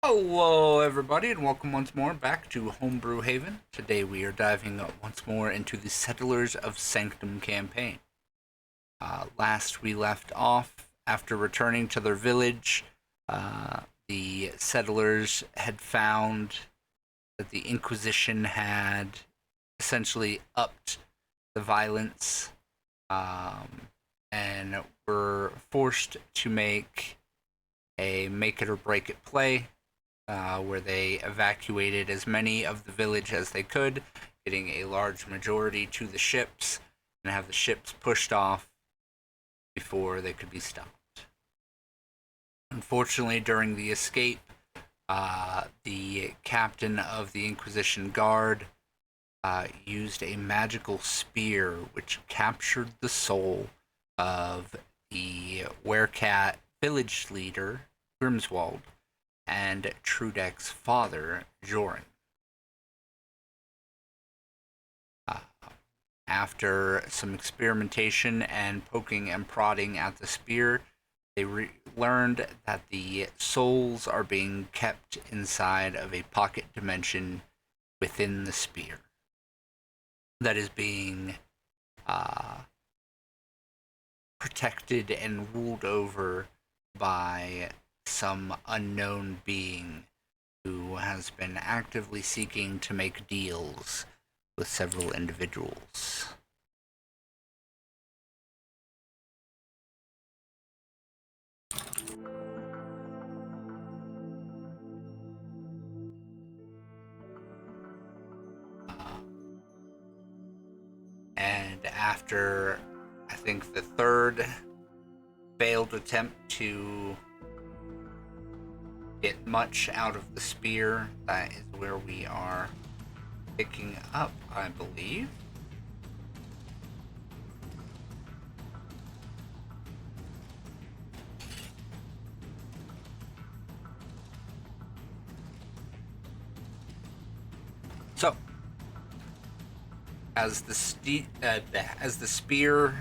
Hello, everybody, and welcome once more back to Homebrew Haven. Today we are diving once more into the Settlers of Sanctem campaign. Last we left off, after returning to their village, the settlers had found that the Inquisition had essentially upped the violence and were forced to make a make it or break it play where they evacuated as many of the village as they could, getting a large majority to the ships, and have the ships pushed off before they could be stopped. Unfortunately, during the escape, the captain of the Inquisition Guard used a magical spear which captured the soul of the Werecat village leader, Grimswald, and Trudek's father, Joran. After some experimentation and poking and prodding at the spear, they learned that the souls are being kept inside of a pocket dimension within the spear that is being protected and ruled over by some unknown being who has been actively seeking to make deals with several individuals. And after, I think, the third failed attempt to get much out of the spear, that is where we are picking up, I believe. So, as the spear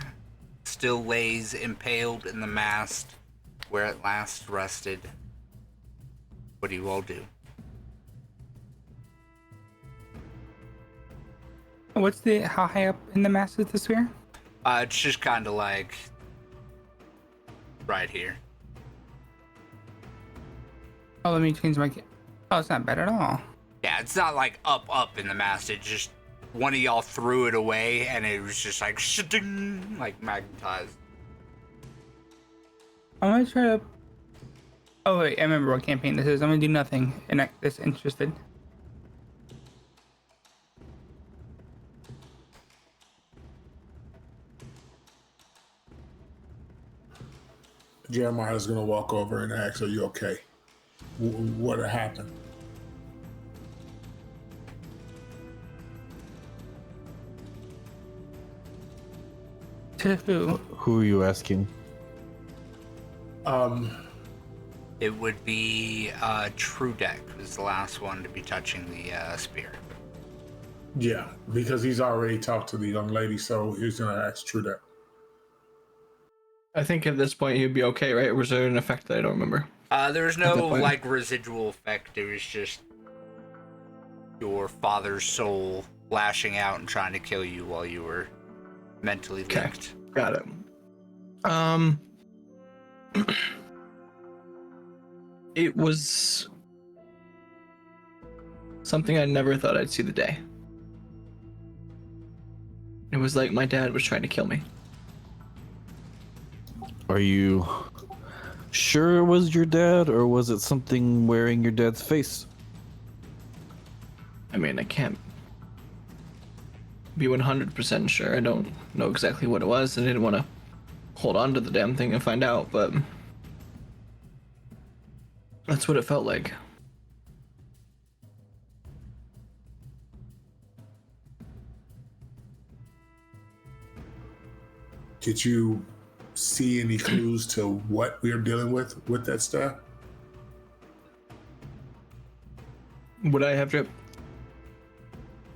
still lays impaled in the mast where it last rested, what do you all do? How high up in the mast is the sphere? It's just kind of like right here. Oh, let me change my. Oh, it's not bad at all. Yeah, it's not like up in the mast. It just one of y'all threw it away, and it was just like shing, like magnetized. I'm gonna try to. Oh wait, I remember what campaign this is. I'm gonna do nothing and act disinterested. Jeremiah is going to walk over and ask, "Are you okay? What happened?" To who? Who are you asking? It would be Trudek, who's the last one to be touching the spear. Yeah, because he's already talked to the young lady, so he's going to ask Trudek. I think at this point he'd be okay, right? Or was there an effect that I don't remember? There was no like residual effect. It was just your father's soul lashing out and trying to kill you while you were mentally linked. Got it. It was something I never thought I'd see the day. It was like my dad was trying to kill me. Are you sure it was your dad, or was it something wearing your dad's face? I mean, I can't be 100% sure. I don't know exactly what it was, and I didn't want to hold on to the damn thing and find out, but that's what it felt like. Did you see any clues to what we're dealing with that stuff? Would I have drip?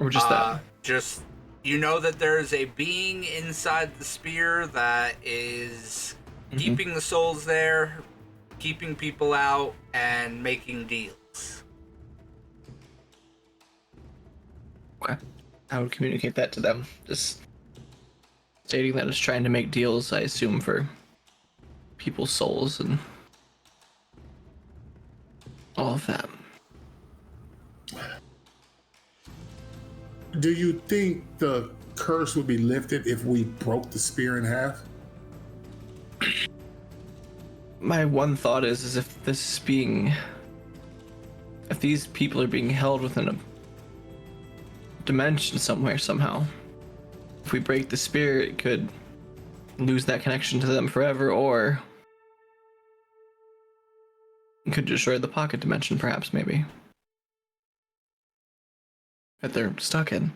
Or just that? Just, you know that there's a being inside the spear that is keeping the souls there, keeping people out, and making deals. Okay. I would communicate that to them. Just stating that it's trying to make deals, I assume, for people's souls and all of that. Do you think the curse would be lifted if we broke the spear in half? My one thought is if this is being, if these people are being held within a dimension somewhere somehow, if we break the spear, it could lose that connection to them forever, or it could destroy the pocket dimension, perhaps, maybe, that they're stuck in.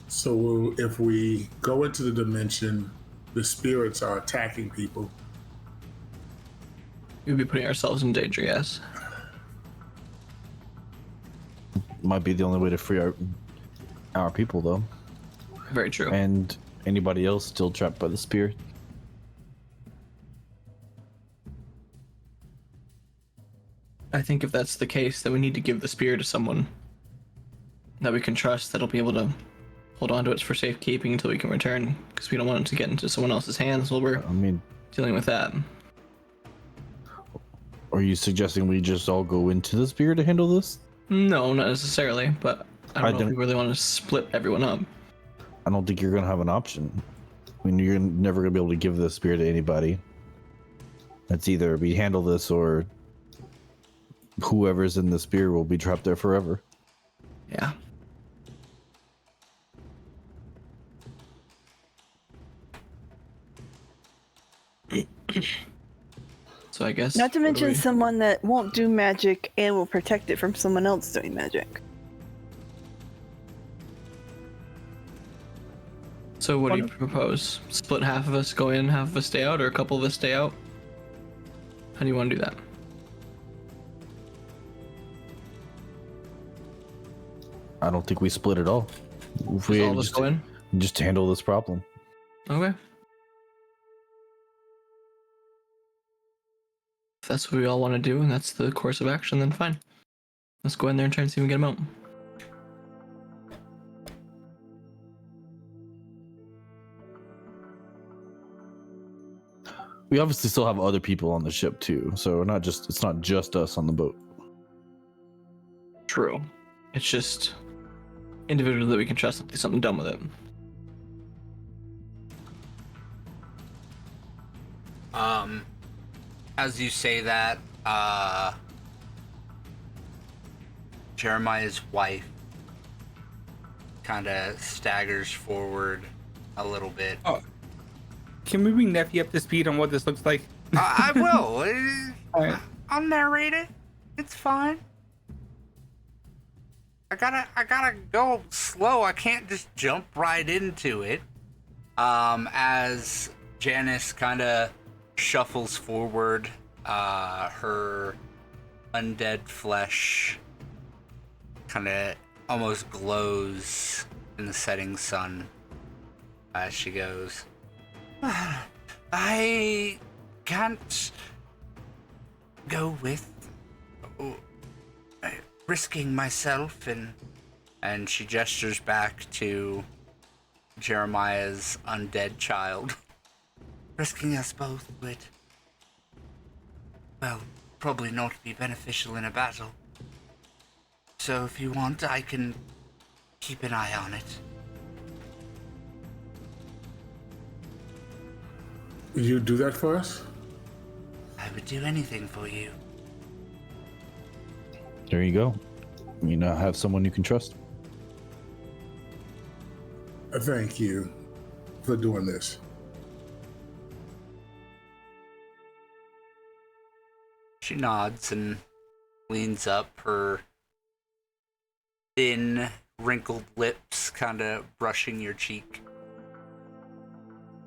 So if we go into the dimension, the spirits are attacking people. We'd be putting ourselves in danger, yes. Might be the only way to free our people, though. Very true. And anybody else still trapped by the spear. I think if that's the case, then we need to give the spear to someone that we can trust that'll be able to hold on to it for safekeeping until we can return, because we don't want it to get into someone else's hands while we're dealing with that. Are you suggesting we just all go into the spear to handle this? No, not necessarily, but I don't know if we really want to split everyone up. I don't think you're going to have an option. I mean, you're never going to be able to give the spear to anybody. It's either we handle this or whoever's in the spear will be trapped there forever. Yeah. So I guess. Not to mention someone that won't do magic and will protect it from someone else doing magic. So what do you propose? Split half of us go in, half of us stay out, or a couple of us stay out? How do you want to do that? I don't think we split at all. If Does we all of us go in? just handle this problem. Okay. If that's what we all want to do, and that's the course of action, then fine. Let's go in there and try and see if we can get him out. We obviously still have other people on the ship too, so it's not just us on the boat. True. It's just individuals that we can trust to do something dumb with it. As you say that, Jeremiah's wife kind of staggers forward a little bit. Oh, can we bring Nephi up to speed on what this looks like? I will. Alright. I'll narrate it. It's fine. I gotta go slow. I can't just jump right into it. As Janice kind of shuffles forward, her undead flesh kind of almost glows in the setting sun as she goes, I can't go with risking myself, and she gestures back to Jeremiah's undead child. Risking us both would, well, probably not be beneficial in a battle. So if you want, I can keep an eye on it. You do that for us? I would do anything for you. There you go. You now have someone you can trust. Thank you for doing this. She nods and leans up, her thin, wrinkled lips kind of brushing your cheek.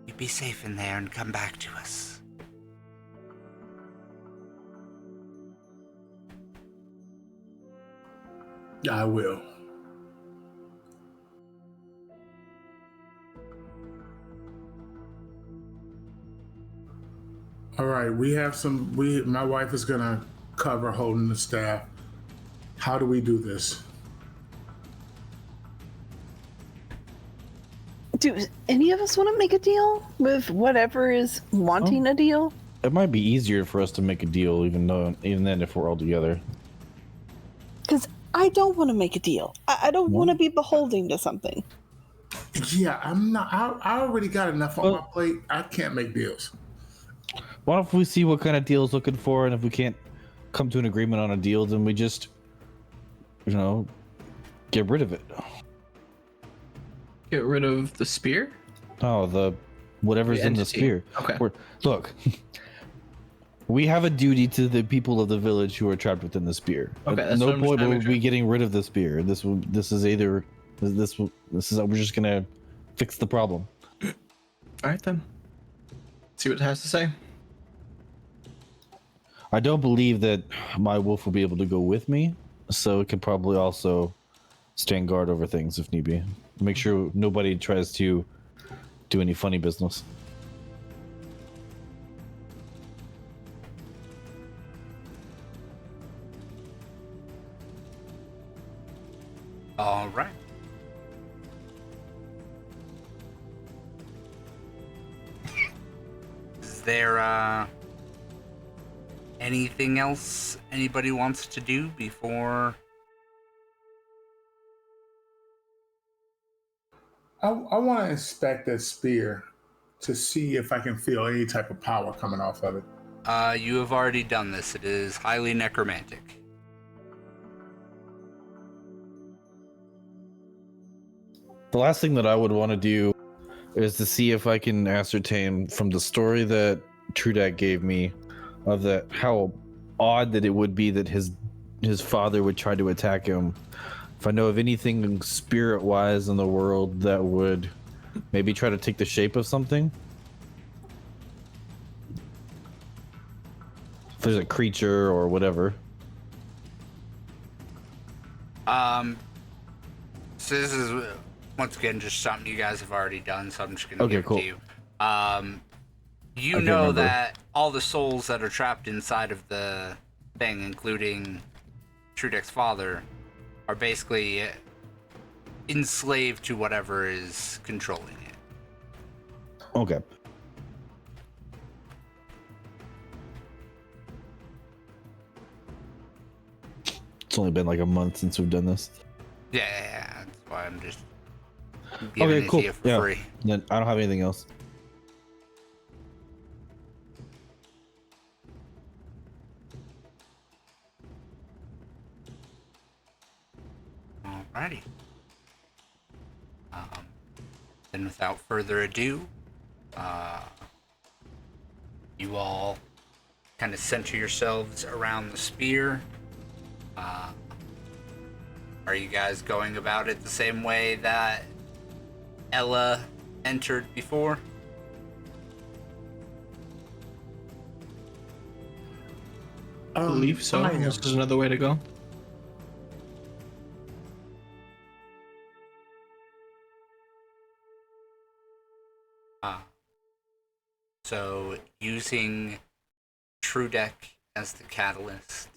You be safe in there and come back to us. I will. All right, we have some. My wife is gonna cover holding the staff. How do we do this? Do any of us want to make a deal with whatever is wanting a deal? It might be easier for us to make a deal, even then, if we're all together. Because I don't want to make a deal. I don't want to be beholden to something. Yeah, I'm not. I already got enough on my plate. I can't make deals. What if we see what kind of deal's looking for, and if we can't come to an agreement on a deal, then we just, get rid of it. Get rid of the spear? Oh, whatever's in the entity. spear. Okay. Look, we have a duty to the people of the village who are trapped within the spear. Okay, At that's no what I'm just point trying to will make we be sure. getting rid of the spear. This is we're just gonna fix the problem. All right then. See what it has to say. I don't believe that my wolf will be able to go with me, so it could probably also stand guard over things if need be. Make sure nobody tries to do any funny business. All right. Is there anything else anybody wants to do before? I want to inspect that spear to see if I can feel any type of power coming off of it. You have already done this. It is highly necromantic. The last thing that I would want to do is to see if I can ascertain from the story that Trudak gave me of that how odd that it would be that his father would try to attack him. If I know of anything spirit-wise in the world that would maybe try to take the shape of something. If there's a creature or whatever. So this is once again just something you guys have already done, so I'm just gonna give it cool. to you. You I can't know remember. that all the souls that are trapped inside of the thing, including Trudek's father, are basically enslaved to whatever is controlling it. Okay. It's only been like a month since we've done this. Yeah, that's why I'm just giving it cool. to you for free. Then I don't have anything else. Alrighty. Then without further ado, you all kind of center yourselves around the spear. Are you guys going about it the same way that Ella entered before? I believe so. I am. Unless there's another way to go. So using Trudek as the catalyst.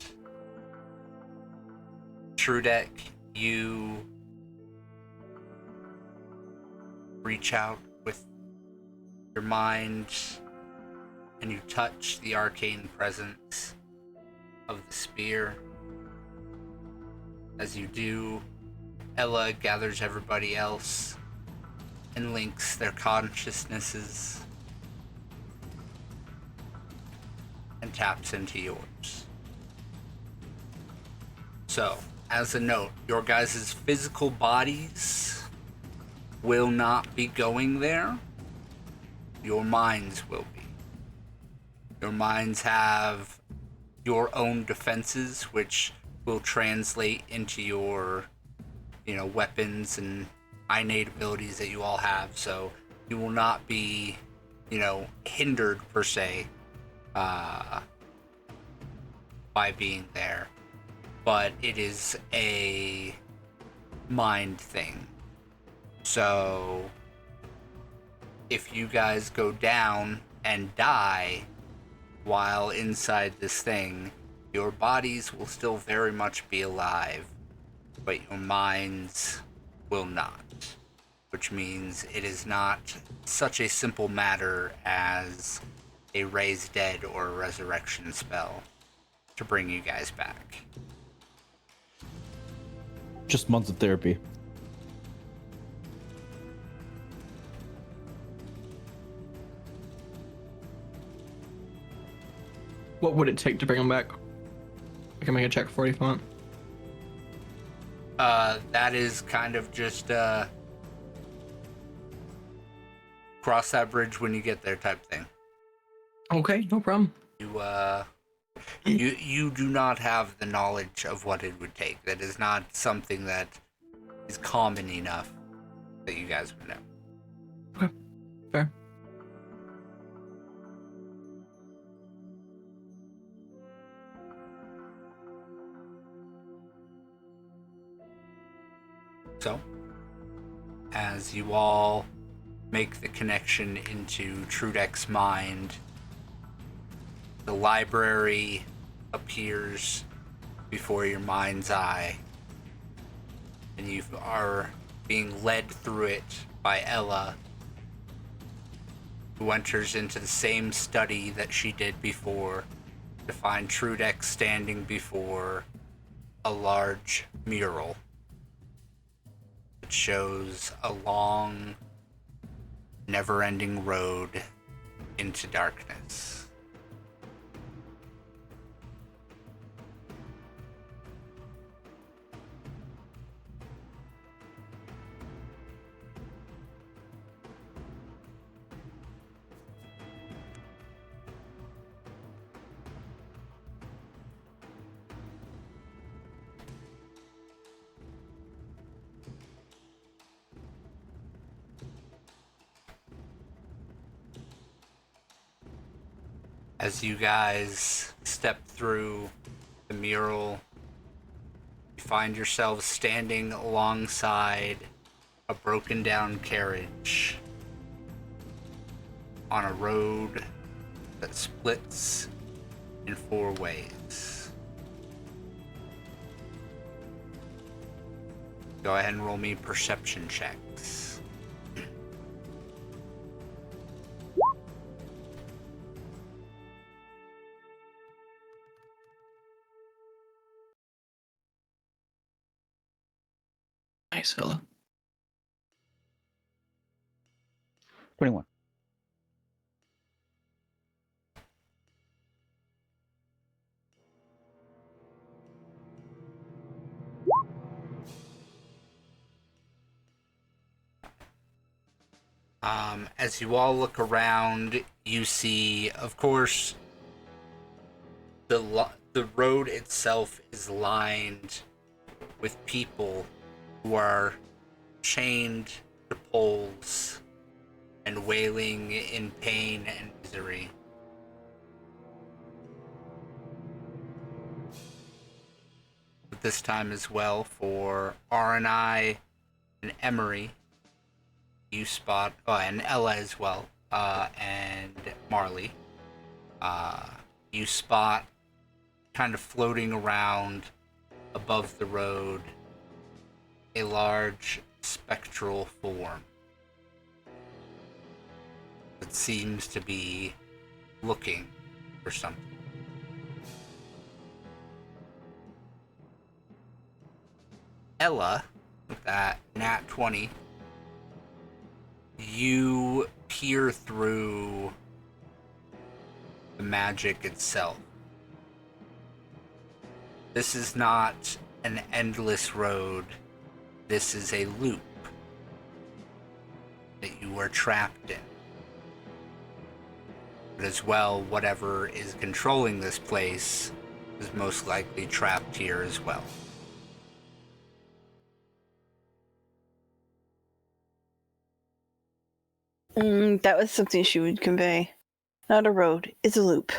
Trudek, you reach out with your mind and you touch the arcane presence of the spear. As you do, Ella gathers everybody else and links their consciousnesses and taps into yours. So, as a note, your guys' physical bodies will not be going there. Your minds will be. Your minds have your own defenses, which will translate into your, weapons and innate abilities that you all have. So you will not be, hindered per se by being there. but it is a mind thing. So if you guys go down and die while inside this thing, your bodies will still very much be alive, but your minds will not. Which means it is not such a simple matter as a raise dead or a resurrection spell to bring you guys back. Just months of therapy. What would it take to bring him back? I can make a check for you if you want. That is kind of just cross that bridge when you get there type thing. Okay, no problem. You do not have the knowledge of what it would take. That is not something that is common enough that you guys would know. Okay, fair. So, as you all make the connection into Trudek's mind, the library appears before your mind's eye, and you are being led through it by Ella, who enters into the same study that she did before to find Trudek standing before a large mural. It shows a long, never-ending road into darkness. As you guys step through the mural, you find yourselves standing alongside a broken down carriage on a road that splits in 4 ways. Go ahead and roll me perception checks. Nice, fella. 21. As you all look around, you see, of course, the road itself is lined with people who are chained to poles and wailing in pain and misery. But this time as well, for R&I and Emery, you spot, and Ella as well, and Marley, you spot kind of floating around above the road a large spectral form that seems to be looking for something. Ella, with that nat 20, you peer through the magic itself. This is not an endless road. This is a loop that you are trapped in. But as well, whatever is controlling this place is most likely trapped here as well. That was something she would convey. Not a road. It's a loop.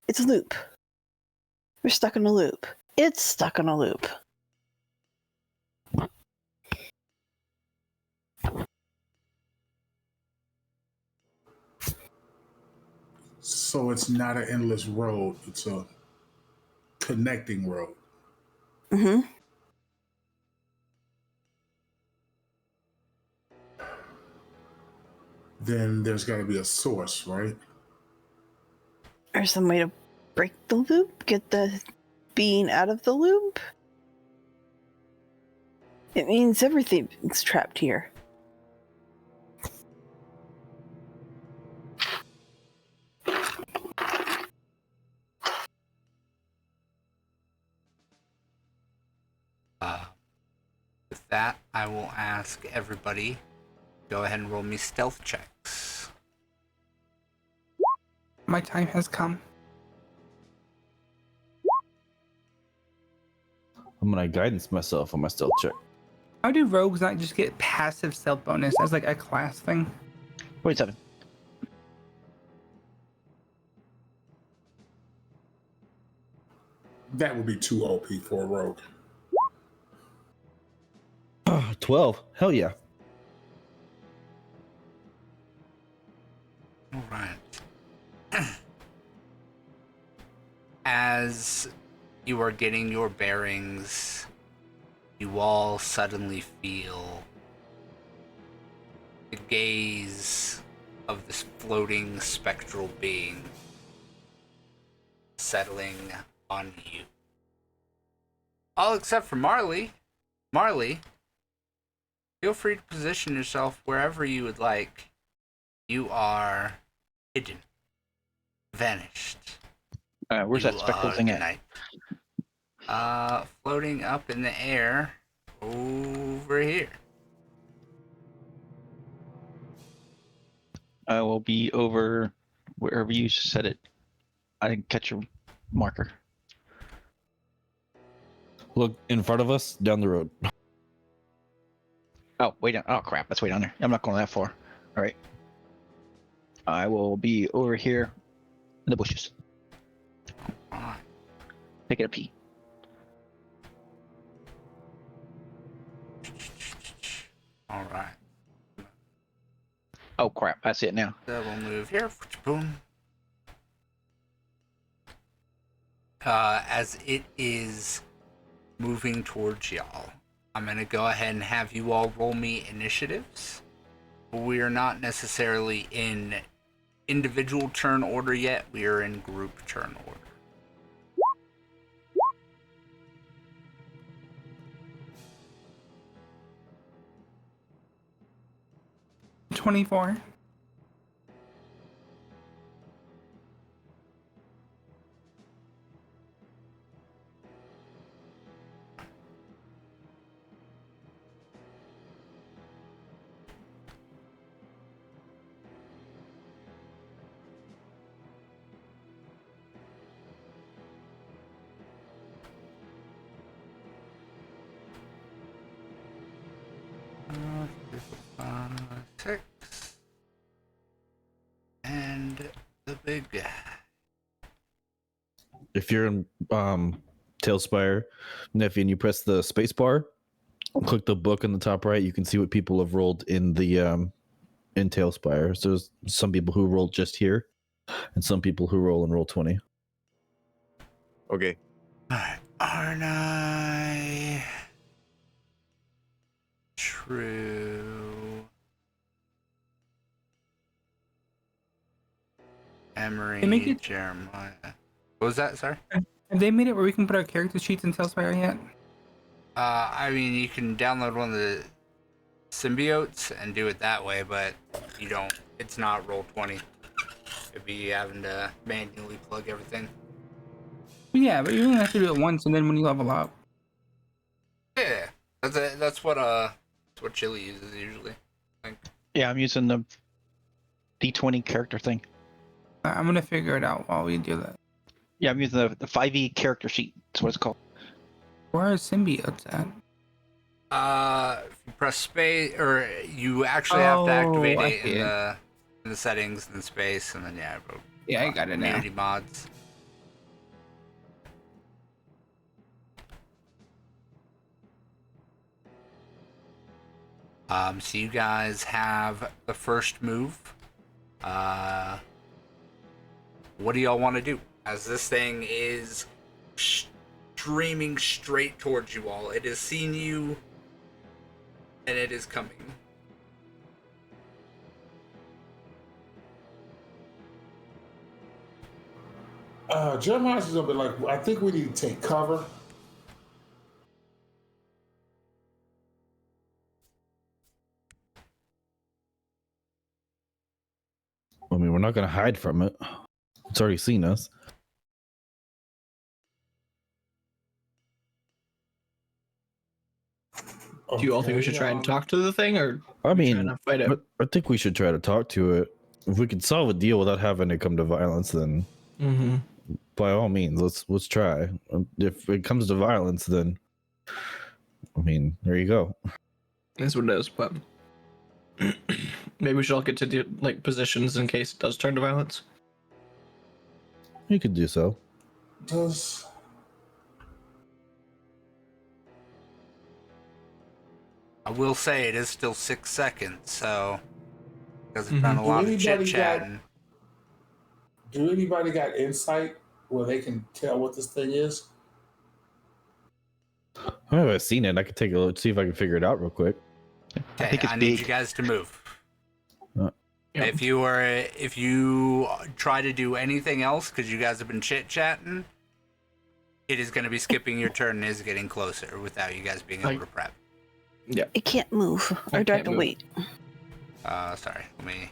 It's a loop. We're stuck in a loop. It's stuck on a loop. So it's not an endless road, it's a connecting road. Mm-hmm. Then there's got to be a source, right? Or some way to break the loop, get the being out of the loop. It means everything's trapped here. With that, I will ask everybody, go ahead and roll me stealth checks. My time has come. I'm gonna guidance myself on my stealth check. How do rogues not just get passive stealth bonus as like a class thing? 47. That would be too OP for a rogue. 12. Hell yeah. All right. As you are getting your bearings, you all suddenly feel the gaze of this floating spectral being settling on you. All except for Marley. Marley, feel free to position yourself wherever you would like. You are hidden, vanished. Where's You that spectral are thing the at? night. Floating up in the air over here. I will be over wherever you said it. I didn't catch your marker. Look in front of us, down the road. Oh, way down. Oh, crap. That's way down there. I'm not going that far. All right. I will be over here in the bushes. Alright. Taking a pee. Alright. Oh, crap. I see it now. So we'll move here. Boom. As it is moving towards y'all, I'm going to go ahead and have you all roll me initiatives. We are not necessarily in individual turn order yet. We are in group turn order. — 24. Six. And the big guy. If you're in Tailspire, Nephi, and you press the space bar, click the book in the top right, you can see what people have rolled in the in Tailspire. So there's some people who rolled just here, and some people who roll in roll 20. Okay. Alright, aren't I true? Emery, make it- Jeremiah. What was that, sorry? Have they made it where we can put our character sheets in Tailspire yet? I mean, you can download one of the symbiotes and do it that way, but you don't. It's not roll 20. It'd be having to manually plug everything. Yeah, but you only have to do it once, and then when you level up. Yeah, that's what Chili uses usually. I think. Yeah, I'm using the D20 character thing. I'm gonna figure it out while we do that. Yeah, I'm using the 5e character sheet. That's what it's called. Where are symbiotes at? If you press space, or you actually have to activate I it see in the settings and space, and then Yeah, I got it now. community mods. So you guys have the first move. What do y'all want to do? As this thing is streaming straight towards you all. It has seen you, and it is coming. Jeremiah's gonna be like, I think we need to take cover. I mean, we're not gonna hide from it. It's already seen us. Do you all think we should try and talk to the thing, or I we trying mean, to fight it? I think we should try to talk to it. If we could solve a deal without having it come to violence, then Mm-hmm. by all means, let's try. If it comes to violence, then I mean, there you go. That's what it is. But maybe we should all get to do, like, positions in case it does turn to violence. You could do so. Does I will say it is still 6 seconds, so because it's Mhm. done a lot of Anybody chit got- chatting. do anybody got insight where they can tell what this thing is? I haven't seen it. I could take a look, see if I can figure it out real quick. Okay, think it's I need big. you guys to move. Yep. If you try to do anything else, because you guys have been chit chatting, it is going to be skipping your turn and is getting closer without you guys being able to prep. Yeah. It can't move. I Or do I have can't to move. wait? Sorry, let me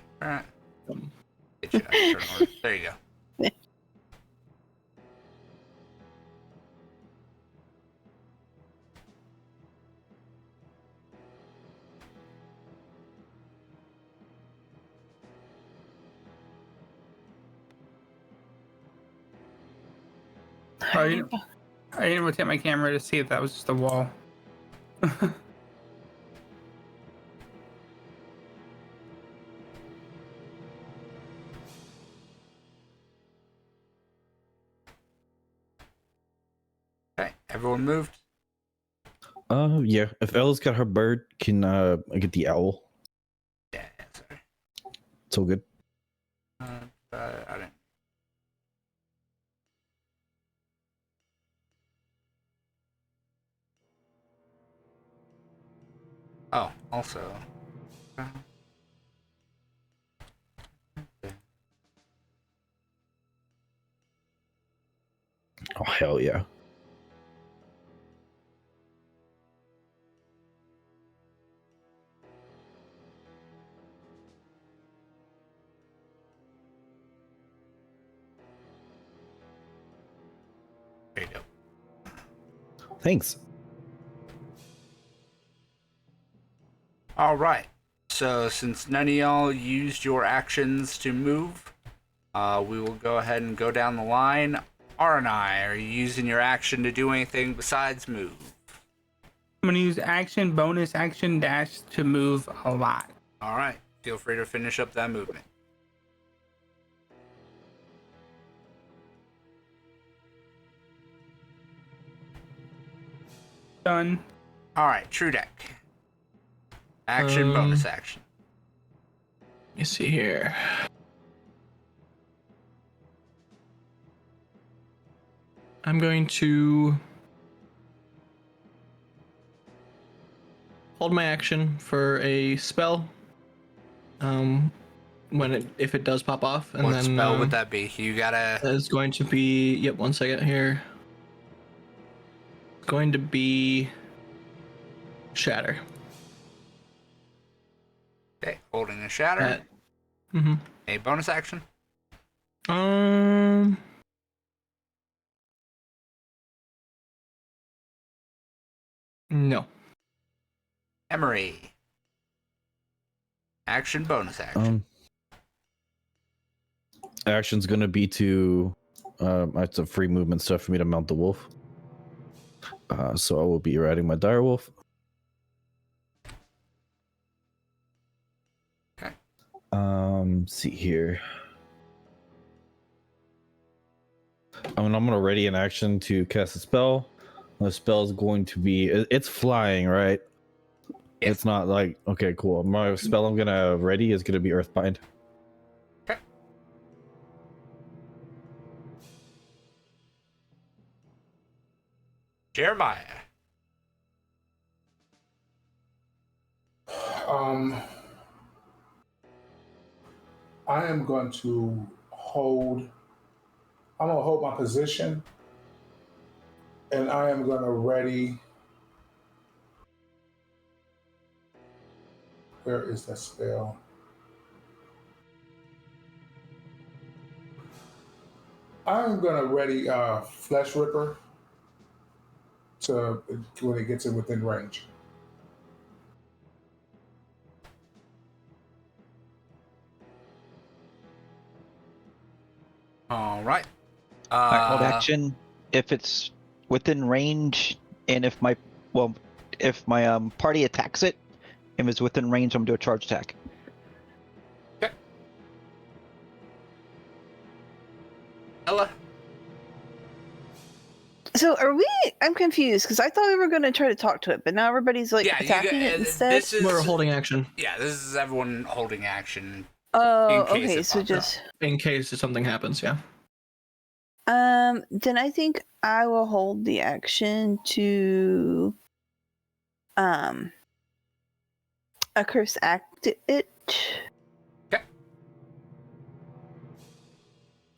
get you out of turn order. There you go. I didn't rotate my camera to see if that was just a wall. Okay, everyone moved. Yeah. If Ella's got her bird, can I get the owl? Yeah, sorry. It's all good. I didn't. Oh, also. Oh hell yeah. There you go. Thanks. All right. So since none of y'all used your actions to move, we will go ahead and go down the line. Aranai, are you using your action to do anything besides move? I'm gonna use action, bonus action, dash to move a lot. All right. Feel free to finish up that movement. Done. All right, true deck. Action, bonus action. Let me see here. I'm going to hold my action for a spell. If it does pop off, and What then spell would that be? You gotta. That is going to be. Yep, one second here. It's going to be shatter. Okay, holding a shatter. Mm-hmm. A bonus action. No. Emery. Action, bonus action. Action's gonna be to it's a free movement stuff for me to mount the wolf. So I will be riding my dire wolf. Okay. See here. I'm gonna ready an action to cast a spell. The spell is going to be it's flying, right? Yes. It's not like, okay, cool. My spell I'm gonna ready is gonna be Earthbind. Okay. Jeremiah. I am going to hold. I'm gonna hold my position, and I am gonna ready. Where is that spell? I'm gonna ready Flesh Ripper to when it gets it within range. All right. All right, hold action. If it's within range, and if my party attacks it, if it's within range, I'm gonna do a charge attack. Okay. Ella. So are we? I'm confused because I thought we were going to try to talk to it, but now everybody's like Yeah, attacking it instead. this is We're holding action Yeah, this is everyone holding action. Oh, in case okay. it So pops just in case something happens. Yeah. then I think I will hold the action to a curse act it. Okay.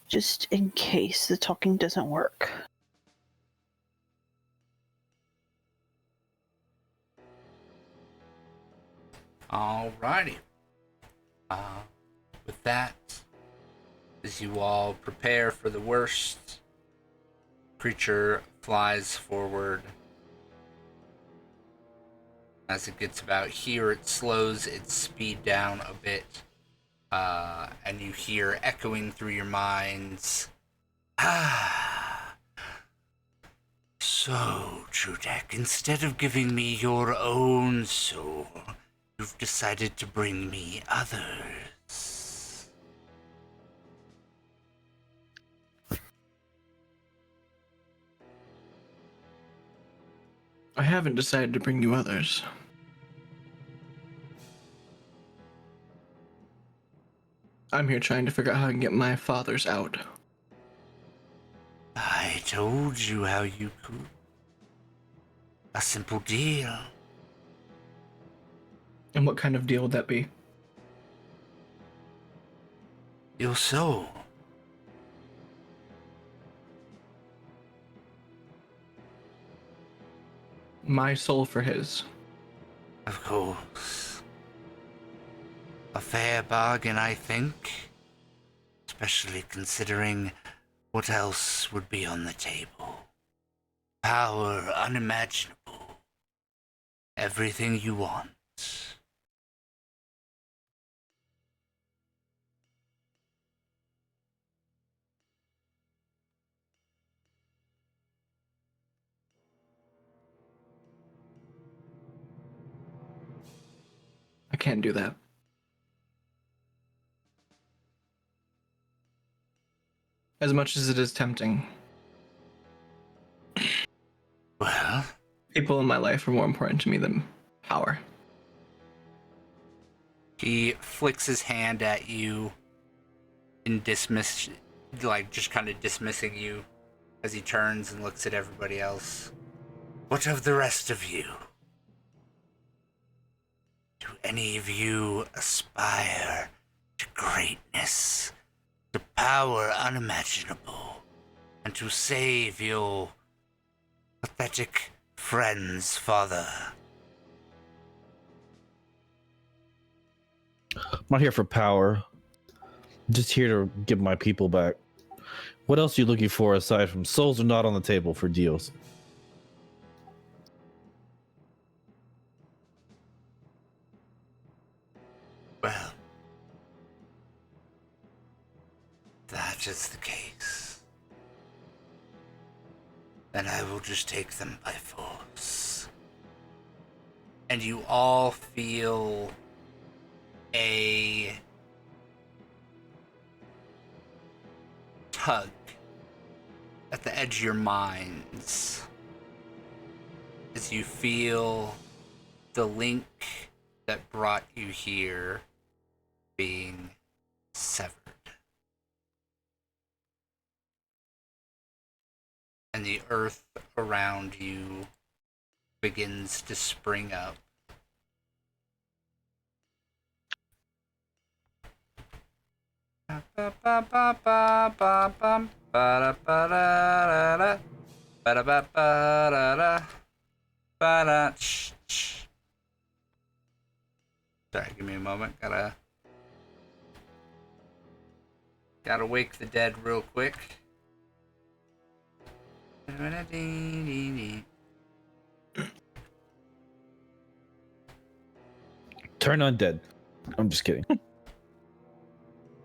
Just in case the talking doesn't work. Alrighty. With that, as you all prepare for the worst, creature flies forward. As it gets about here, it slows its speed down a bit, and you hear echoing through your minds, "Ah, so, Trudek, instead of giving me your own soul, you've decided to bring me others." I haven't decided to bring you others. I'm here trying to figure out how I can get my fathers out. I told you how you could. A simple deal. And what kind of deal would that be? Your soul. My soul for his. Of course. A fair bargain, I think. Especially considering what else would be on the table. Power unimaginable. Everything you want. I can't do that. As much as it is tempting. Well, People in my life are more important to me than power. he flicks his hand at you in just kind of dismissing you as he turns and looks at everybody else. What of the rest of you? Do any of you aspire to greatness, to power unimaginable, and to save your pathetic friend's father? I'm not here for power. I'm just here to get my people back. What else are you looking for aside from souls are not on the table for deals? Well, if that is the case, then I will just take them by force. And you all feel a tug at the edge of your minds as you feel the link that brought you here being severed. And the earth around you begins to spring up. Sorry, give me a moment. Gotta wake the dead real quick. Turn undead. I'm just kidding.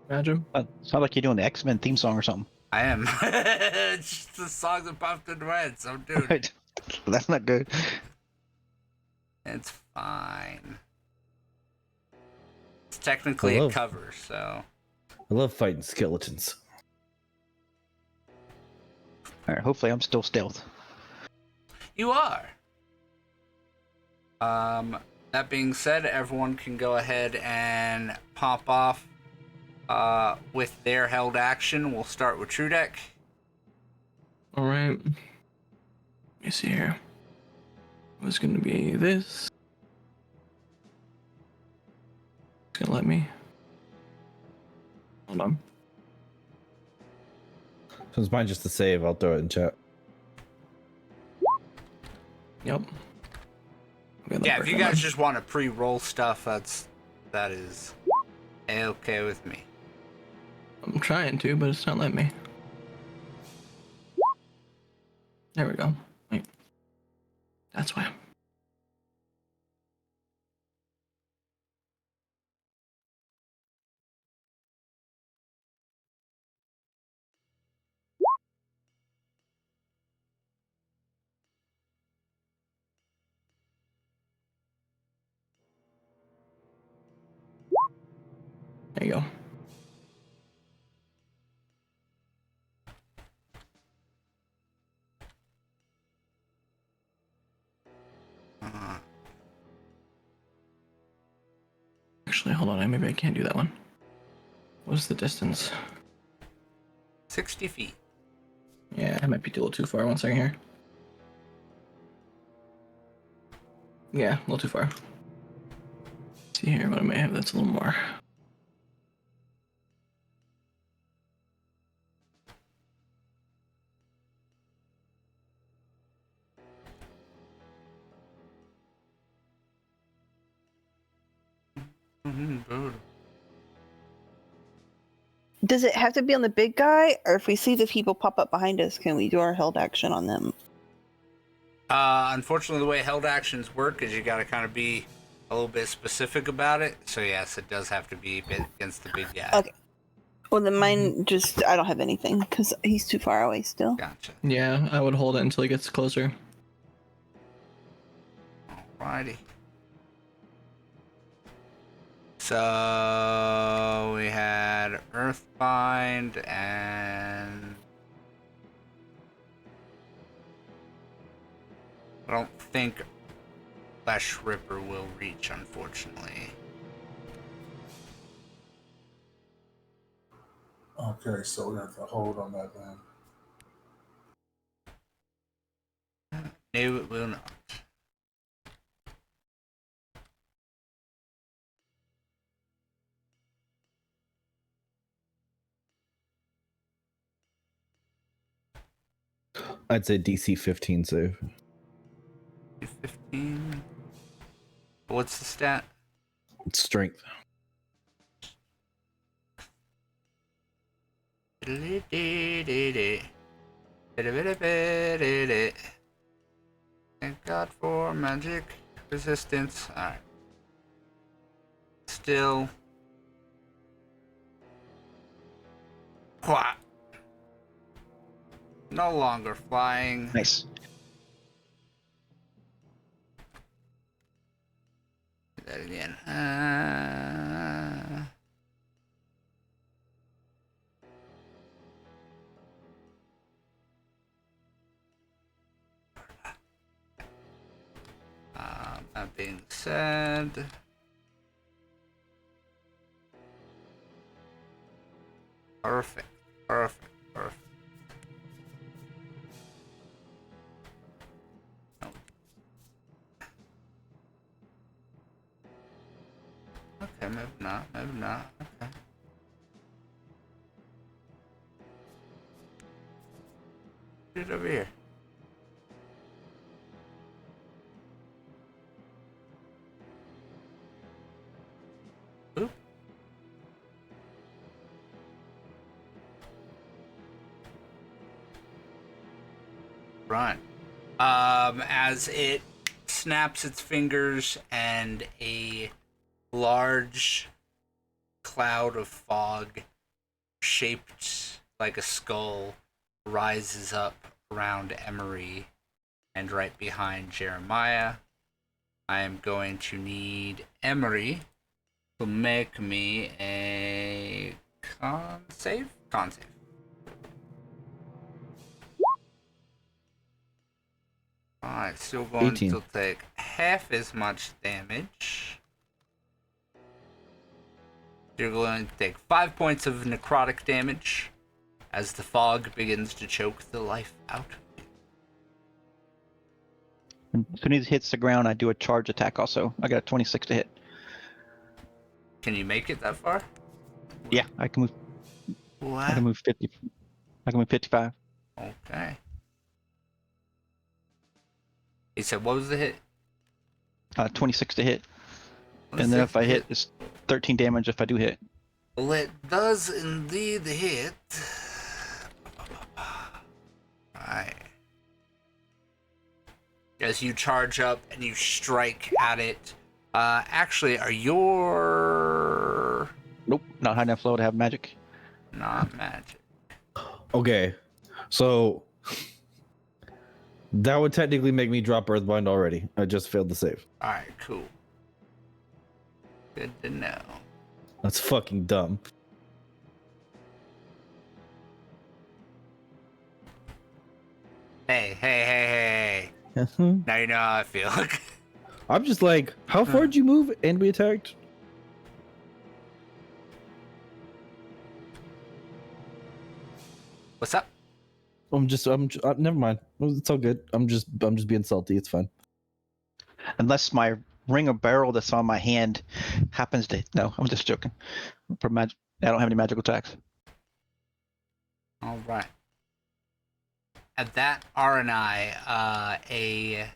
Imagine. Sounds like you're doing the X-Men theme song or something. I am. It's just the song that popped into my head, so I'm doing it. That's not good. It's fine. It's technically a cover, so. I love fighting skeletons. All right, hopefully I'm still stealth. You are. That being said, everyone can go ahead and pop off with their held action. We'll start with Trudek. All right. Let me see here. It was going to be this. It's going to let me. Hold on. Since mine just to save, I'll throw it in chat. Yep. Yeah, if you guys just want to pre-roll stuff, that is okay with me. I'm trying to, but it's not letting me. There we go. Wait. That's why. There you go. Actually, hold on. Maybe I can't do that one. What's the distance? 60 feet. Yeah, I might be a little too far. 1 second here. Yeah, a little too far. Let's see here what I may have that's a little more. Does it have to be on the big guy, or if we see the people pop up behind us, can we do our held action on them? Unfortunately, the way held actions work is you got to kind of be a little bit specific about it. So yes, it does have to be against the big guy. Okay. Well, then mine just, I don't have anything because he's too far away still. Gotcha. Yeah, I would hold it until he gets closer. Alrighty. So we had Earthbind and I don't think Flesh Ripper will reach, unfortunately. Okay, so we have to hold on that then. No, it will not. I'd say DC 15 save. 15. What's the stat? Strength. Thank God for magic resistance. Alright. Still. What? No longer flying. Nice. Do that again. That being said, perfect. Oh. Okay, maybe not. Okay. Get it over here. Oop. Run. As it snaps its fingers and a large cloud of fog shaped like a skull rises up around Emery and right behind Jeremiah. I am going to need Emery to make me a con save. Alright, still going 18. to take half as much damage. You're going to take 5 points of necrotic damage as the fog begins to choke the life out. And as soon as it hits the ground, I do a charge attack also. I got a 26 to hit. Can you make it that far? Yeah, I can move. What? I can move 50. I can move 55. Okay. He said, what was the hit? 26 to hit. And then if I hit, it's 13 damage if I do hit. Well, it does indeed hit. Right. As you charge up and you strike at it. Actually, are your... Nope, not high enough level to have magic. Not magic. Okay, so that would technically make me drop Earthbind already. I just failed the save. Alright, cool. Good to know. That's fucking dumb. Hey. Now you know how I feel. I'm just like, how far did you move and we attacked? What's up? Never mind. It's all good. I'm just being salty. It's fine. Unless my ring of barrel that's on my hand happens to. No, I'm just joking. For I don't have any magical attacks. Alright. At that, Aranai, a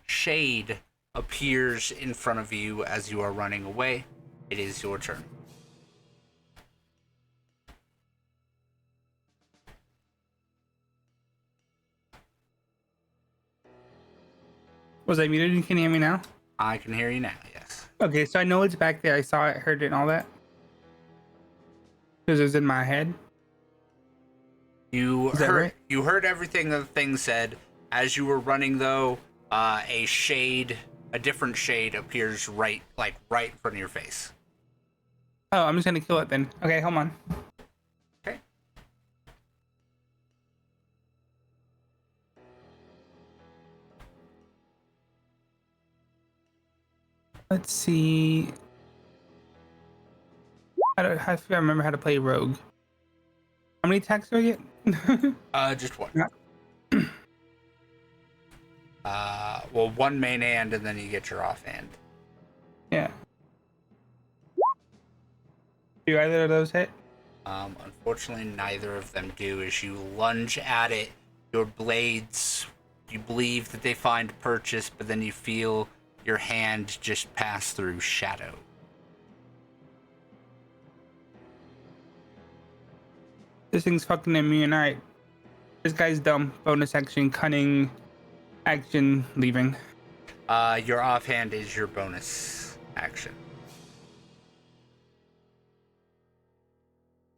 shade appears in front of you as you are running away. It is your turn. Was I muted? Can you hear me now? I can hear you now, yes. Okay, so I know it's back there. I saw it, heard it, and all that. Because it was in my head. You Is that heard right? you heard everything the thing said. As you were running though, a different shade appears right in front of your face. Oh, I'm just gonna kill it then. Okay, hold on. Okay. Let's see. I remember how to play rogue. How many attacks do I get? Just one. Yeah. Well, one main hand, and then you get your offhand. Yeah. Do either of those hit? Unfortunately, neither of them do. As you lunge at it, your blades, you believe that they find purchase, but then you feel your hand just pass through shadow. This thing's fucking immune. Alright. This guy's dumb. Bonus action, cunning, action, leaving. Your offhand is your bonus action.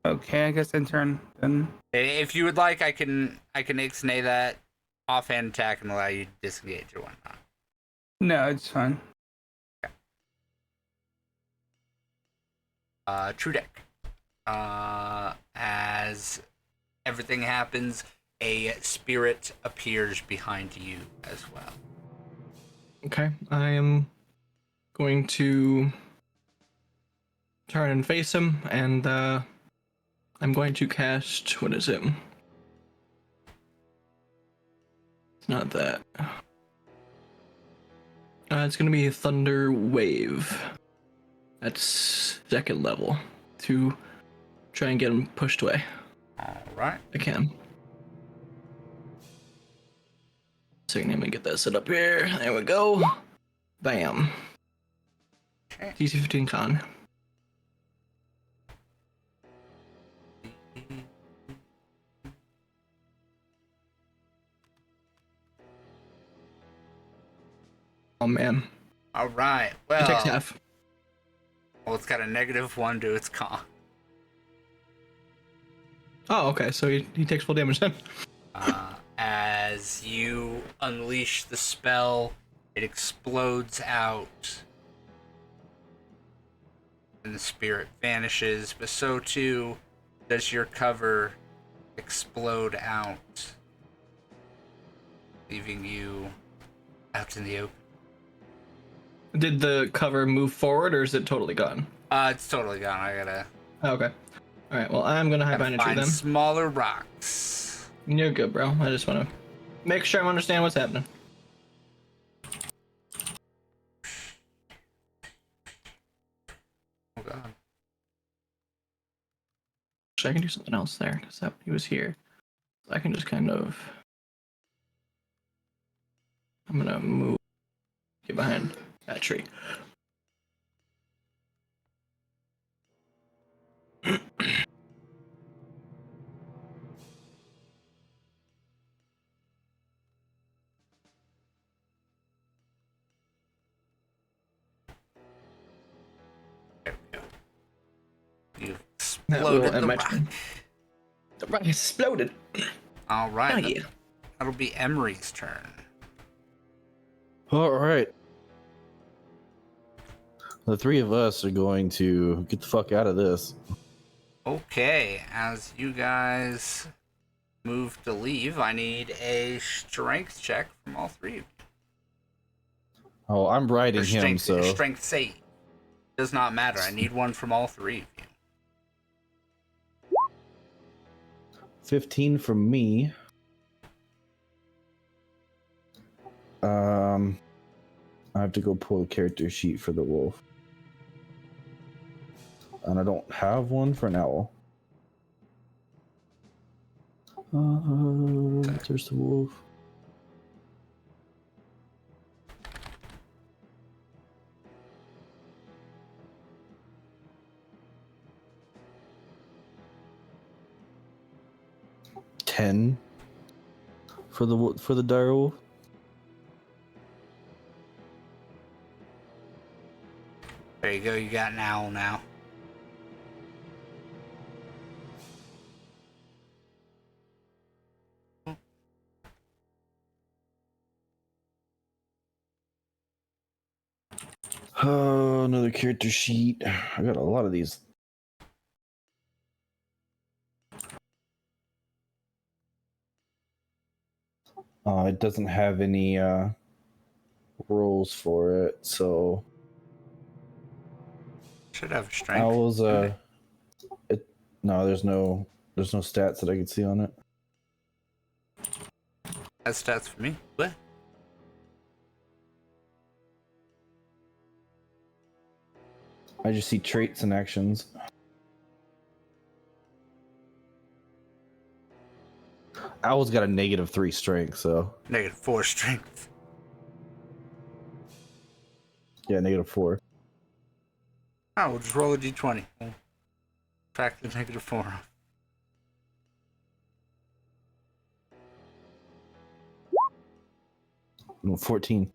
Okay, I guess in turn then. If you would like, I can ixnay that offhand attack and allow you to disengage or whatnot. No, it's fine. True deck. As everything happens, a spirit appears behind you as well. Okay, I am going to turn and face him, and I'm going to cast, what is it? It's not that. It's going to be Thunder Wave. That's 2nd level to try and get him pushed away. All right. I can. So let me get that set up here. There we go. Bam. Okay. DC 15 con. Oh man. All right. It takes Well, half. it's got a -1 to its con. Oh, okay. So he takes full damage then. As you unleash the spell, it explodes out. And the spirit vanishes, but so too does your cover explode out, leaving you out in the open. Did the cover move forward, or is it totally gone? It's totally gone. I gotta Oh, okay. All right. Well, I'm gonna hide behind a tree find then. smaller rocks. You're good, bro. I just want to make sure I understand what's happening. Oh god. Actually, I can do something else there because he was here. So I can just kind of. I'm gonna move. Get behind that tree. There we go. You've That will exploded end the my rock. turn. The rock exploded. All right. Oh yeah. That'll be Emery's turn. All right. The 3 of us are going to get the fuck out of this. Okay, as you guys move to leave, I need a strength check from all 3 of you. Oh, I'm riding Or him, so strength save. Does not matter. I need one from all 3 of you. 15 from me. I have to go pull a character sheet for the wolf. And I don't have one for an owl. There's the wolf. $10 for the dire wolf. There you go. You got an owl now. Another character sheet. I got a lot of these. It doesn't have any rolls for it, so Should have a strength. owls. No, there's no stats that I can see on it. That's stats for me. What? I just see traits and actions. Owl's got a -3 strength, so -4 strength. yeah, -4. Oh, we'll just roll a d20. We'll track the -4 off. No, 14.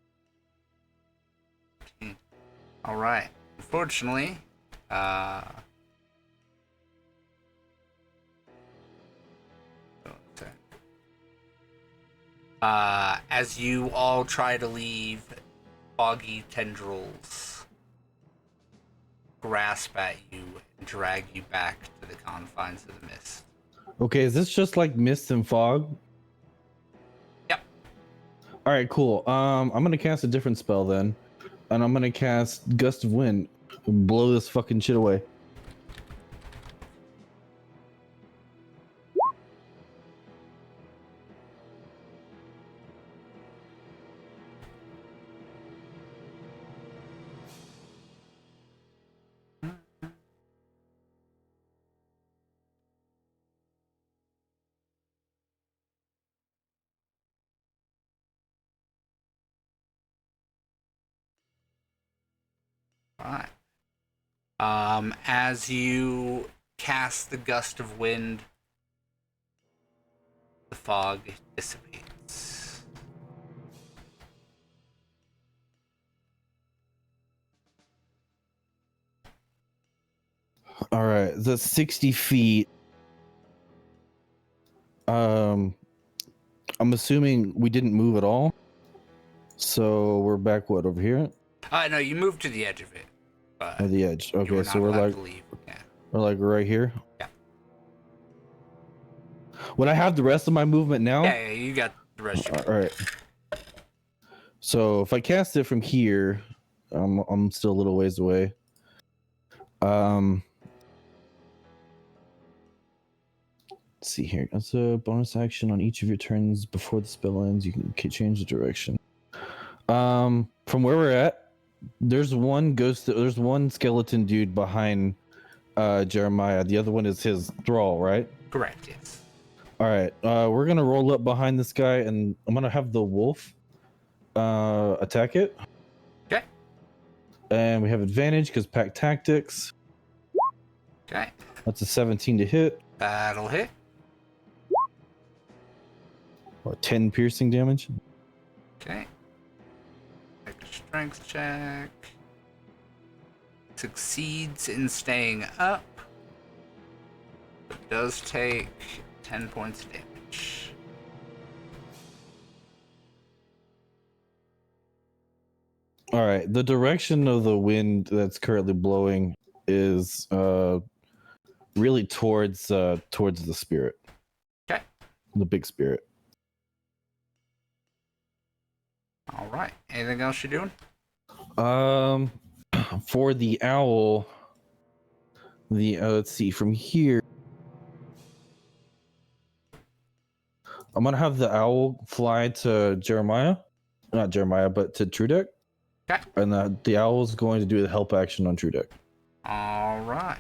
All right. Unfortunately, as you all try to leave, foggy tendrils grasp at you and drag you back to the confines of the mist. Okay, is this just like mist and fog? Yep. All right, cool. I'm gonna cast a different spell then. and I'm gonna cast Gust of Wind and blow this fucking shit away. All right. As you cast the gust of wind, the fog dissipates. All right, that's 60 feet. I'm assuming we didn't move at all. So we're back, what, over here? No, you moved to the edge of it. But At the edge. you were Okay, not so we're allowed like to leave. Yeah. we're like right here. Yeah. Would I have the rest of my movement now? Yeah, you got the rest of All right. So if I cast it from here, I'm still a little ways away. Let's see here. As a bonus action on each of your turns before the spell ends, you can change the direction. From where we're at, there's one skeleton dude behind Jeremiah. The other one is his thrall, right? Correct, yes. All right. We're gonna roll up behind this guy, and I'm gonna have the wolf attack it. Okay. And we have advantage because pack tactics. Okay. That's a 17 to hit. That'll hit. Or 10 piercing damage. Okay. Make a strength check. Succeeds in staying up. But does take 10 points of damage. All right. The direction of the wind that's currently blowing is really towards the spirit. Okay. The big spirit. All right. Anything else you're doing? For the owl, let's see from here. I'm gonna have the owl fly to Jeremiah, not Jeremiah, but to Trudek. Okay. And the owl is going to do the help action on Trudek. All right.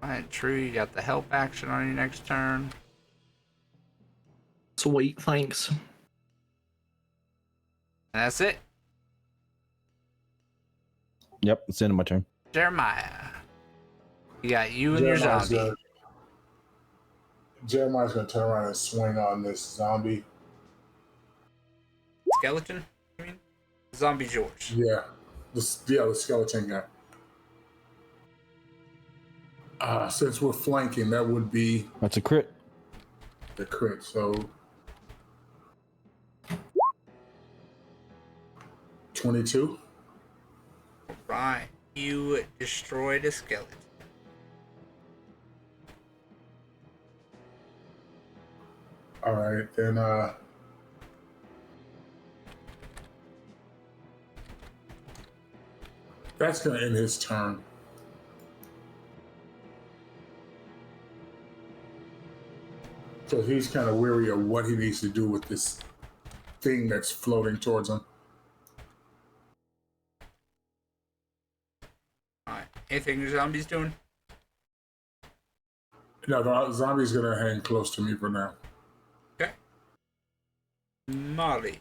Alright, True, you got the help action on your next turn. Sweet, thanks. And that's it. Yep, it's the end of my turn. Jeremiah. You got you and your zombie. Jeremiah's gonna turn around and swing on this zombie. Skeleton, you mean? Zombie's yours. Yeah, the skeleton guy. Since we're flanking, that would be That's a crit. the crit. So 22. Right. You destroyed a skeleton. All right, then. That's gonna end his turn. So he's kind of weary of what he needs to do with this thing that's floating towards him. Alright. Anything your zombie's doing? No, the zombie's gonna hang close to me for now. Okay. Molly.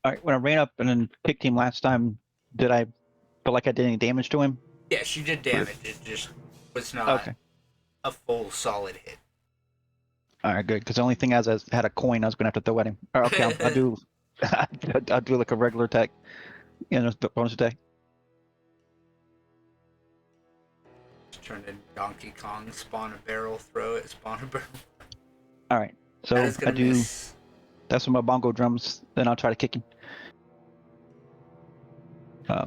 Alright, when I ran up and then kicked him last time, did I feel like I did any damage to him? Yes, you did damage. It just was not Okay. a full solid hit. Alright, good. Because the only thing is, I had a coin I was going to have to throw at him. Alright, okay, I'll do I'll do like a regular attack. Bonus attack. Just turn into Donkey Kong, spawn a barrel, throw it, spawn a barrel. Alright, so That is I gonna do. miss. That's with my bongo drums. Then I'll try to kick him.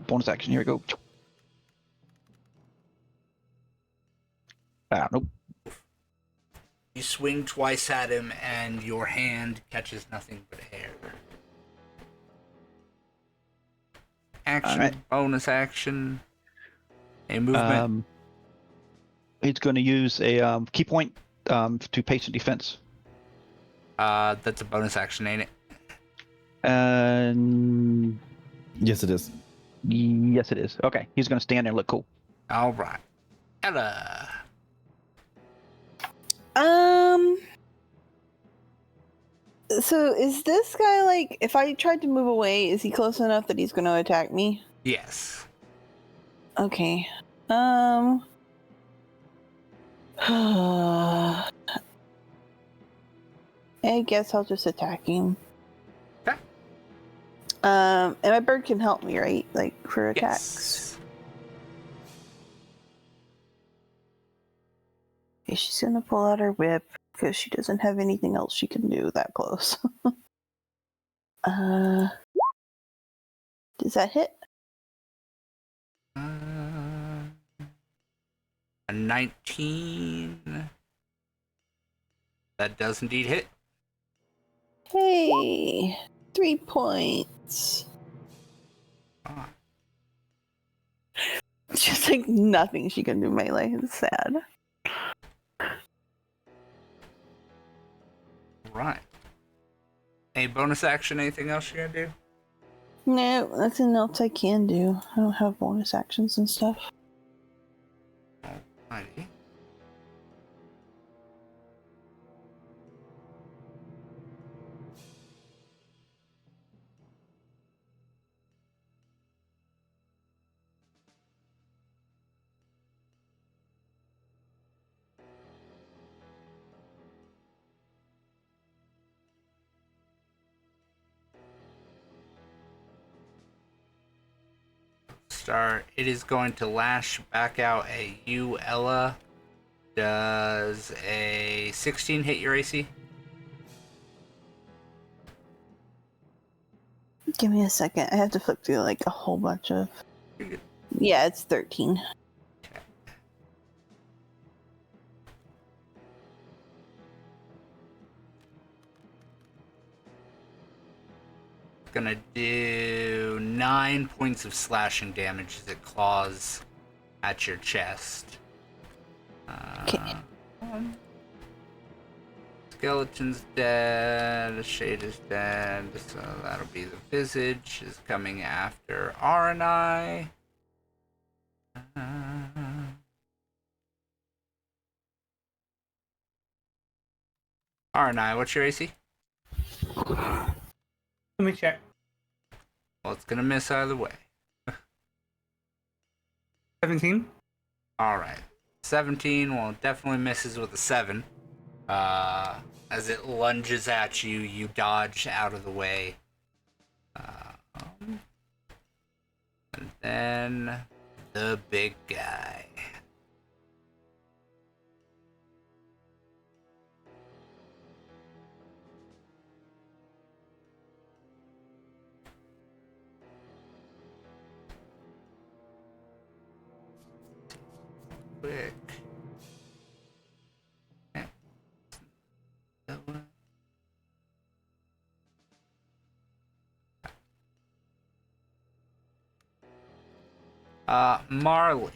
Bonus action. Here we go. Nope. You swing twice at him, and your hand catches nothing but air. Action, Alright. bonus action, a movement. He's going to use a key point to patient defense. That's a bonus action, ain't it? And Yes, it is. yes, it is. Okay, he's going to stand there and look cool. All right. Ella. So is this guy like? If I tried to move away, is he close enough that he's going to attack me? Yes. Okay. I guess I'll just attack him. Okay. And my bird can help me, right? Like for attacks. Yes. Okay, she's gonna pull out her whip because she doesn't have anything else she can do that close. Does that hit? A 19. That does indeed hit. Hey, 3 points. Ah. Just like nothing she can do melee. It's sad. Right. A bonus action, anything else you're gonna do? No, nothing else I can do. I don't have bonus actions and stuff. Alrighty. Start. It is going to lash back out at you, Ella. Does a 16 hit your AC? Give me a second. I have to flip through like a whole bunch of. You're good. Yeah, it's 13. Okay. Gonna do 9 points of slashing damage as it claws at your chest. Okay. Skeleton's dead. Shade is dead. So that'll be the Visage is coming after Aranai. Aranai, what's your AC? Let me check. Well, it's gonna miss either way. 17. Alright. 17, well, it definitely misses with a 7. As it lunges at you, you dodge out of the way. And then the big guy. Quick. Marley.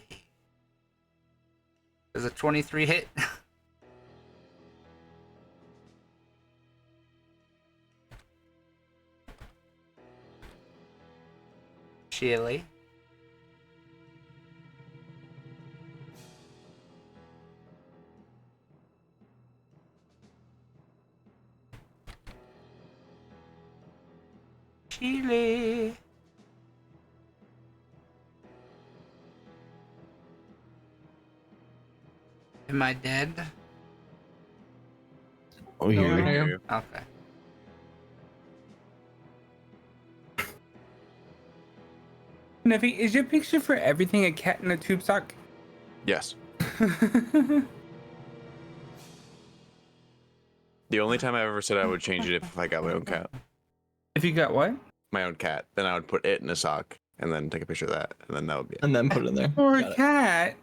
Does a 23 hit? Chili. Chile. Am I dead? Oh, you No, hear no. me? You. Okay. Nevi, is your picture for everything a cat in a tube sock? Yes. The only time I ever said I would change it if I got my own cat. If you got what? My own cat. Then I would put it in a sock and then take a picture of that. And then that would be it. And then put it in there. Or Got a it. cat?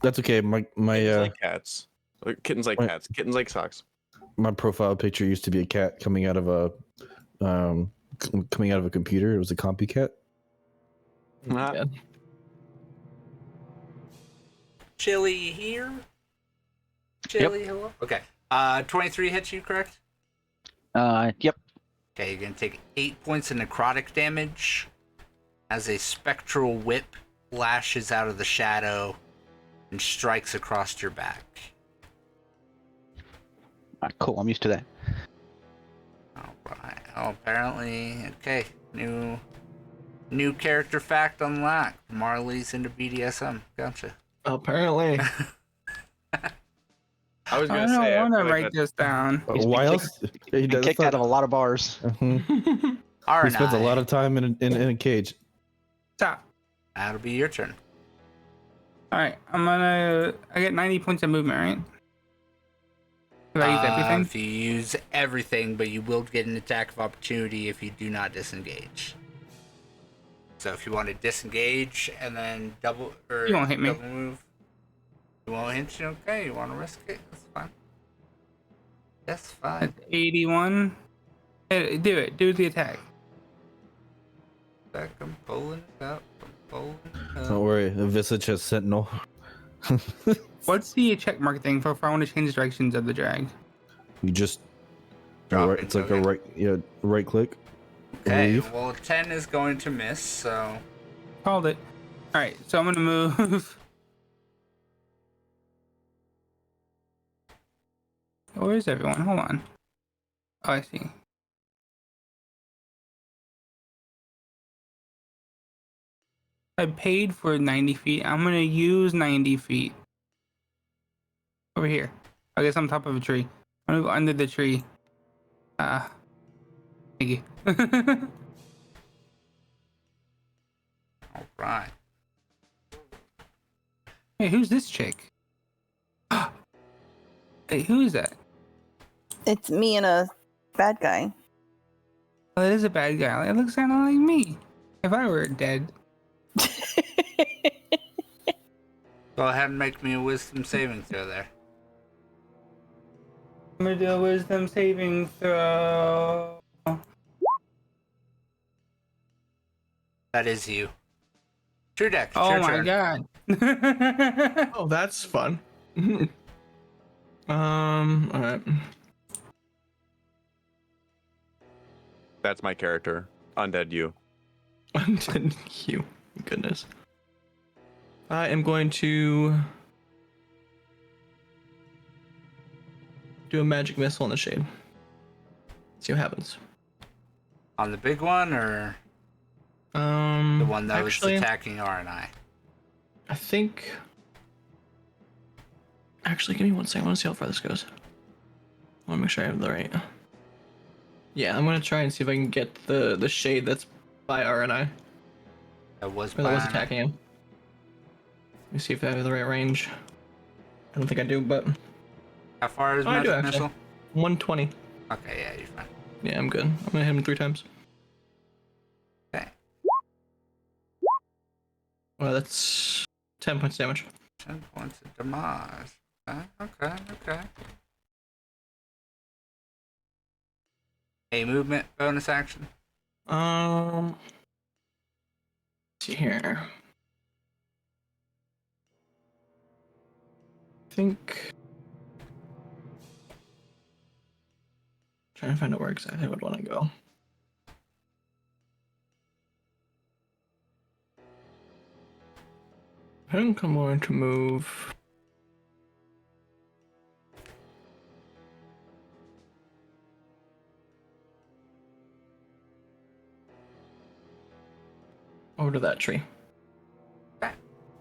That's okay. My Kittens like cats. Kittens like my- cats. Kittens like socks. my profile picture used to be a cat coming out of a computer. It was a compy cat. Uh-huh. Chili here. Chili, hello. Okay. 23 hits you, correct? Yep. Okay, you're gonna take 8 points of necrotic damage as a spectral whip lashes out of the shadow and strikes across your back. Cool. I'm used to that. Alright. Oh, apparently, okay. New character fact unlocked. Marley's into BDSM. Gotcha. Apparently. I was I gonna don't say. I want to feel like write that's- this down. He's been Why kicked- else? He Been kicked out of a lot of bars. He Alright. spends a lot of time in a cage. Stop. That'll be your turn. All right, I get 90 points of movement, right? Did I use everything? If you use everything, but you will get an attack of opportunity if you do not disengage. So if you want to disengage and then double or You won't hit me. double move, you won't hit you. Okay, you want to risk it? That's fine. That's fine. That's 81. Hey, do it. Do the attack. Back, I'm pulling it up. I'm pulling it up. Don't worry, the Visage has Sentinel. What's the check mark thing for if I want to change directions of the drag? You just Drop right, it, it's like a okay. right click. Okay, Leave. well 10 is going to miss, so Called it. All right, so I'm gonna move. Where is everyone? Hold on. Oh, I see. I paid for 90 feet. I'm gonna use 90 feet. Over here. I guess on top of a tree. I'm gonna go under the tree. Thank you. alright. Hey, who's this chick? Hey, who is that? It's me and a bad guy. Oh, that is a bad guy. It looks kind of like me. If I were dead. Go ahead and make me a wisdom saving throw there. I'm gonna do a wisdom saving throw. That is you. True Deck, it's Oh your my turn. god. Oh, that's fun. Alright. That's my character. Undead you. You. Goodness. I am going to do a magic missile in the shade. See what happens. On the big one or the one that Actually, was attacking R and I? I think. Actually, give me 1 second. I want to see how far this goes. I want to make sure I have the right. Yeah, I'm gonna try and see if I can get the shade that's by R and I. That was Or that was by attacking him. Let me see if I have the right range. I don't think I do, but How far is Oh, I do, magic actually. missile? 120. Okay, yeah, you're fine. Yeah, I'm good. I'm gonna hit him 3 times. Okay. Well, that's 10 points damage. 10 points of damage. Okay. A movement bonus action. Let's see here. I think. Trying to find out where exactly I would want to go. I think I'm going to move. Over to that tree. Okay.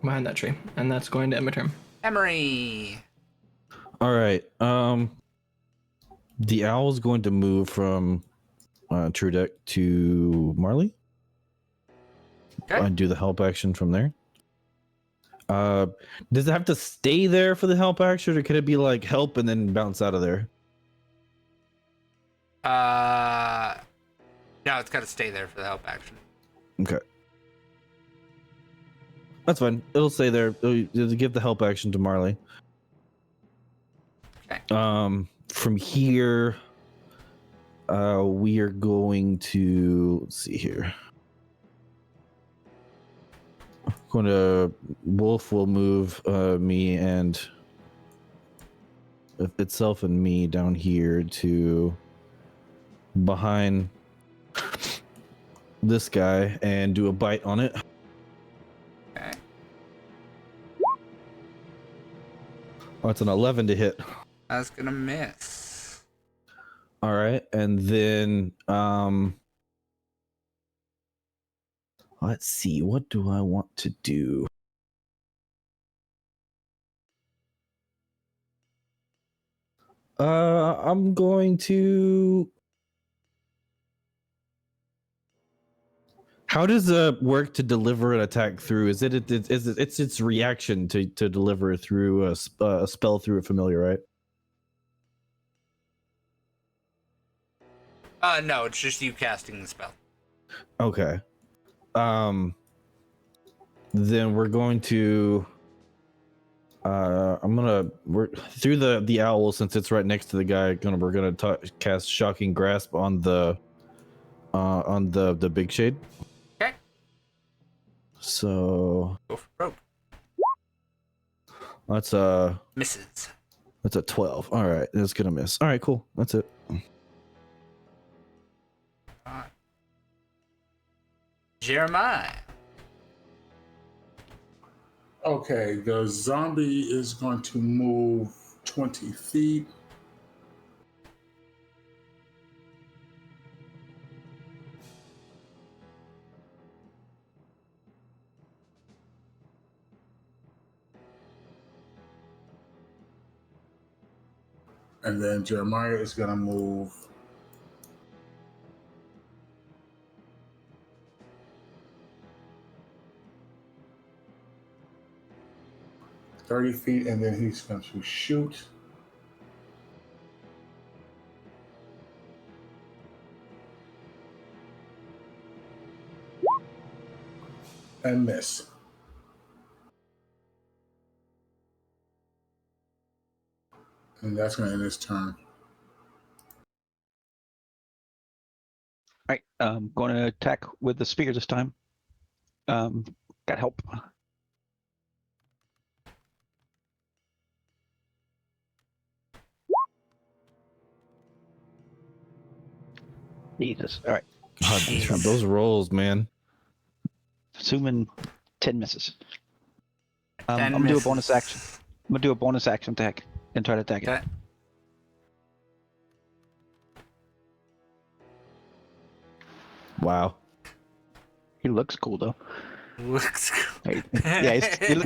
Behind that tree. And that's going to end my turn. Emery. All right. The owl's going to move from True Deck to Marley. Okay. And do the help action from there. Does it have to stay there for the help action, or could it be like help and then bounce out of there? No, it's got to stay there for the help action. Okay. That's fine. It'll say there. It'll give the help action to Marley. Okay. From here, we are going to let's see here. Wolf will move me and itself and me down here to behind this guy and do a bite on it. Okay. Oh, it's an 11 to hit. That's gonna miss. All right, and then let's see. What do I want to do? I'm going to. How does it work to deliver an attack through? Is it's its reaction to deliver through a spell through a familiar, right? No, it's just you casting the spell. Okay. Then we're going to. We're through the owl since it's right next to the guy. We're gonna cast Shocking Grasp on the big shade. Okay. So Go for broke. that's Misses. that's a 12. All right, that's gonna miss. All right, cool. That's it. Jeremiah. Okay, the zombie is going to move 20 feet. And then Jeremiah is going to move 30 feet, and then he's going to shoot. And miss. And that's going to end his turn. All right, going to attack with the spear this time. Got help. Jesus. All right. God, Jeez. those rolls, man. Assuming 10 misses. 10 I'm gonna do a bonus misses. action. I'm gonna do a bonus action attack and try to attack it. Okay. Wow. He looks cool though. Looks cool. Yeah,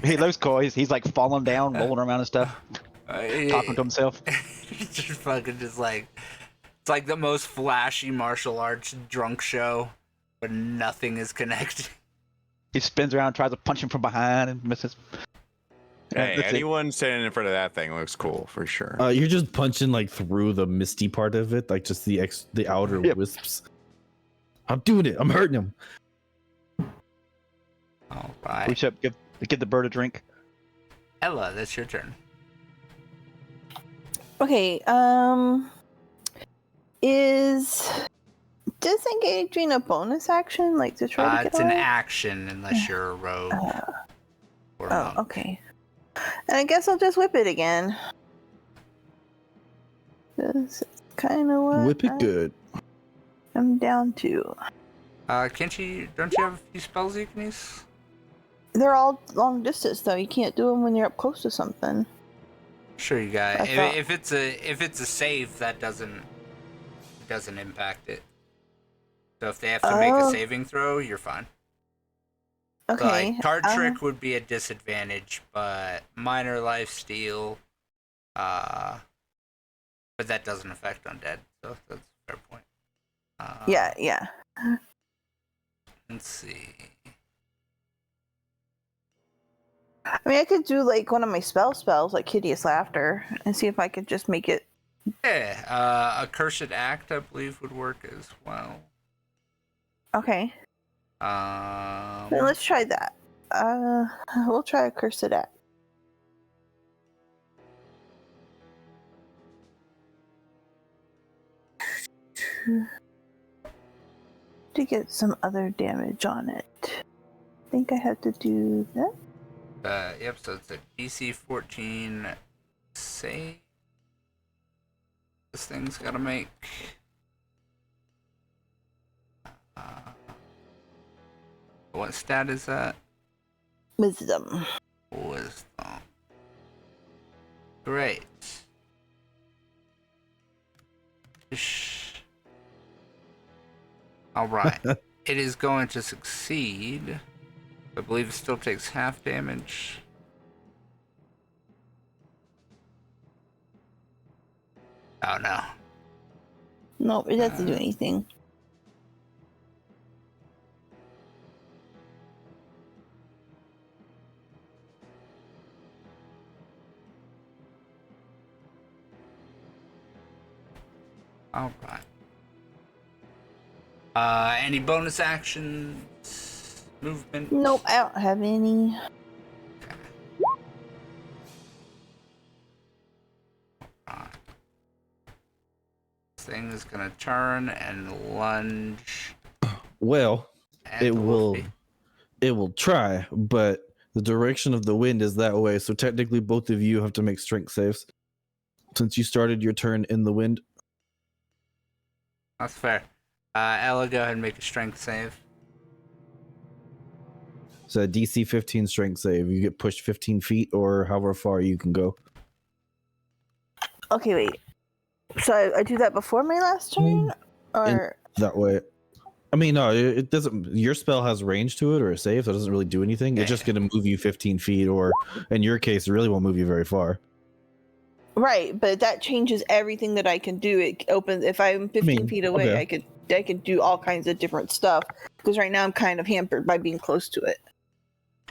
he looks cool. He's like falling down, rolling around and stuff, talking to himself. He's just fucking just like, it's like the most flashy martial arts drunk show, but nothing is connected. He spins around, tries to punch him from behind, and misses. Hey, That's it. anyone standing in front of that thing looks cool for sure. You're just punching like through the misty part of it, like just the outer Yep. wisps. I'm doing it. I'm hurting him. All right. Reach up, give the bird a drink. Ella, that's your turn. Okay, is disengaging a bonus action, like to try to get It's an away? action unless you're a rogue. Or a Oh, monk. okay. And I guess I'll just whip it again. This is kind of what Whip it good. I'm down to. Don't you have a few spells you can use? They're all long distance, though. You can't do them when you're up close to something. Sure, you got. I thought- If it's a save, that doesn't impact it. So if they have to make a Oh. saving throw, you're fine. Okay. Like card trick would be a disadvantage, but minor life steal, but that doesn't affect undead, so that's a fair point. Yeah. Let's see. I mean, I could do like one of my spells, like Hideous Laughter, and see if I could just make it. Yeah, Accursed Act, I believe, would work as well. Okay. Then let's try that. we'll try a cursed act. To get some other damage on it. I think I have to do that. Yep, so it's a DC 14 save. This thing's gotta make. What stat is that? Wisdom. Wisdom. Great. Alright. It is going to succeed. I believe it still takes half damage. Oh no. Nope, it doesn't do anything. Alright. Any bonus actions? Movement? Nope, I don't have any. This thing is gonna turn and lunge. Well, at it the will. Wolfie. It will try, but the direction of the wind is that way. So technically, both of you have to make strength saves since you started your turn in the wind. That's fair. Ella, go ahead and make a strength save. So DC 15 strength save. You get pushed 15 feet or however far you can go. Okay, wait. So I do that before my last turn? Or. That way. I mean, no, it doesn't. Your spell has range to it or a save, so it doesn't really do anything. It's just going to move you 15 feet, or in your case, it really won't move you very far. Right, but that changes everything that I can do. It opens if I'm 15 feet away, okay. I could do all kinds of different stuff. Because right now I'm kind of hampered by being close to it.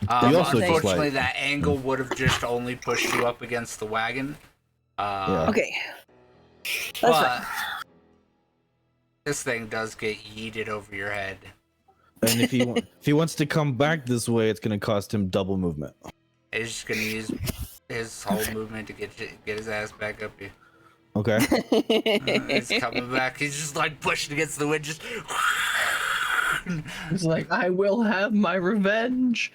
You also just, Unfortunately, like- that angle would have just only pushed you up against the wagon. Yeah. Okay. That's But fine. this thing does get yeeted over your head. And if he wants to come back this way, it's going to cost him double movement. He's just gonna use his whole movement to get his ass back up here. Okay. He's coming back. He's just like pushing against the wind. Just. It's like, I will have my revenge.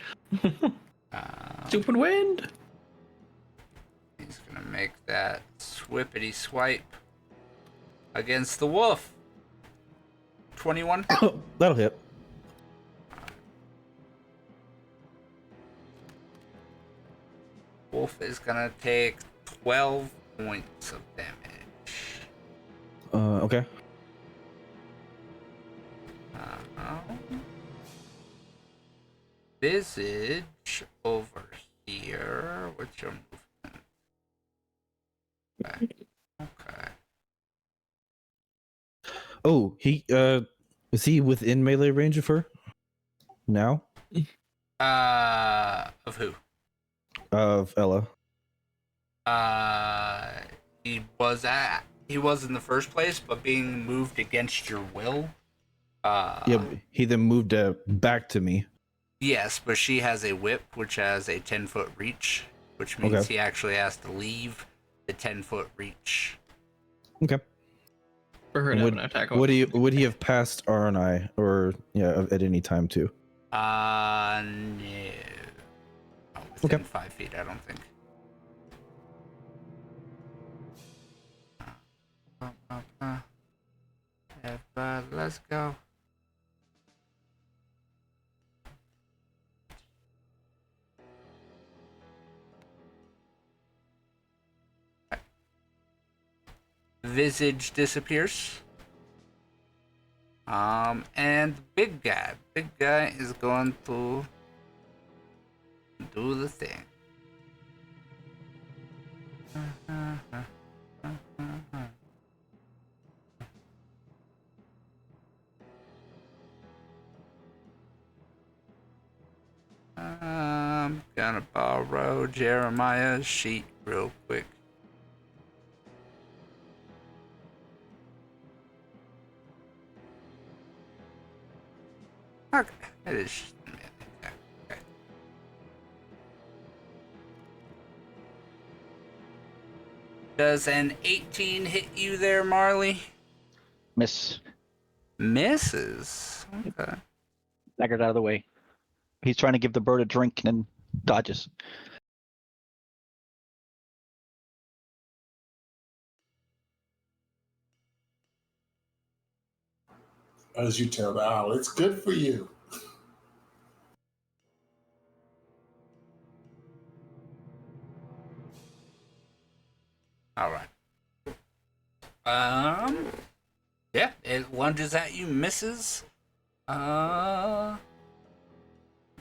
Stupid wind. He's gonna make that swippity swipe against the wolf. 21. That'll hit. Wolf is gonna take 12 points of damage. Okay. Visage over here. What's your movement? Okay. Oh, he is he within melee range of her? Now? Of who? Of Ella. He was in the first place, but being moved against your will. Yeah, he then moved back to me. Yes, but she has a whip, which has a 10-foot reach, which means Okay. he actually has to leave the 10-foot reach. Okay. For her to have an attack. Would he have passed R and I, or at any time too? No. Within Okay. 5 feet, I don't think. Everybody, let's go. Visage disappears. And big guy is going to do the thing. I'm gonna borrow Jeremiah's sheet real quick. Okay, it is. Okay. Does an 18 hit you there, Marley? Miss. Misses. Okay. Staggered out of the way. He's trying to give the bird a drink and then dodges. As you tell the owl, it's good for you. All right. Yeah, it lunges at you, misses. Let's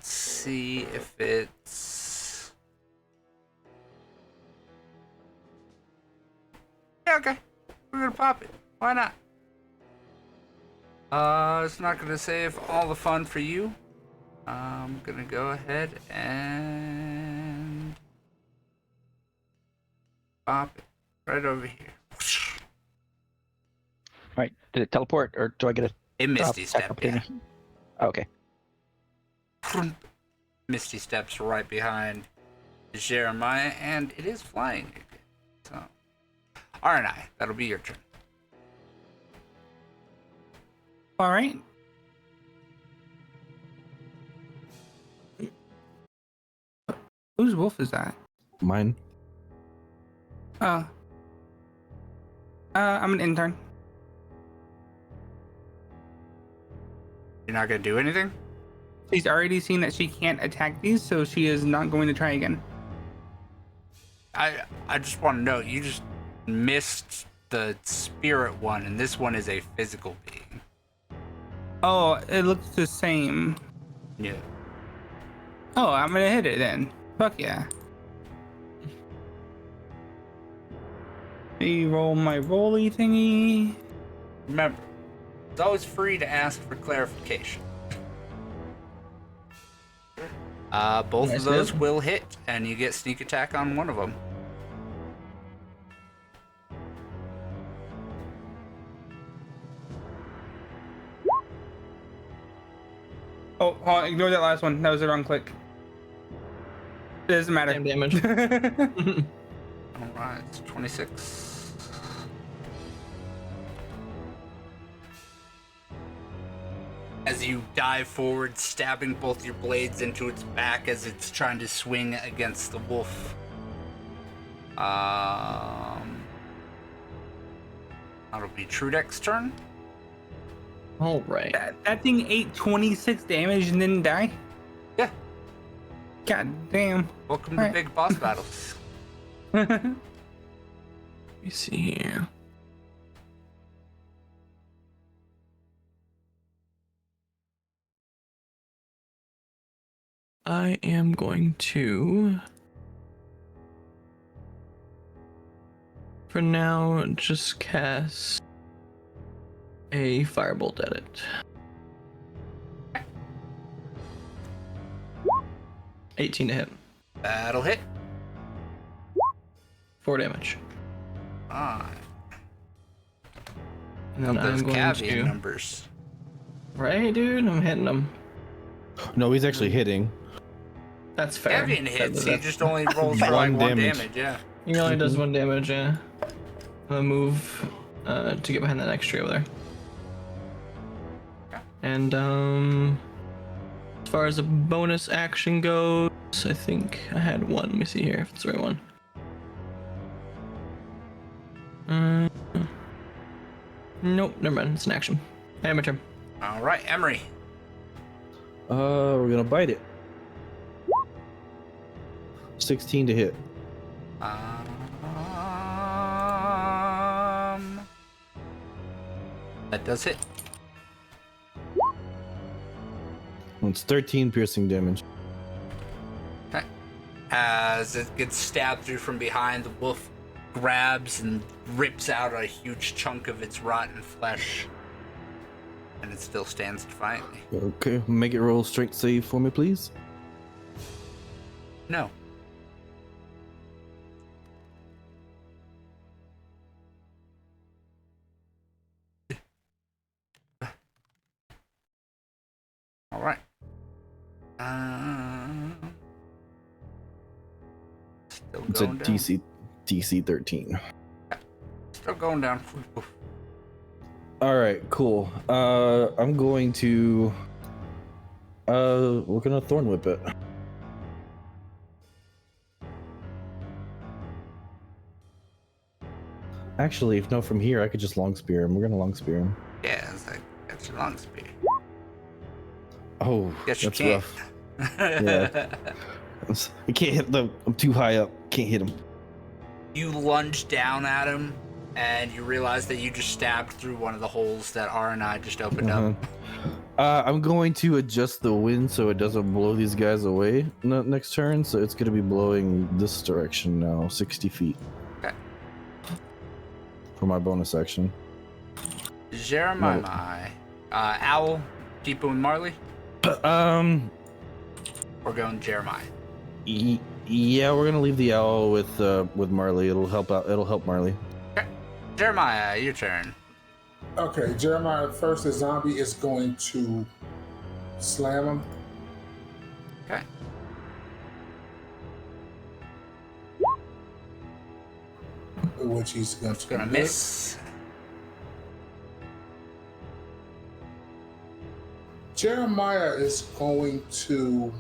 see if it's. Yeah, okay. We're gonna pop it. Why not? It's not gonna save all the fun for you. I'm gonna go ahead and pop it right over here. Right. Did it teleport or do I get a It Misty attack Step, yeah. opportunity? Okay. Misty Steps right behind Jeremiah, and it is flying again. So, Arnai, that'll be your turn. All right. Whose wolf is that? Mine. I'm an intern. You're not gonna do anything? She's already seen that she can't attack these, so she is not going to try again. I just want to note, you just missed the spirit one, and this one is a physical being. Oh, it looks the same. Yeah. Oh, I'm gonna hit it then. Fuck yeah. Me roll my rolly thingy. Remember, it's always free to ask for clarification. Both Nice of those hit. will hit, and you get sneak attack on one of them. Oh, hold on, ignore that last one. That was the wrong click. It doesn't matter. Same damage. All right, it's 26. As you dive forward, stabbing both your blades into its back as it's trying to swing against the wolf. That'll be Trudek's turn. All right. That thing ate 26 damage and didn't die? Yeah. God damn. Welcome to Alright. big boss battles. Let me see here. I am going to, for now, just cast a firebolt at it. 18 to hit. That'll hit. 4 damage. Fine. And then Those I'm going Cavian to. numbers. Right, dude? I'm hitting them. No, he's actually hitting. That's fair. Cavian hits, he That's- just only rolls for like One one damage. damage, yeah. He only does 1 damage, yeah. I'm gonna move to get behind that next tree over there. And as far as a bonus action goes, I think I had one. Let me see here if it's the right one. Nope, never mind. It's an action. I have my turn. All right, Emery. We're gonna bite it. 16 to hit. That does hit. It's 13 piercing damage. Okay. As it gets stabbed through from behind, the wolf grabs and rips out a huge chunk of its rotten flesh. And it still stands defiantly. Okay, make it roll strength save for me, please. No. All right. Still It's a going down. DC 13. Still going down. All right, cool. I'm going to. We're gonna thorn whip it. Actually, if no, from here I could just long spear him. We're gonna long spear him. Yeah, it's like that's your long speed. Oh, Yes, you that's can. rough. Yeah. I can't hit them. I'm too high up. Can't hit him. You lunge down at him, and you realize that you just stabbed through one of the holes that R and I just opened up. I'm going to adjust the wind so it doesn't blow these guys away next turn. So it's going to be blowing this direction now, 60 feet. Okay. For my bonus action. Jeremiah. Owl, keeping with Marley? We're going Jeremiah. Yeah, we're gonna leave the owl with Marley. It'll help out. It'll help Marley. Okay. Jeremiah, your turn. Okay, Jeremiah, first the zombie is going to slam him. Okay. Which he's going to Miss. Jeremiah is going to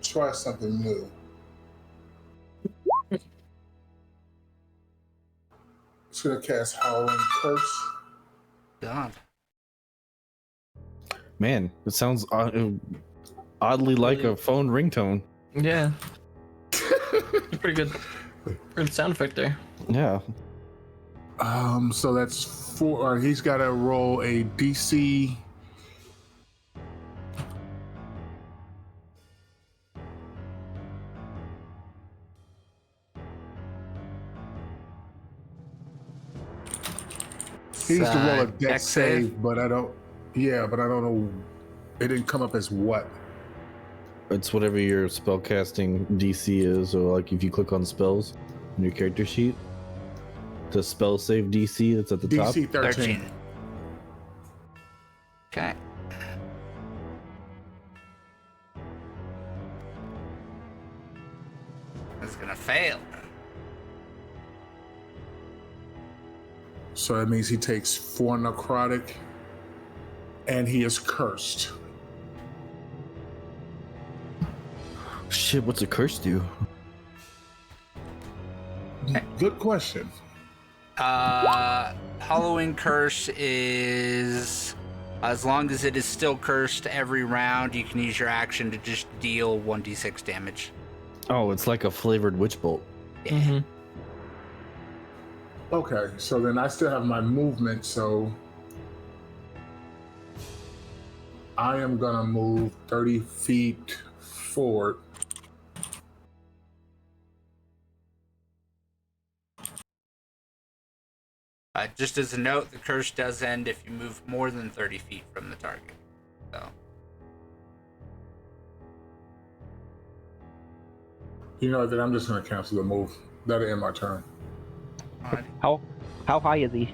try something new. He's going to cast Howling Curse. God. Man, it sounds oddly like a phone ringtone. Yeah. Pretty good. Good sound effect there. Yeah. So that's 4. He's got to roll a DC. He needs to roll a dex save, but I don't. Yeah, but I don't know. It didn't come up as what. It's whatever your spellcasting DC is, or like if you click on spells in your character sheet, the spell save DC that's at the top. DC 13. Okay. That's gonna fail. So that means he takes 4 necrotic, and he is cursed. Shit, what's a curse do? Good question. Halloween Curse is as long as it is still cursed every round, you can use your action to just deal 1d6 damage. Oh, it's like a flavored witch bolt. Yeah. Mm-hmm. Okay, so then I still have my movement, so I am gonna move 30 feet forward. Just as a note, the curse does end if you move more than 30 feet from the target. So. You know that I'm just gonna cancel the move. That'll end my turn. Alrighty. How high is he?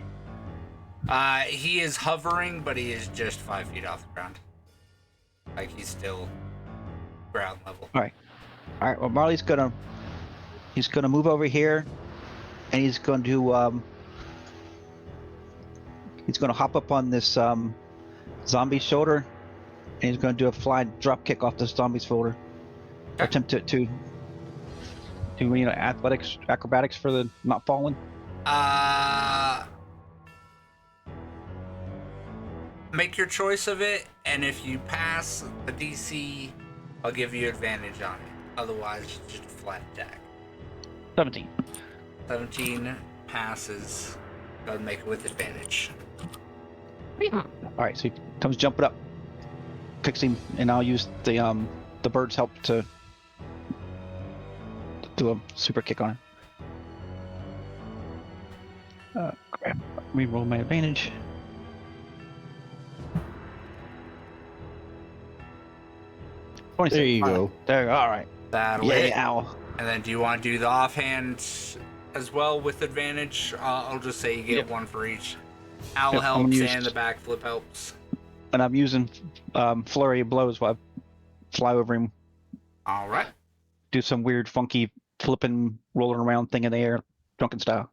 He is hovering, but he is just 5 feet off the ground. Like he's still ground level. All right. Well, Marley's gonna move over here, and he's going to hop up on this zombie's shoulder, and he's going to do a flying drop kick off this zombie's shoulder. Okay. Attempt to acrobatics for the not falling. Make your choice of it, and if you pass the DC, I'll give you advantage on it. Otherwise, it's just a flat attack. 17. 17 passes. Go ahead and make it with advantage. All right, so he comes jumping up, kicks him, and I'll use the bird's help to do a super kick on him. Reroll my advantage. There you go. There. All right. That'll Yeah, hit. owl. And then do you want to do the offhand as well with advantage? I'll just say you get Yep. one for each. Owl Yep, I'm helps used- and the backflip helps. And I'm using flurry of blows while I fly over him, All right. do some weird, funky, flipping, rolling around thing in the air, drunken style.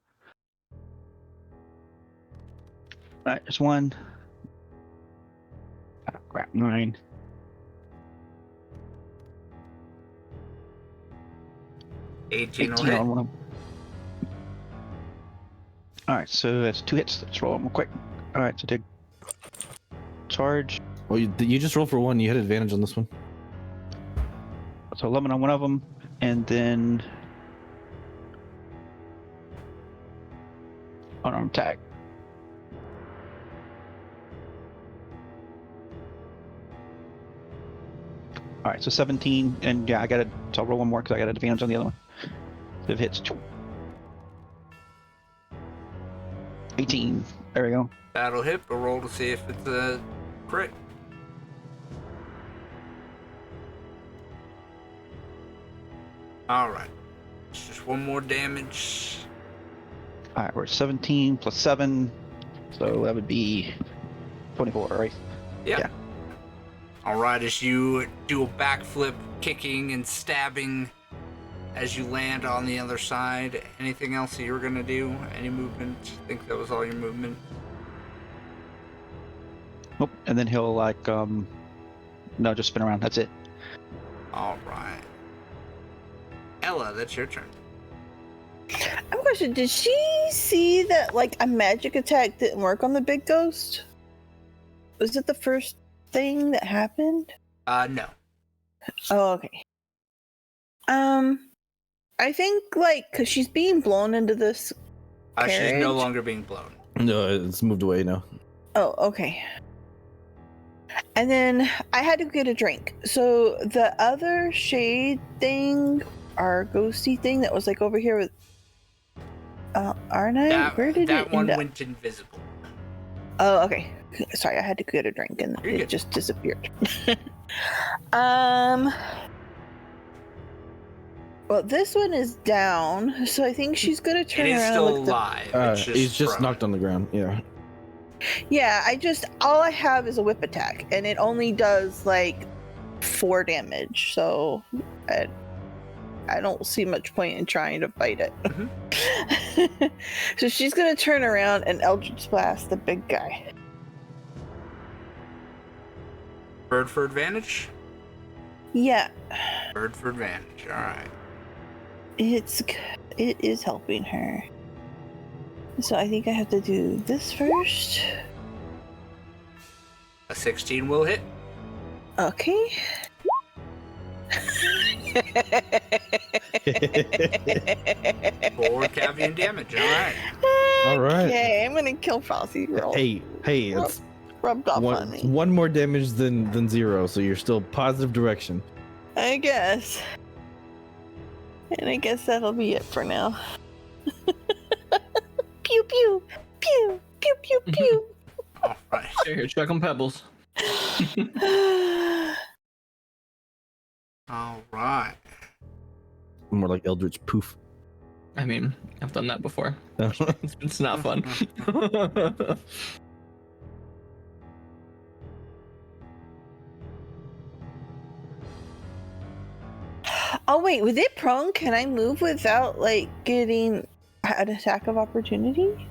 Alright, there's one. Oh, crap, 9. Eighteen will 18 hit. on one of them. Alright, so that's 2 hits. Let's roll them real quick. Alright, so take charge. Well, you just roll for 1. You had advantage on this one. So 11 on one of them, and then unarmed attack. All right, so 17, and yeah, I got to. So I'll roll one more because I got advantage on the other one. So it hits 18. There we go. That'll hit, but roll to see if it's a crit. Alright. It's just one more damage. All right, we're at 17 plus 7, so that would be 24, right? Yeah. Alright, as you do a backflip, kicking and stabbing as you land on the other side. Anything else that you were gonna do? Any movement? I think that was all your movement. Nope. And then he'll like no, just spin around. That's it. Alright. Ella, that's your turn. I have a question. Did she see that like a magic attack didn't work on the big ghost? Was it the first thing that happened? No. Oh, okay. I think like because she's being blown into this She's no carriage. longer being blown. No, it's moved away now. Oh, okay. And then I had to get a drink. So the other shade thing, our ghosty thing that was like over here with Arnite, where did that it one end up? went invisible. Oh, okay. Sorry, I had to get a drink and You're it good. just disappeared. Well, this one is down, so I think she's gonna turn It is around still and look. alive. It's He's just prone. knocked on the ground. Yeah. Yeah, all I have is a whip attack, and it only does like 4 damage. So I don't see much point in trying to fight it. So she's gonna turn around and Eldritch Blast the big guy. Bird for advantage? Yeah, Bird for advantage. Alright. it is helping her. So I think I have to do this first. A 16 will hit. Okay. 4 cavian damage. Alright. All right. Okay, I'm gonna kill Frosty. Hey, it's Rubbed off on me. one more damage than 0, so you're still positive direction. I guess. And I guess that'll be it for now. Pew pew pew pew pew pew. Alright. Here, check on pebbles. Alright. More like Eldritch Poof. I mean, I've done that before. It's not fun. Oh wait, with it prone, can I move without like getting an attack of opportunity?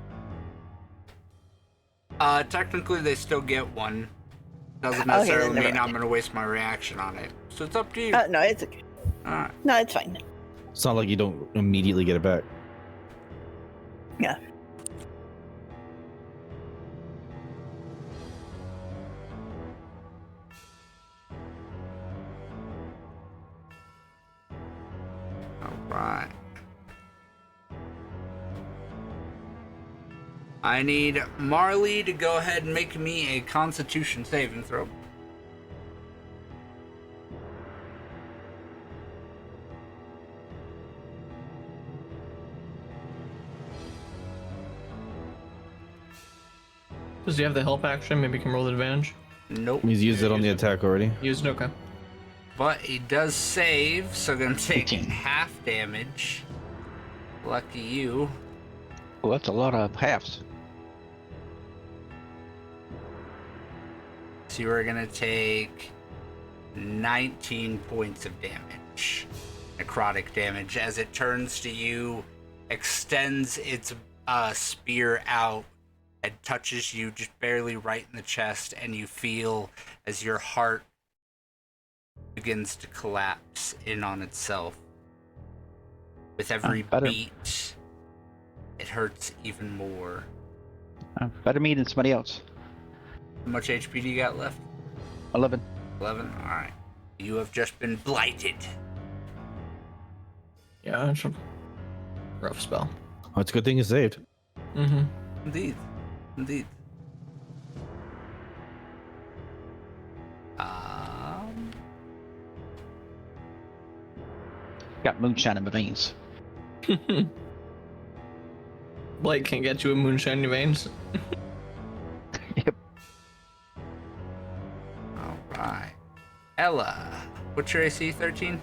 Technically they still get one. Doesn't Okay, necessarily then never mean I'm mind. gonna waste my reaction on it. So it's up to you. No, it's okay. Alright. No, it's fine. It's not like you don't immediately get it back. Yeah. Alright. I need Marley to go ahead and make me a Constitution saving throw. Does he have the help action? Maybe he can roll the advantage. Nope. He's used it on the attack already. Used it, okay. But he does save, so gonna take 18. half damage. Lucky you. Well, that's a lot of halves. So you are gonna take 19 points of damage. Necrotic damage as it turns to you, extends its spear out, It touches you just barely right in the chest, and you feel as your heart begins to collapse in on itself. With every better. beat, it hurts even more. Better me than somebody else. How much HP do you got left? 11. 11? Alright. You have just been blighted. Yeah, it's a rough spell. Oh, it's a good thing you saved. Mm-hmm. Indeed. Indeed. Got moonshine in my veins. Blake can't get you a moonshine in your veins. Yep. Alright. Ella, what's your AC? 13?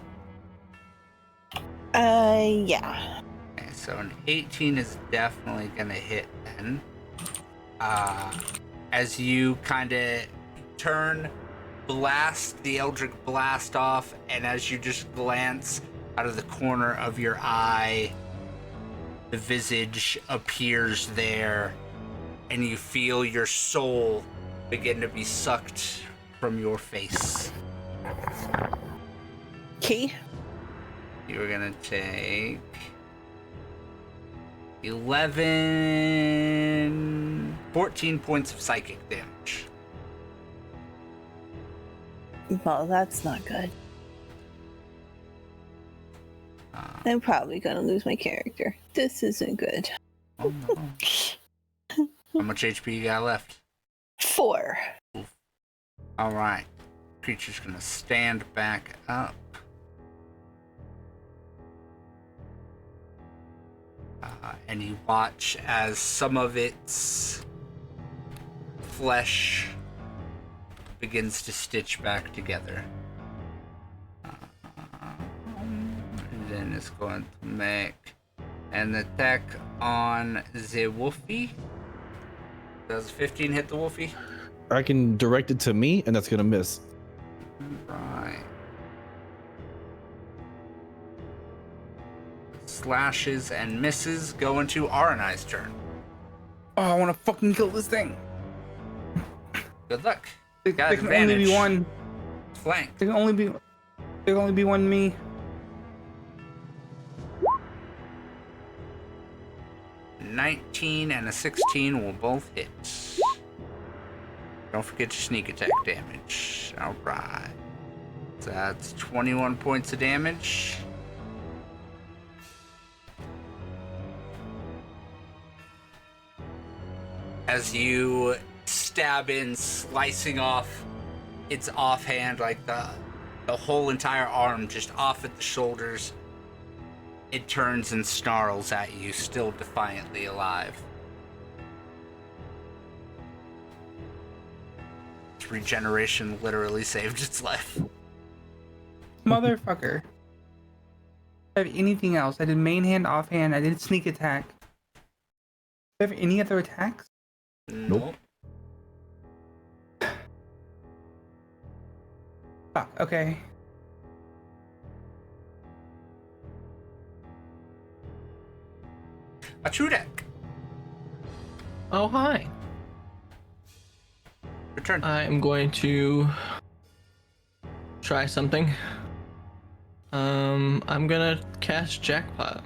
Yeah. Okay, so an 18 is definitely gonna hit then. As you kind of turn, blast the Eldritch Blast off, and as you just glance out of the corner of your eye, the visage appears there, and you feel your soul begin to be sucked from your face. Okay. You're gonna take 14 points of psychic damage. Well, that's not good. I'm probably gonna lose my character. This isn't good. Oh no. How much HP you got left? 4. Alright. Creature's gonna stand back up. And you watch as some of its flesh begins to stitch back together. And then it's going to make an attack on the Wolfie. Does 15 hit the Wolfie? I can direct it to me, and that's gonna miss. Right. Slashes and misses go into Aranai's turn. Oh, I want to fucking kill this thing. Good luck. There Got can only be advantage. one. Flank. There can only be one me. $19 and a 16 will both hit. Don't forget your sneak attack damage. Alright. So that's 21 points of damage. As you stab in, slicing off its offhand, like the whole entire arm just off at the shoulders, it turns and snarls at you, still defiantly alive. Its regeneration literally saved its life. Motherfucker. I have anything else? I did main hand, offhand. I did sneak attack. Do I have any other attacks? Nope. Fuck. Okay. A true deck. Oh, hi. Return. I am going to try something. I'm gonna cast Jackpot.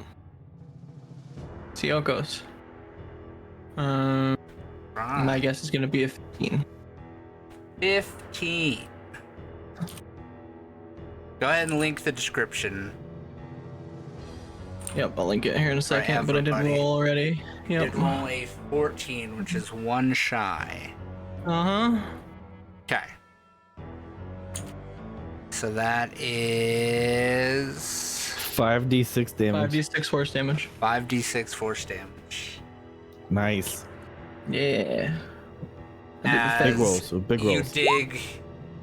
See how it goes. My Right. guess is gonna be a 15. 15. Go ahead and link the description. Yep, I'll link it here in a second, but I did everybody. roll already. Yep. Did roll a 14, which is one shy. Uh-huh. Okay. So that is 5d6 damage. 5d6 force damage. 5d6 force damage. Nice. Yeah. I did the As Big rolls. So big you rolls. dig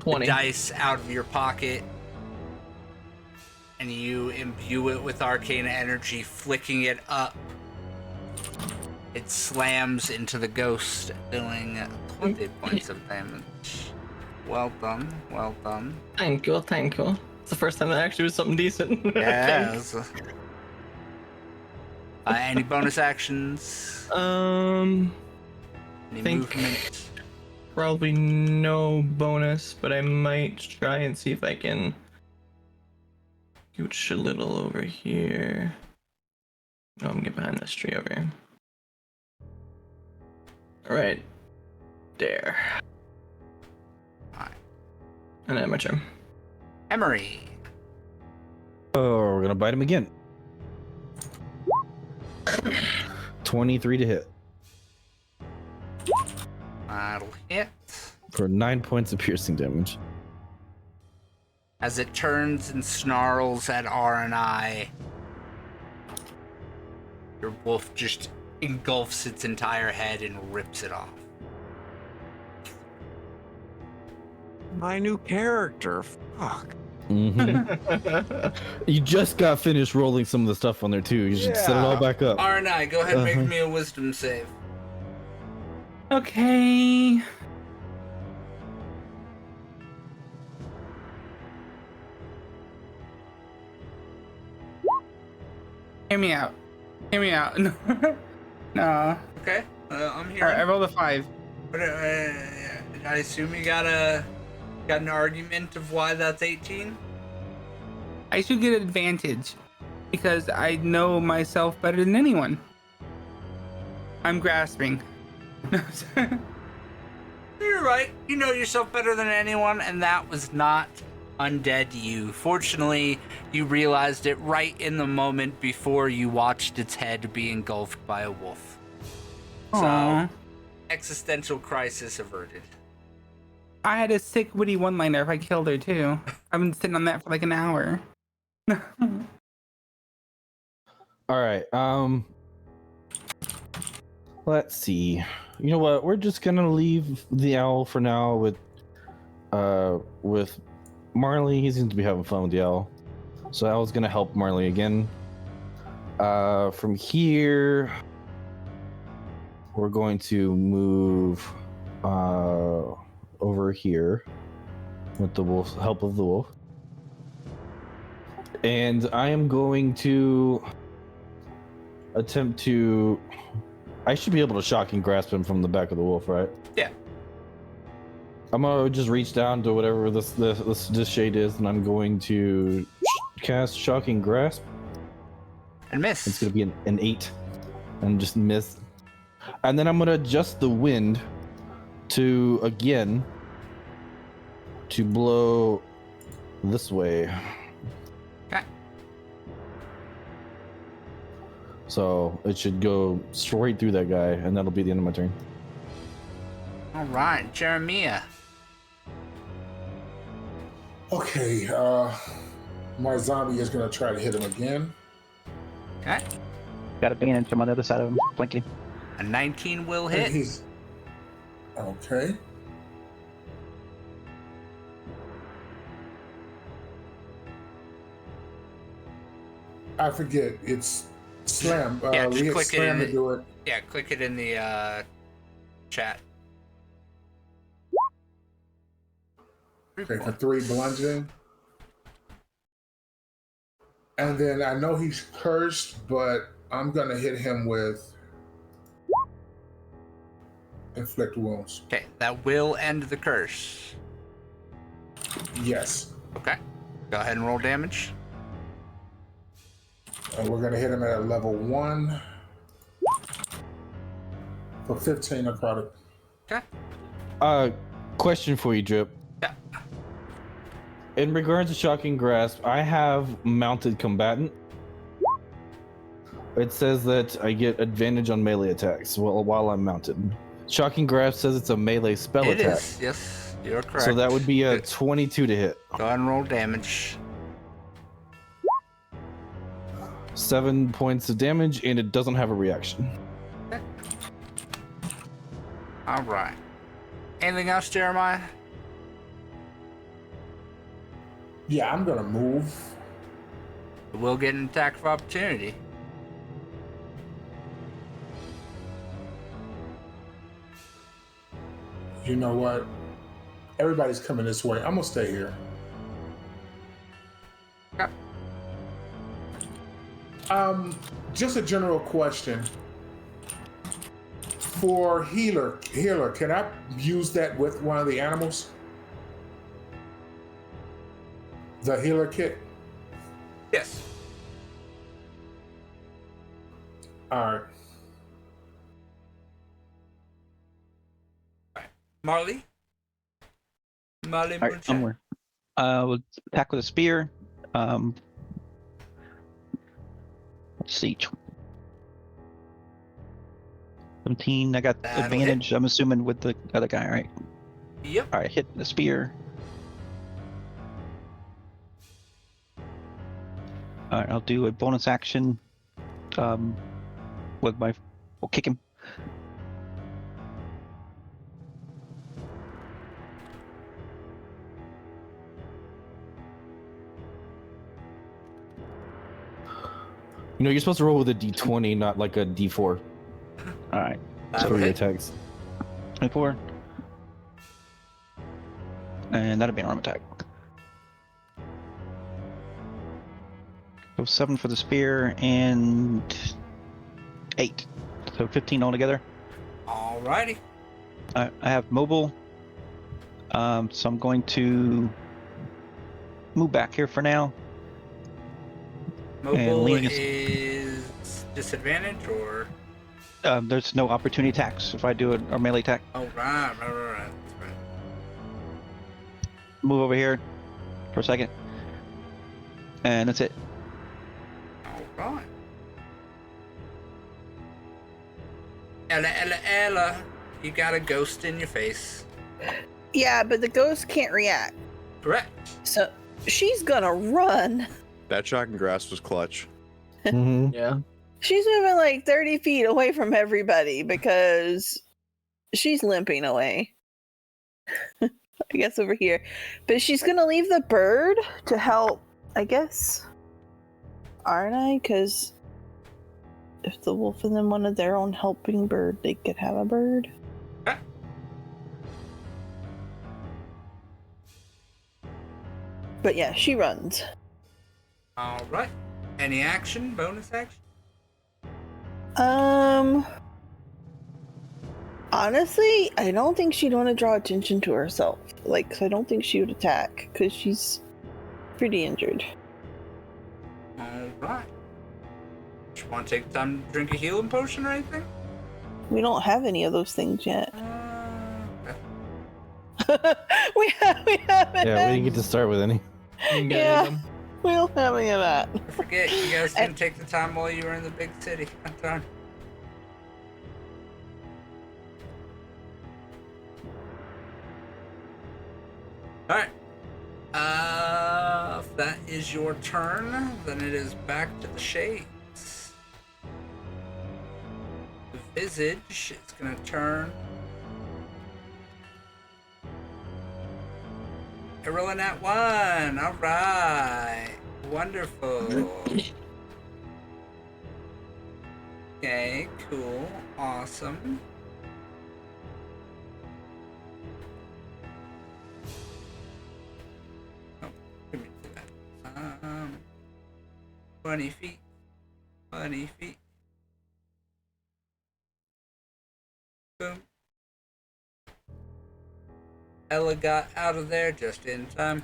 20. the dice out of your pocket and you imbue it with arcane energy, flicking it up. It slams into the ghost, dealing 20 points of damage. Well done, well done. Thank you, thank you. It's the first time that actually was something decent. Yes. Any bonus actions? Any Think- movement? Probably no bonus, but I might try and see if I can scooch a little over here. Oh, I'm gonna get behind this tree over here. Alright. There. Alright. And then my turn. Emery. Oh, we're gonna bite him again. 23 to hit That'll hit. for 9 points of piercing damage. As it turns and snarls at R and I, your wolf just engulfs its entire head and rips it off. My new character. Fuck. Mhm. You just got finished rolling some of the stuff on there too. You should set it all back up. R and I, go ahead and make Uh-huh. me a wisdom save. Okay. Hear me out. Hear me out. No. Okay, I'm here. Alright, I rolled a 5. But, I assume you got an argument of why that's 18? I should get advantage because I know myself better than anyone. I'm grasping. You're right. You know yourself better than anyone, and that was not undead you. Fortunately, you realized it right in the moment before you watched its head be engulfed by a wolf. Aww. So, existential crisis averted. I had a sick witty one-liner if I killed her too. I've been sitting on that for like an hour. All right. Let's see. You know what? We're just gonna leave the owl for now with Marley. He seems to be having fun with the owl, so Owl's gonna help Marley again. From here, we're going to move over here with the wolf, help of the wolf, and I am going to attempt to. I should be able to shock and grasp him from the back of the wolf, right? Yeah. I'm gonna just reach down to whatever this shade is, and I'm going to cast shocking grasp. And miss. It's gonna be an 8, and just miss. And then I'm gonna adjust the wind to blow this way. Okay. So it should go straight through that guy, and that'll be the end of my turn. All right, Jeremiah. Okay, my zombie is gonna try to hit him again. Okay. Got advantage. I'm on the other side of him, flanking. A 19 will And hit. he's okay. I forget. It's slam. Yeah, We just hit click it slam in to the- do it. Yeah, click it in the chat. Okay, for 3 bludgeoning. And then I know he's cursed, but I'm gonna hit him with inflict wounds. Okay, that will end the curse. Yes. Okay. Go ahead and roll damage. And we're gonna hit him at a level 1 for 15 necrotic. Okay. Question for you, Drip. Yeah. In regards to shocking grasp, I have mounted combatant. It says that I get advantage on melee attacks while I'm mounted. Shocking grasp says it's a melee spell It attack. is. Yes, you're correct. So that would be a Good. 22 to hit. Go ahead and roll damage. 7 points of damage, and it doesn't have a reaction. All right. Anything else, Jeremiah? Yeah, I'm gonna move. We'll get an attack of opportunity. You know what? Everybody's coming this way. I'm gonna stay here. Okay. Just a general question. For healer, can I use that with one of the animals? The healer kit? Yes. All right. Marley? Marley All right, Moonshine? somewhere. We'll attack with a spear. Let's see. 17. I got That'll advantage. I'm assuming with the other guy, right? Yep. All right, hit the spear. All right, I'll do a bonus action. With my, we'll kick him. You know, you're supposed to roll with a d20, not like a d4 All right, That'll for your hit. attacks. 24. And that'll be an arm attack. So 7 for the spear and 8. So 15 altogether. Alrighty. I have mobile. So I'm going to move back here for now. Mobile leading us- is disadvantage or? There's no opportunity attacks if I do a melee attack. Oh, right. That's right. Move over here for a second. And that's it. Alright. Ella. You got a ghost in your face. Yeah, but the ghost can't react. Correct. So she's gonna run. That shocking grasp was clutch. Mm-hmm. Yeah. She's moving like 30 feet away from everybody because she's limping away. I guess over here. But she's gonna leave the bird to help, I guess. Aren't I? Because if the wolf and them wanted their own helping bird, they could have a bird. Okay. But yeah, she runs. Alright. Any action? Bonus action? Honestly, I don't think she'd want to draw attention to herself. Like, 'cause I don't think she would attack because she's pretty injured. Alright. Just want to take the time to drink a healing potion or anything? We don't have any of those things yet. Okay. we haven't. Yeah, we didn't get to start with any. Yeah. We don't have any of that. I forget you guys didn't take the time while you were in the big city. I'm done. Alright. If that is your turn, then it is back to the shades. The visage is gonna turn. I rolling at 1. Alright. Wonderful. Okay, cool. Awesome. Oh, give me that. 20 feet. 20 feet. Boom. Ella got out of there just in time.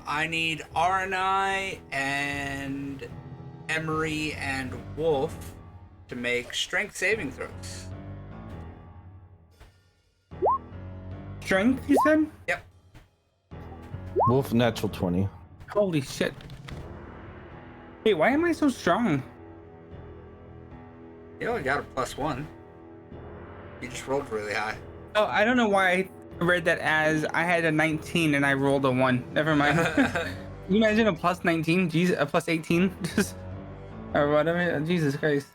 I need Aranai and Emery and Wolf to make strength saving throws. Strength, you said? Yep. Wolf natural 20. Holy shit. Hey, why am I so strong? You only got a +1. You just rolled really high. Oh, I don't know why I read that as I had a 19 and I rolled a 1. Never mind. You imagine a plus 19? Jesus, a plus 18? Just, or whatever. Jesus Christ.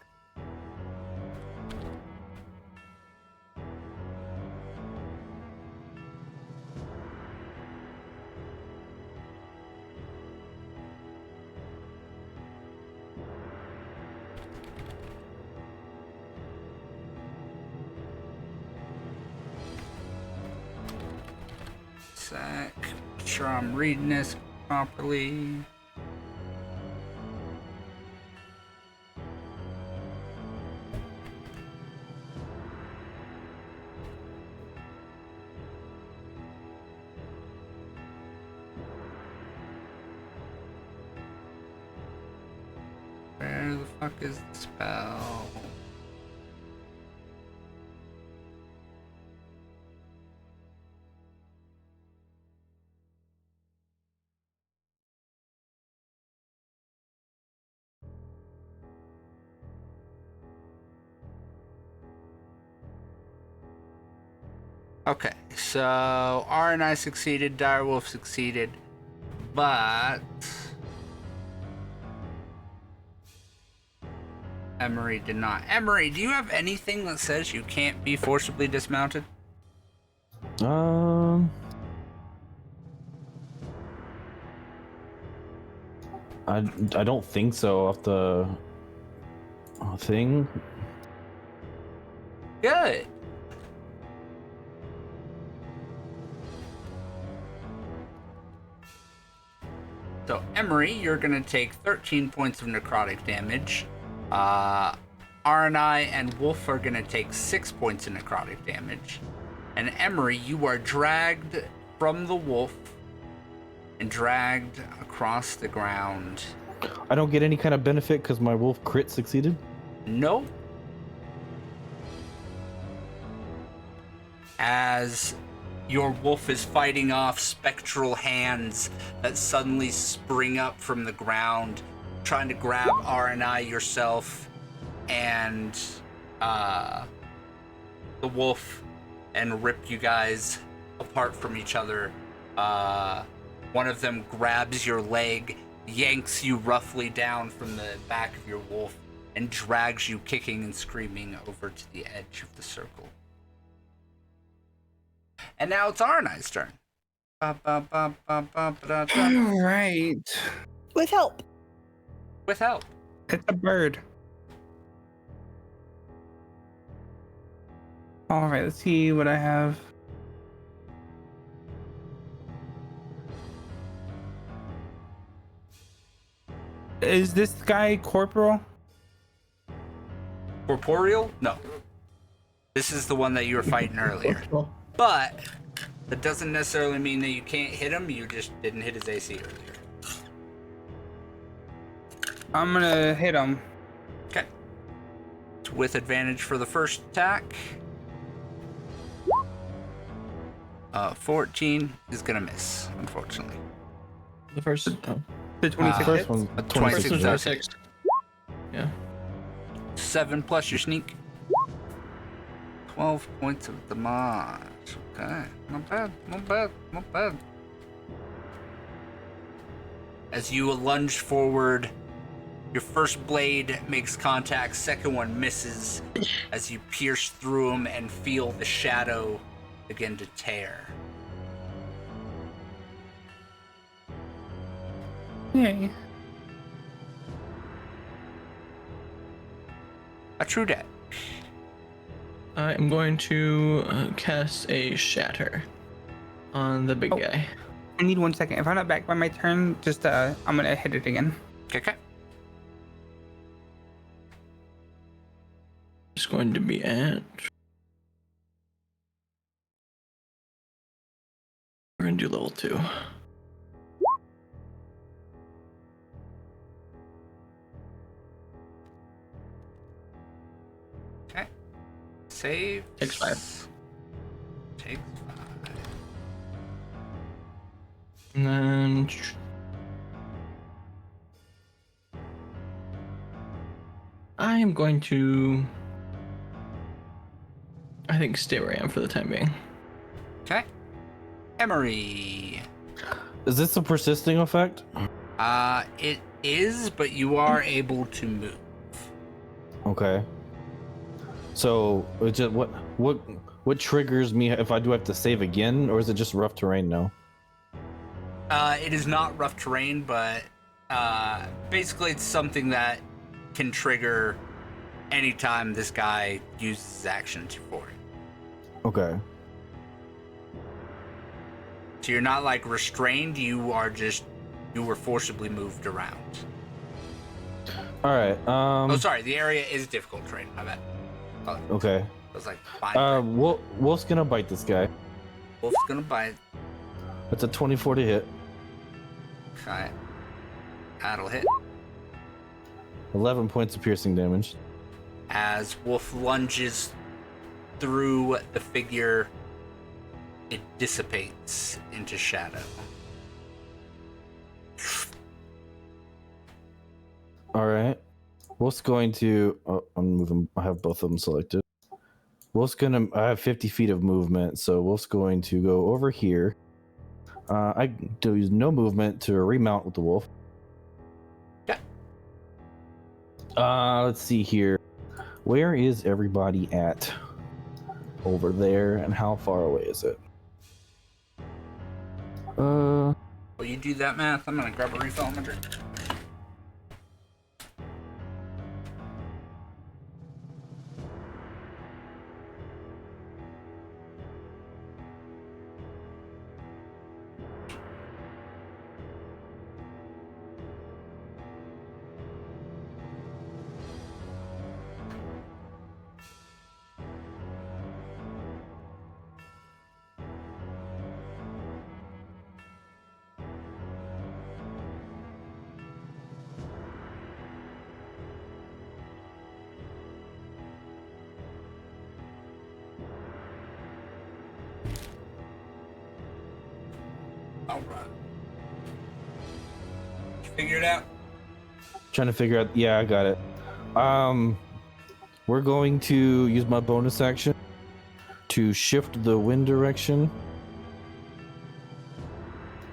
Sec. Sure I'm reading this properly. Fuck is the spell? Okay, so R and I succeeded, Direwolf succeeded, but Emery did not. Emery, do you have anything that says you can't be forcibly dismounted? I don't think so off the thing. Good. So, Emery, you're going to take 13 points of necrotic damage. Arnai and Wolf are going to take 6 points of necrotic damage. And Emery, you are dragged from the wolf and dragged across the ground. I don't get any kind of benefit because my wolf crit succeeded? Nope. As your wolf is fighting off spectral hands that suddenly spring up from the ground, trying to grab R&I yourself and the wolf and rip you guys apart from each other. One of them grabs your leg, yanks you roughly down from the back of your wolf, and drags you kicking and screaming over to the edge of the circle. And now it's Arnai's turn. All right. With help. With help. It's a bird. All right, let's see what I have. Is this guy corporal? Corporeal? No. This is the one that you were fighting earlier. But that doesn't necessarily mean that you can't hit him. You just didn't hit his AC earlier. I'm gonna hit him. Okay. With advantage for the first attack. 14 is gonna miss, unfortunately. The first. The 26 First hits? one, 26 26. does. 26. Yeah. 7 plus your sneak. 12 points of damage. Okay. Not bad, not bad, not bad. As you lunge forward, your first blade makes contact, second one misses as you pierce through him and feel the shadow begin to tear. Yay. A true debt. I am going to cast a shatter on the big guy. I need 1 second. If I'm not back by my turn, just I'm gonna hit it again. Okay. It's going to be at. We're gonna do level 2. Okay. Save. Takes 5. Takes 5. And then. I am going to. I think stay where I am for the time being. Okay. Emery. Is this a persisting effect? It is, but you are able to move. Okay. So, it's just, what triggers me if I do have to save again, or is it just rough terrain now? It is not rough terrain, but basically it's something that can trigger anytime this guy uses his action for it. Okay. So you're not like restrained, you were forcibly moved around. All right. Oh, sorry, the area is difficult terrain, my bad. Oh, Okay. I was like, fine. Wolf's gonna bite this guy. Wolf's gonna bite. That's a 24 to hit. Okay. That'll hit. 11 points of piercing damage. As Wolf lunges through the figure, it dissipates into shadow. All right. Wolf's going to. Oh, I'm moving. I have both of them selected. Wolf's gonna. I have 50 feet of movement, so Wolf's going to go over here. I do use no movement to remount with the wolf. Yeah. Let's see here. Where is everybody at? Over there, and how far away is it? While you do that math, I'm gonna grab a refill on my drink. All right. You figure it out? Trying to figure out. Yeah, I got it. We're going to use my bonus action to shift the wind direction.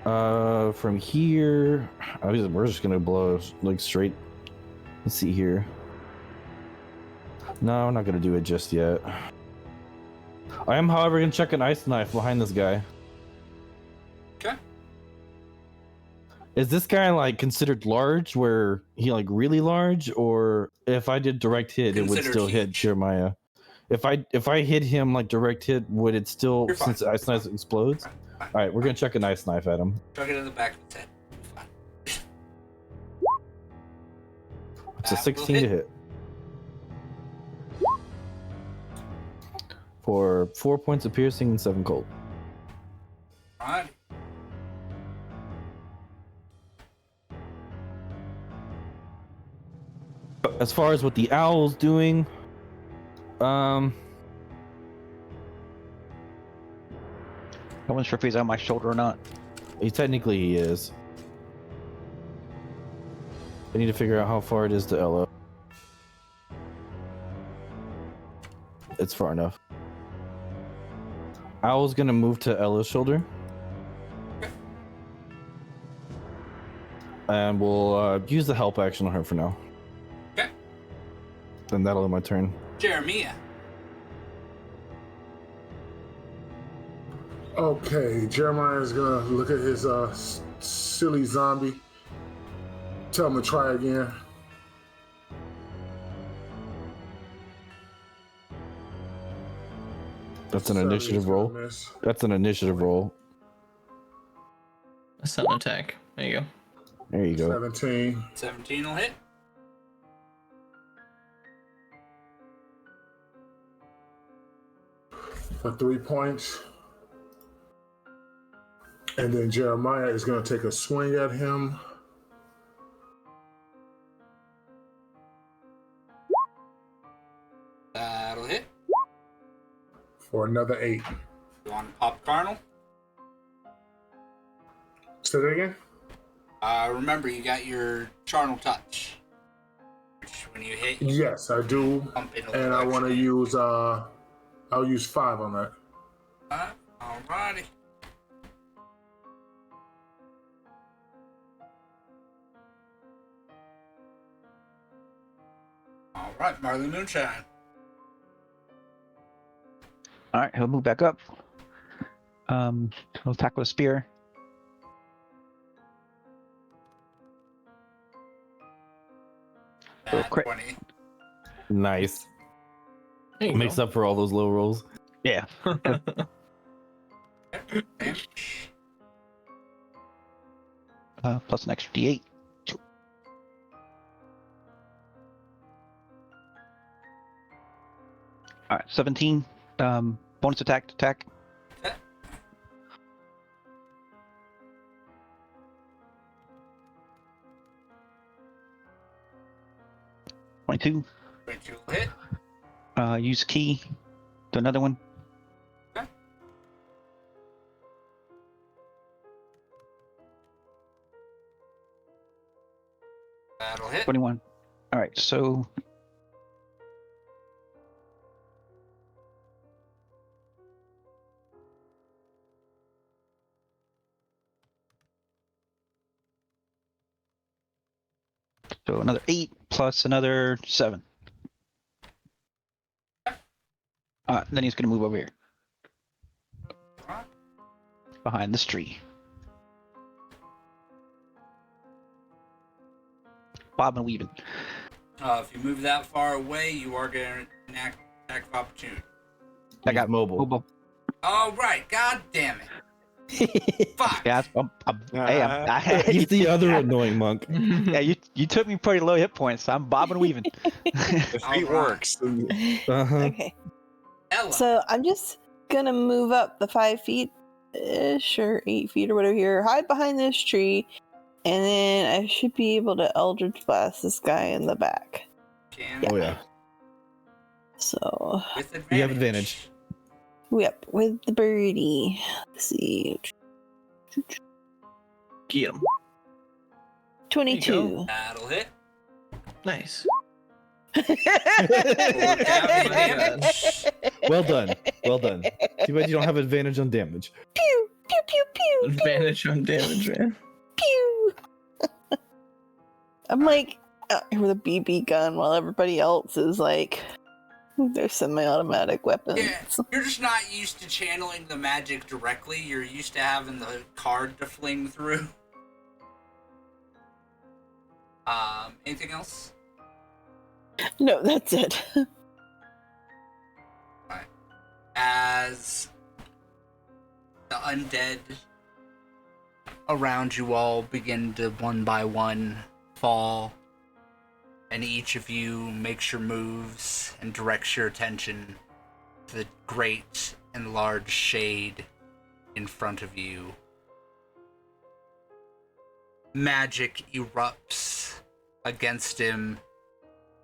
From here, we're just gonna blow like straight. Let's see here. No, I'm not gonna do it just yet. I am, however, gonna check an ice knife behind this guy. Okay. Is this guy like considered large, where he like really large, or if I did direct hit, it would Considered still hit huge. Jeremiah? If I hit him like direct hit, would it still, You're fine. since ice knife explodes? Fine. All right, we're gonna check an ice knife at him. Chuck it in the back of his head. Fine. It's a That will 16 to hit. For 4 points of piercing and 7 cold. All right. As far as what the owl's doing, I wasn't sure if he's on my shoulder or not. he is. I need to figure out how far it is to Ella. It's far enough. Owl's gonna move to Ella's shoulder. And we'll use the help action on her for now. Okay. Then that'll end my turn. Jeremiah. Okay, Jeremiah is gonna look at his silly zombie. Tell him to try again. That's an 7 is initiative gonna roll. miss. That's an initiative roll. That's not an attack. There you go. There you go. 17. 17 will hit. For 3 points. And then Jeremiah is going to take a swing at him. That'll hit. For another 8. You want to pop Carnal? Say that again? Remember, you got your Charnel Touch. Which, when you hit, you Yes, I do. pump in a And I want to use, I'll use 5 on that. Alrighty. Alright, Marley Moonshine. All right, he'll move back up. He'll attack with a spear. Oh, crit. 20. Nice. There you Makes go. up for all those low rolls. Yeah. Damage. Plus an extra D8. All right, 17. Bonus attack. Okay. 22. 22 will hit. Use key to another one. Okay. That'll hit. 21. All right, so another 8 plus another 7. Then he's gonna move over here, behind this tree. Bob and weaving. If you move that far away, you are going to enact attack of opportunity. I got mobile. All right, god damn it. Fuck. Yeah, He's the other annoying monk. Yeah, you took me pretty low hit points. I'm bobbing and weaving. The feat Alright. works. Uh-huh. Okay. Ella. So I'm just gonna move up the 5 feet ish or 8 feet or whatever here, hide behind this tree, and then I should be able to Eldritch Blast this guy in the back. Can Oh yeah. So, with advantage. You have advantage. yep, with the birdie. Let's see. Get him. 22. That'll hit. Nice. Damage. Well done. Well done. Too bad you don't have advantage on damage. Pew, pew, pew, pew, pew, Advantage on damage, man. pew. I'm like out here with a BB gun while everybody else is like, they're semi-automatic weapons. Yeah, you're just not used to channeling the magic directly. You're used to having the card to fling through. Anything else? No, that's it. As the undead around you all begin to one by one fall, and each of you makes your moves and directs your attention to the great and large shade in front of you. Magic erupts against him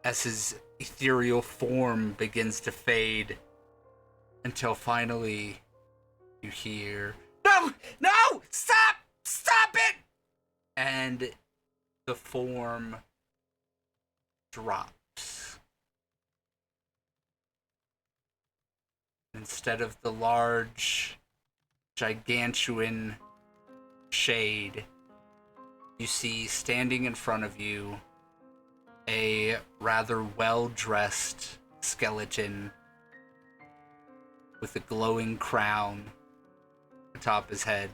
as his ethereal form begins to fade, until finally you hear, "No! No! Stop! Stop it!" And the form drops. Instead of the large, gigantuan shade, you see standing in front of you a rather well-dressed skeleton with a glowing crown atop his head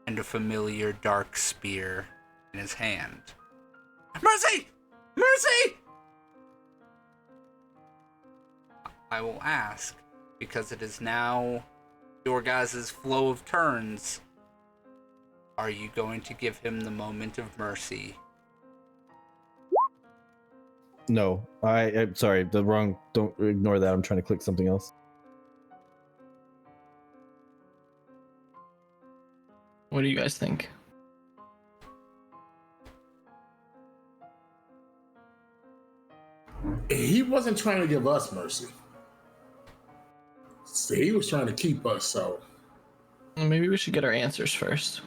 and a familiar dark spear in his hand. Mercy! Mercy! I will ask, because it is now your guys' flow of turns, are you going to give him the moment of mercy? No, I'm sorry. The wrong. Don't ignore that. I'm trying to click something else. What do you guys think? He wasn't trying to give us mercy. See, he was trying to keep us, so. Well, maybe we should get our answers first.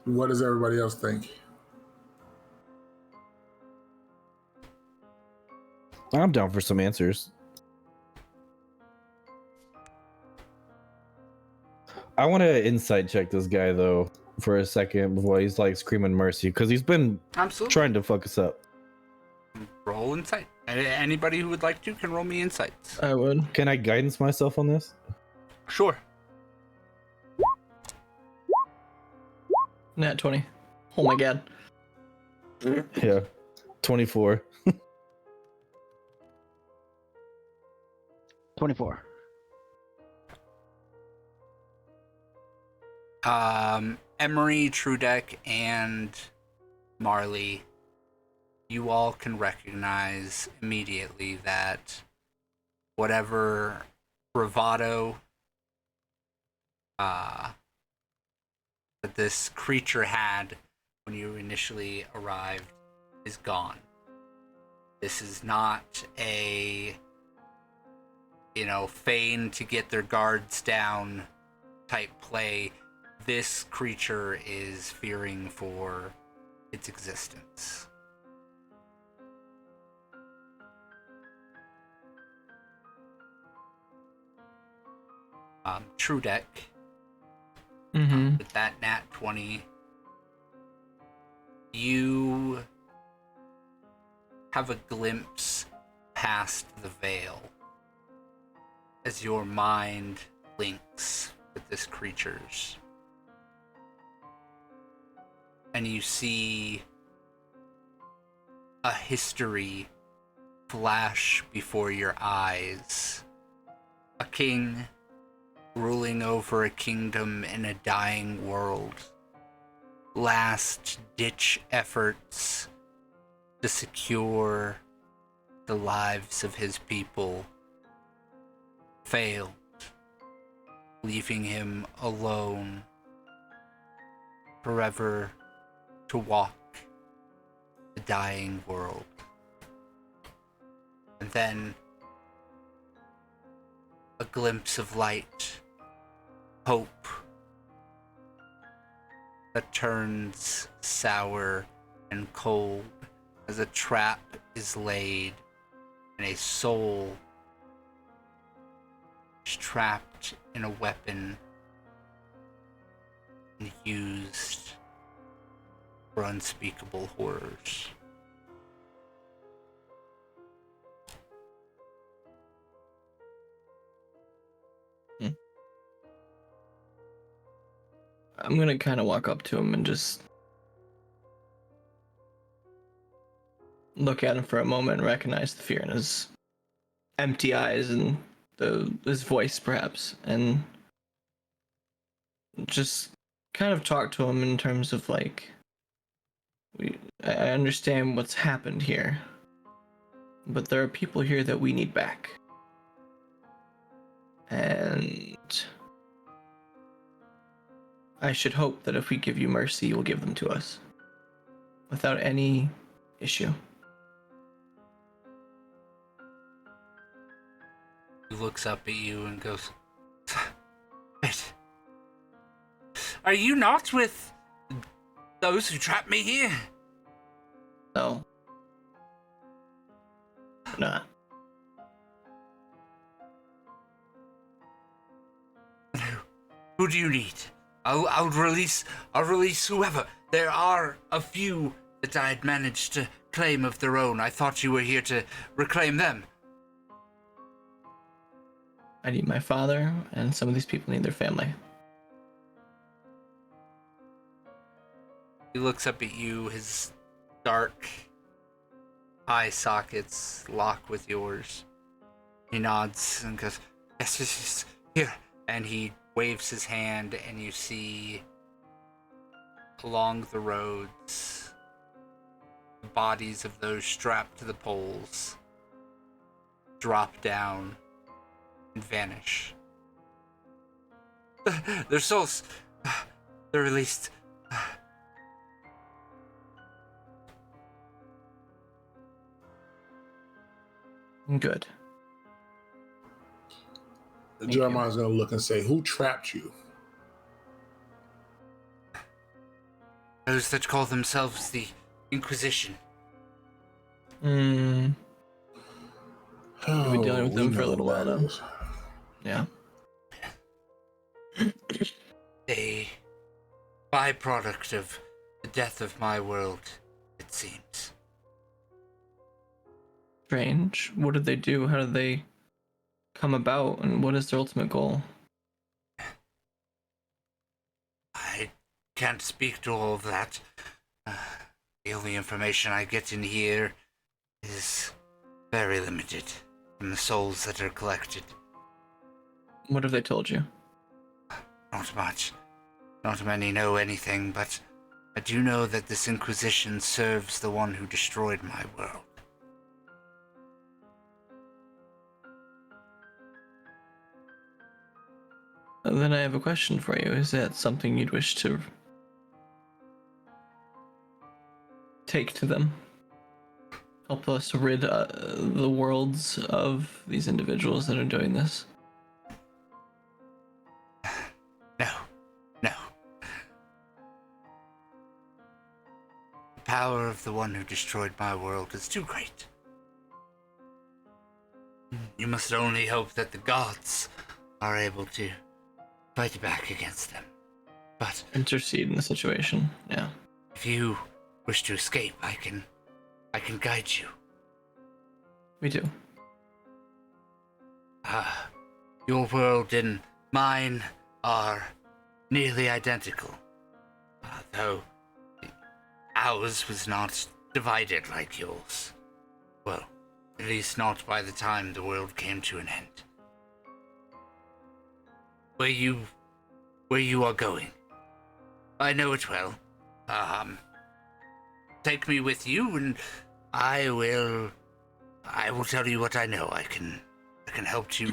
What does everybody else think? I'm down for some answers. I want to insight check this guy though for a second before he's like screaming mercy, because he's been Absolutely. trying to fuck us up. Roll insight. Anybody who would like to can roll me insights. I would. Can I guidance myself on this? Sure. Nat 20. Oh my god. Yeah, 24. 24. Emery, Trudeck, and Marley, you all can recognize immediately that whatever bravado that this creature had when you initially arrived is gone. This is not a, feign to get their guards down type play. This creature is fearing for its existence. True deck. Mm-hmm. With that nat 20, you have a glimpse past the veil as your mind links with this creature's. And you see a history flash before your eyes. A king ruling over a kingdom in a dying world. Last-ditch efforts to secure the lives of his people failed, leaving him alone, forever to walk the dying world. And then a glimpse of light, hope, that turns sour and cold as a trap is laid and a soul is trapped in a weapon and used for unspeakable horrors. I'm gonna kind of walk up to him and just look at him for a moment and recognize the fear in his empty eyes and his voice, perhaps, and just kind of talk to him in terms of like, I understand what's happened here, but there are people here that we need back, and I should hope that if we give you mercy, you will give them to us without any issue. He looks up at you and goes, "Wait, are you not with those who trapped me here?" No. Nah. Who do you need? I'll release whoever. There are a few that I had managed to claim of their own. I thought you were here to reclaim them. I need my father, and some of these people need their family. He looks up at you, his dark eye sockets lock with yours. He nods and goes, yes, here. And he waves his hand, and you see along the roads the bodies of those strapped to the poles drop down and vanish. Their souls, they're released. Good. Jeremiah's going to look and say, who trapped you? Those that call themselves the Inquisition. We've been dealing with them we for a know little who while that now. is. Yeah. A byproduct of the death of my world, it seems. Strange. What did they do? How did they come about? And what is their ultimate goal? I can't speak to all of that. The only information I get in here is very limited from the souls that are collected. What have they told you? Not much. Not many know anything, but I do know that this Inquisition serves the one who destroyed my world. Then I have a question for you. Is that something you'd wish to take to them? Help us rid the worlds of these individuals that are doing this? No. No. The power of the one who destroyed my world is too great. You must only hope that the gods are able to fight back against them. But Intercede in the situation. Yeah. if you wish to escape, I can guide you. We do. Your world and mine are nearly identical. Though ours was not divided like yours. Well, at least not by the time the world came to an end. Where you are going, I know it well. Take me with you, and I will tell you what I know. I can help you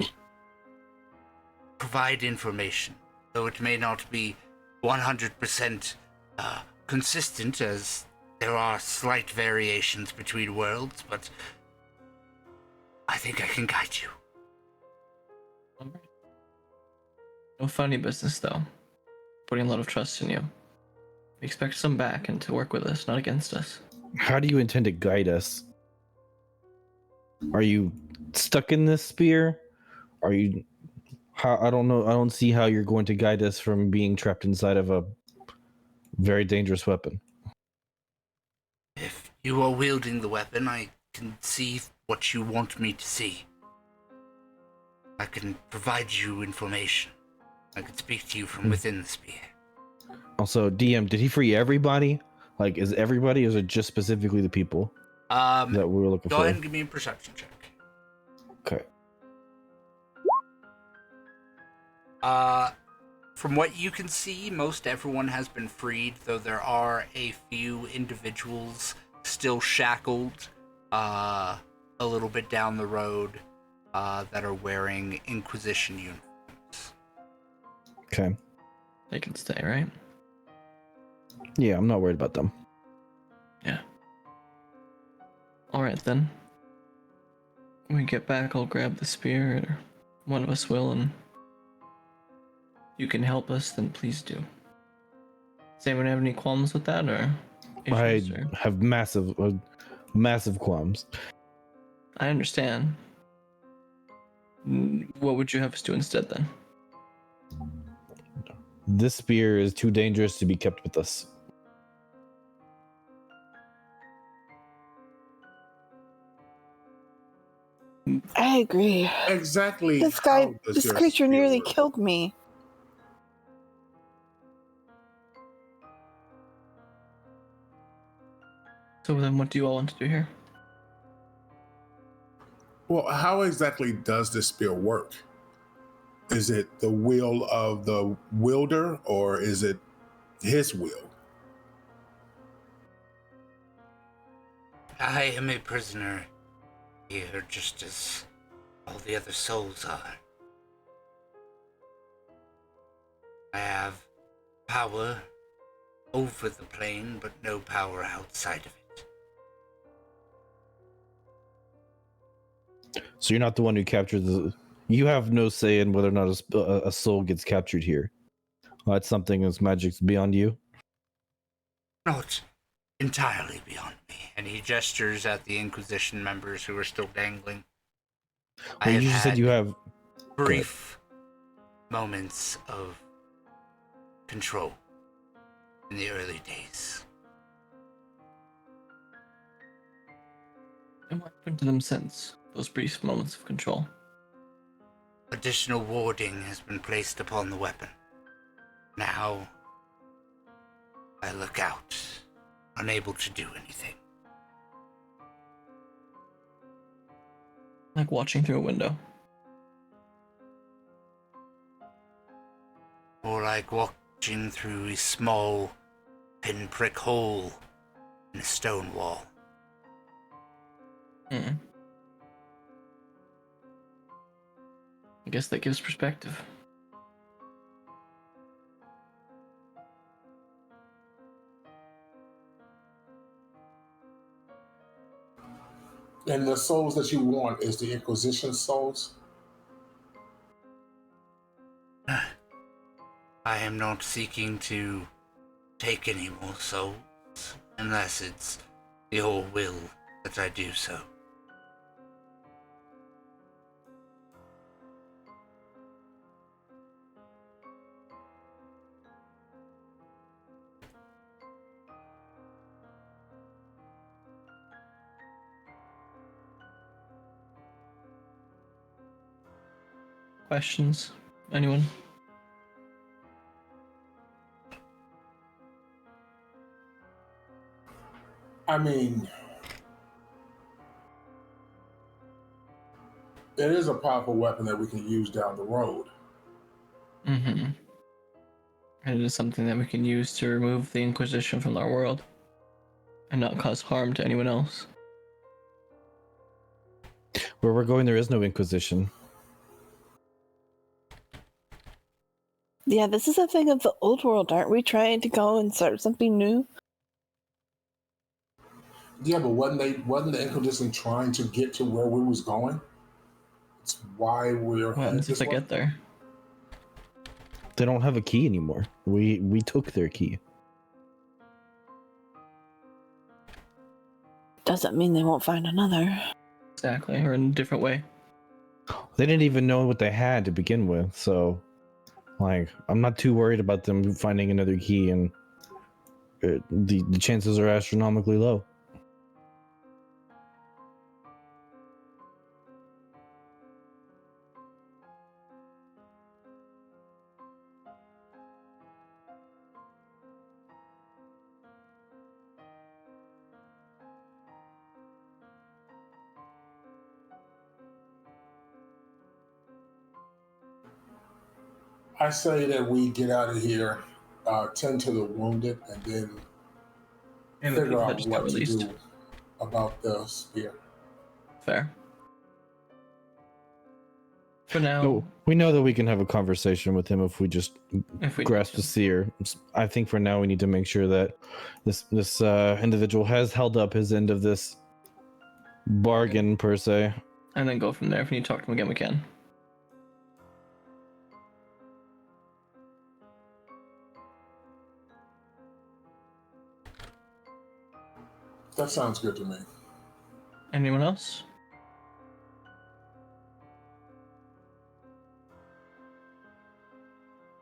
provide information, though it may not be 100% consistent, as there are slight variations between worlds, but I think I can guide you. Alright. No funny business, though. Putting a lot of trust in you. We expect some back and to work with us, not against us. How do you intend to guide us? Are you stuck in this spear? Are you? How? I don't know. I don't see how you're going to guide us from being trapped inside of a very dangerous weapon. If you are wielding the weapon, I can see what you want me to see. I can provide you information. I can speak to you from within the spear. Also, DM, did he free everybody? Like, is everybody, or is it just specifically the people that we were looking Go for? ahead and give me a perception check. Okay. From what you can see, most everyone has been freed, though there are a few individuals still shackled a little bit down the road that are wearing Inquisition uniforms. Okay. They can stay, right? Yeah, I'm not worried about them. Yeah. Alright then. When we get back, I'll grab the spear, or one of us will, and you can help us, then please do. Does anyone have any qualms with that, or issues? I have massive qualms. I understand. What would you have us do instead, then? This spear is too dangerous to be kept with us. I agree. Exactly. This how does this your creature spear nearly work? killed me. So then what do you all want to do here? Well, how exactly does this spear work? Is it the will of the wielder, or is it his will? I am a prisoner here, just as all the other souls are. I have power over the plane, but no power outside of it. So you're not the one who captured the. You have no say in whether or not a soul gets captured here. That's something that's magic's beyond you. Not entirely beyond me. And he gestures at the Inquisition members who are still dangling. I Well, have you just said had you have. brief moments of control in the early days. And what happened to them since those brief moments of control? Additional warding has been placed upon the weapon. Now, I look out, unable to do anything. Like watching through a window. Or like watching through a small pinprick hole in a stone wall. I guess that gives perspective. And the souls that you want is the Inquisition souls? I am not seeking to take any more souls, unless it's your will that I do so. Questions? Anyone? I mean, it is a powerful weapon that we can use down the road. Mm-hmm. And it is something that we can use to remove the Inquisition from our world and not cause harm to anyone else. Where we're going, there is no Inquisition. Yeah, this is a thing of the old world. Aren't we trying to go and start something new? Yeah, but wasn't the Inquisition trying to get to where we was going? It's why we're What headed happens if this I way. get there? They don't have a key anymore. We took their key. Doesn't mean they won't find another. Exactly, or in a different way. They didn't even know what they had to begin with, so like I'm not too worried about them finding another key, and the chances are astronomically low. I say that we get out of here, tend to the wounded, and then And the figure people that out just got what to released. do about the spear. Fair. For now, No, we know that we can have a conversation with him if we just if we grasp the seer. I think for now we need to make sure that this individual has held up his end of this bargain per se. and then go from there. If we need to talk to him again, we can. That sounds good to me. Anyone else?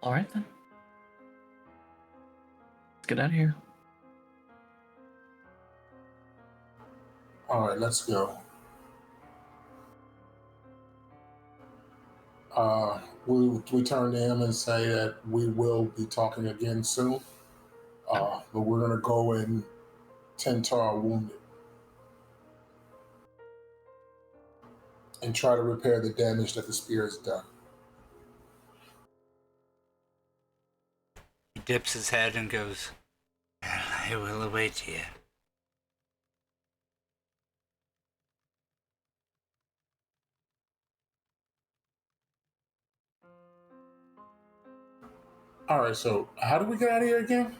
All right then. Let's get out of here. All right, let's go. We turn to him and say that we will be talking again soon, but we're going to go and tend to our wounded and try to repair the damage that the spear has done. He dips his head and goes, I will await here. All right, so how do we get out of here again?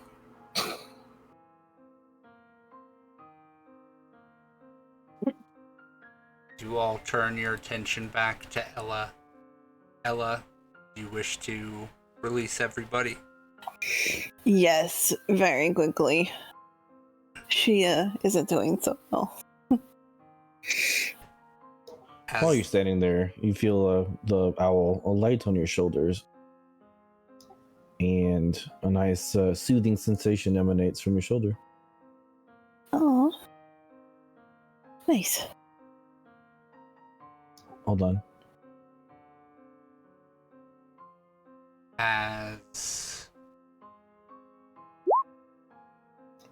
You all turn your attention back to Ella. Ella, do you wish to release everybody? Yes, very quickly. She isn't doing so well. While you're standing there, you feel the owl, a light on your shoulders, and a nice soothing sensation emanates from your shoulder. Oh, nice. Hold on. As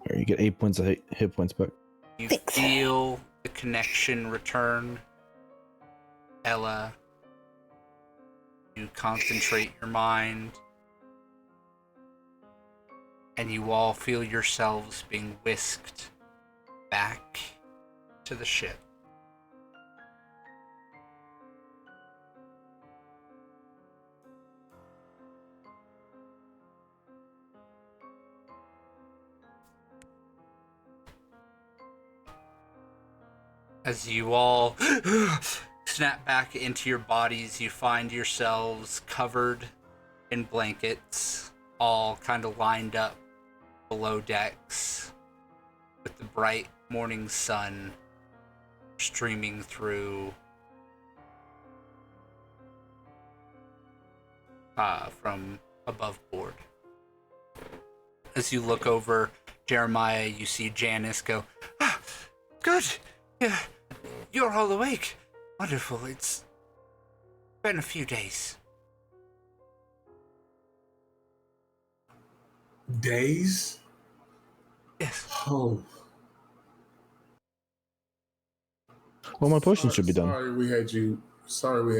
Here, you get 8 points of hit points back. you Thanks. feel the connection return, Ella, you concentrate your mind, and you all feel yourselves being whisked back to the ship. As you all snap back into your bodies, you find yourselves covered in blankets, all kind of lined up below decks, with the bright morning sun streaming through from above board. As you look over Jeremiah, you see Janice go, good, yeah, you're all awake. Wonderful, it's been a few days. Days? Yes. Oh. Well, my potion should be done. Sorry we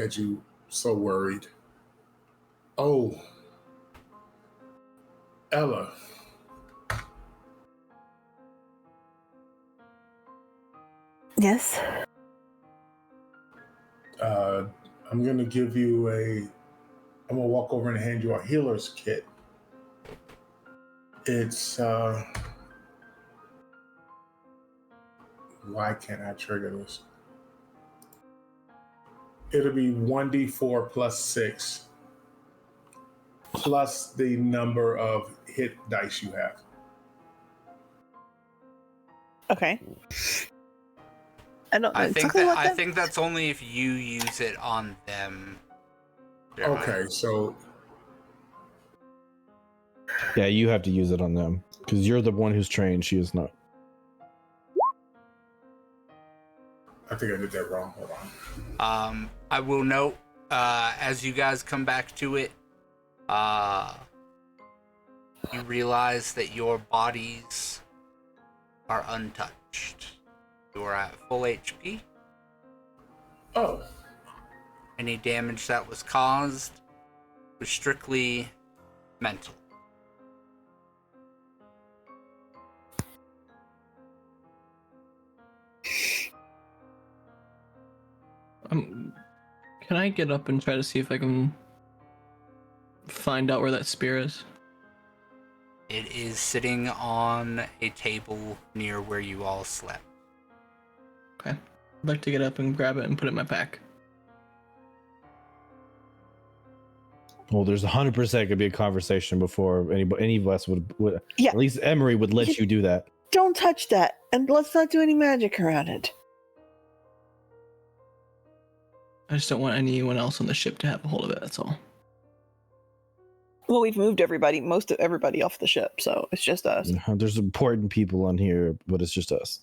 had you so worried. Oh. Ella. Yes. I'm gonna give you I'm gonna walk over and hand you a healer's kit. It's why can't I trigger this? It'll be 1d4 plus 6 plus the number of hit dice you have. Okay. I don't know I think exactly that what I that think that's only if you use it on them. Jeremiah. Okay, so Yeah, you have to use it on them because you're the one who's trained. She is not. I think I did that wrong. Hold on. I will note, as you guys come back to it, you realize that your bodies are untouched. You are at full HP. Oh, Any damage that was caused was strictly mental. Can I get up and try to see if I can find out where that spear is? It is sitting on a table near where you all slept. Okay. I'd like to get up and grab it and put it in my pack. Well, there's 100% gonna be a conversation before any of us would Yeah. At least Emery would let you do that. Don't touch that, and let's not do any magic around it. I just don't want anyone else on the ship to have a hold of it, that's all. Well, we've moved most of everybody off the ship, so it's just us. There's important people on here, but it's just us.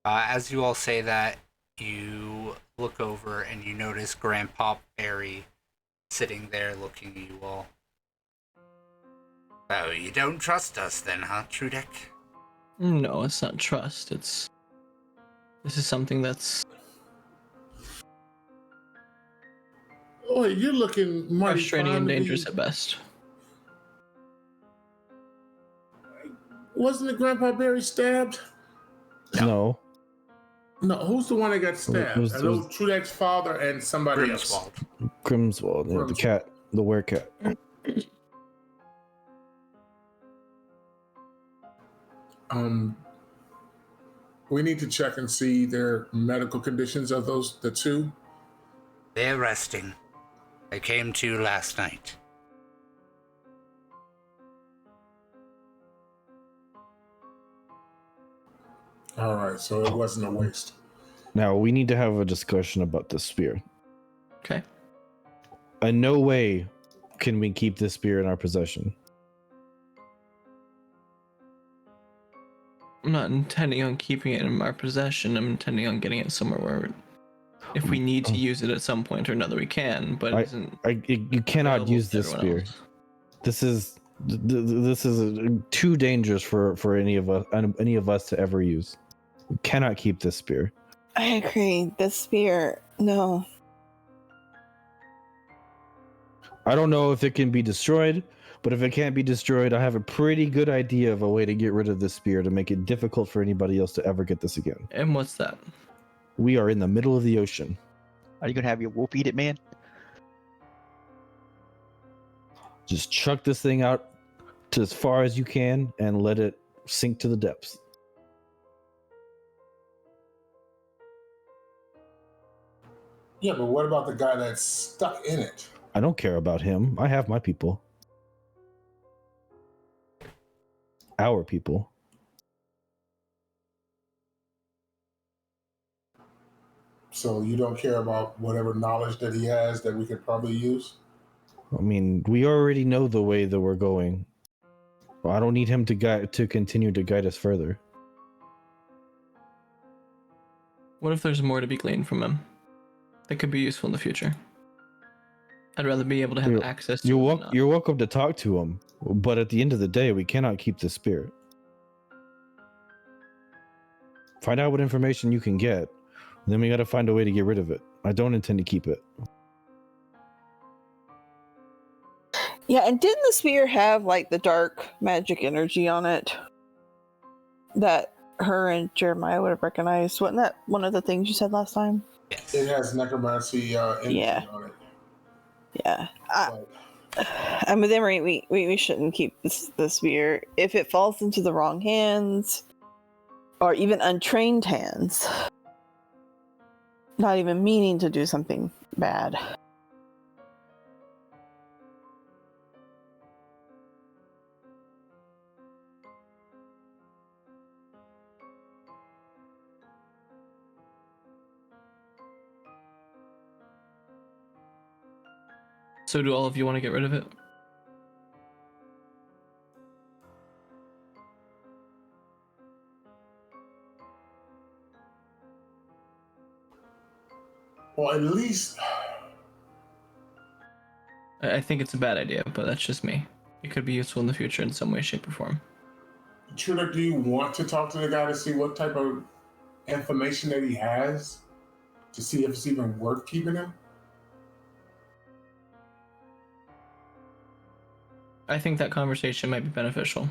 As you all say that, you look over and you notice Grandpa Barry sitting there looking at you all. Oh, you don't trust us then, huh, Trudek? No, it's not trust. This is something that's oh, you're looking mighty frustrating fine and to be- dangerous at best. Wasn't it Grandpa Barry stabbed? No. No, who's the one that got stabbed? was- I know Trudek's father and somebody else. Grimswald. Grimswald, yeah, the cat, the werecat. We need to check and see their medical conditions of the two. They're resting. I came to last night. All right, so it wasn't a waste. Now we need to have a discussion about this spear. Okay. In no way can we keep this spear in our possession. I'm not intending on keeping it in our possession. I'm intending on getting it somewhere where, if we need to use it at some point or another, we can. But it isn't. You cannot available use to this everyone spear. else. This is too dangerous for any of us to ever use. We cannot keep this spear. I agree. This spear, no. I don't know if it can be destroyed, but if it can't be destroyed, I have a pretty good idea of a way to get rid of this spear to make it difficult for anybody else to ever get this again. And what's that? We are in the middle of the ocean. Are you gonna have your wolf eat it, man? Just chuck this thing out to as far as you can and let it sink to the depths. Yeah, but what about the guy that's stuck in it? I don't care about him. I have my people. Our people. So you don't care about whatever knowledge that he has that we could probably use? I mean, we already know the way that we're going. Well, I don't need him to continue to guide us further. What if there's more to be gleaned from him that could be useful in the future? I'd rather be able to have access to him. You're welcome to talk to him, but at the end of the day, we cannot keep the spirit. Find out what information you can get, then we got to find a way to get rid of it. I don't intend to keep it. Yeah, and didn't the spear have like the dark magic energy on it that her and Jeremiah would have recognized? Wasn't that one of the things you said last time? Yes. It has necromancy energy Yeah. on it. Yeah. But I'm with Emery. We shouldn't keep the spear. If it falls into the wrong hands, or even untrained hands, not even meaning to do something bad. So do all of you want to get rid of it? well, at least I think it's a bad idea, but that's just me. It could be useful in the future in some way, shape, or form. Trudeau, do you want to talk to the guy to see what type of information that he has to see if it's even worth keeping him? I think that conversation might be beneficial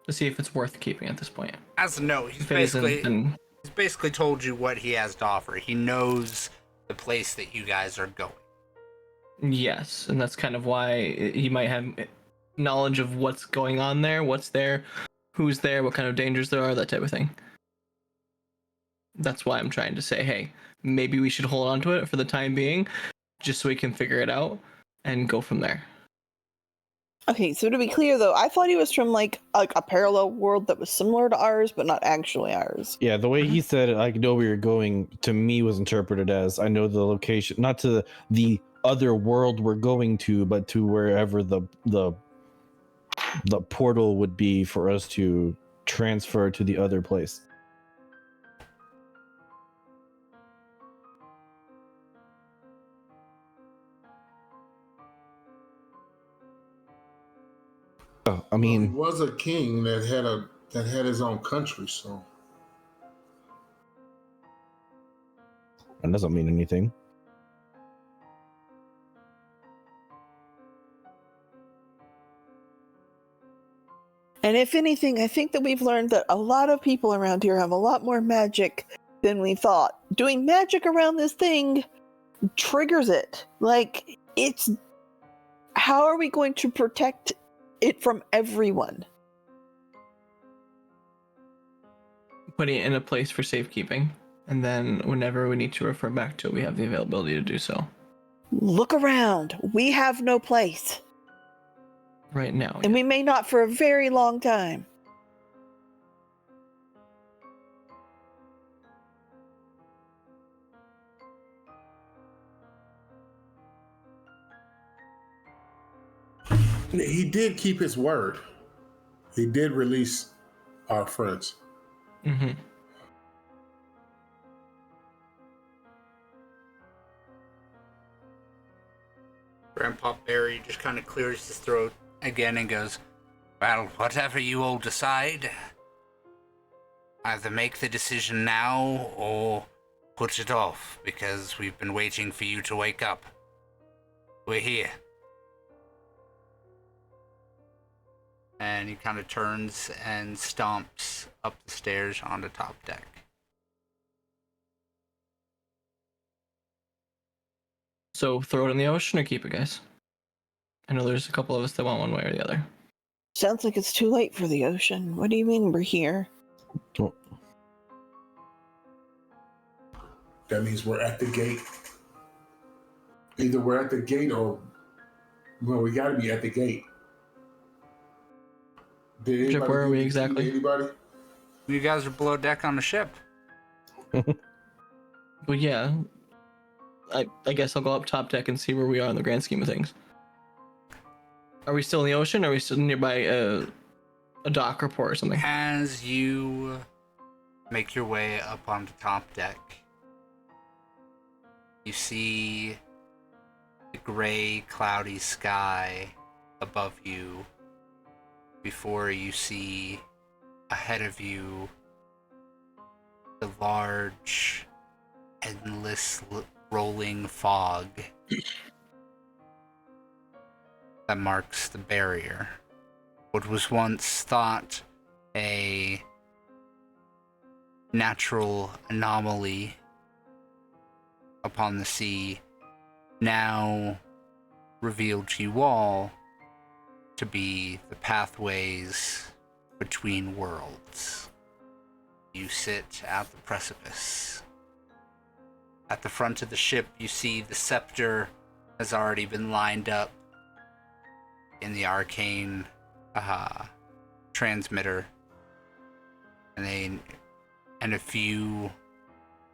to see if it's worth keeping at this point. As a note, he's If it isn't, he's basically told you what he has to offer. He knows the place that you guys are going. yes, and that's kind of why he might have knowledge of what's going on there, what's there, who's there, what kind of dangers there are, that type of thing. That's why I'm trying to say, hey, maybe we should hold on to it for the time being, just so we can figure it out and go from there. Okay, so to be clear though, I thought he was from like a parallel world that was similar to ours, but not actually ours. Yeah, the way he said it, I know where you're going, to me was interpreted as I know the location, not to the other world we're going to, but to wherever the portal would be for us to transfer to the other place. I mean, he was a king that had his own country, so that doesn't mean anything. And if anything, I think that we've learned that a lot of people around here have a lot more magic than we thought. Doing magic around this thing triggers it. Like, it's... How are we going to protect it from everyone? Putting it in a place for safekeeping, and then whenever we need to refer back to it, we have the availability to do so. Look around. We have no place. Right now. And we may not for a very long time. he did keep his word. He did release our friends. Mm-hmm. Grandpa Barry just kind of clears his throat again and goes, well, whatever you all decide, either make the decision now or put it off, because we've been waiting for you to wake up. We're here. And he kind of turns and stomps up the stairs on the top deck. So throw it in the ocean or keep it, guys? I know there's a couple of us that want one way or the other. Sounds like it's too late for the ocean. What do you mean we're here? That That means we're at the gate. Either we're at the gate or, well, we got to be at the gate. Did Jeff, anybody where are give we the key to exactly? Anybody? You guys are below deck on the ship. Well, yeah. I guess I'll go up top deck and see where we are in the grand scheme of things. Are we still in the ocean? Or are we still nearby a dock or port or something? As you make your way up onto top deck, you see the gray, cloudy sky above you before you see ahead of you the large, endless rolling fog that marks the barrier. What was once thought a natural anomaly upon the sea now revealed to you all to be the pathways between worlds. You sit at the precipice. At the front of the ship, you see the scepter has already been lined up in the arcane transmitter, and a few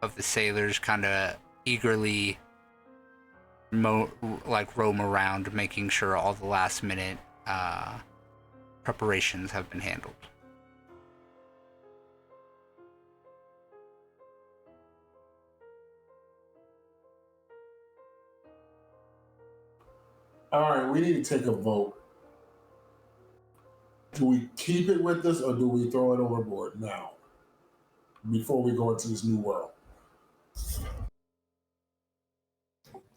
of the sailors kind of eagerly roam around, making sure all the last minute preparations have been handled. All right, we need to take a vote. Do we keep it with us or do we throw it overboard now? Before we go into this new world.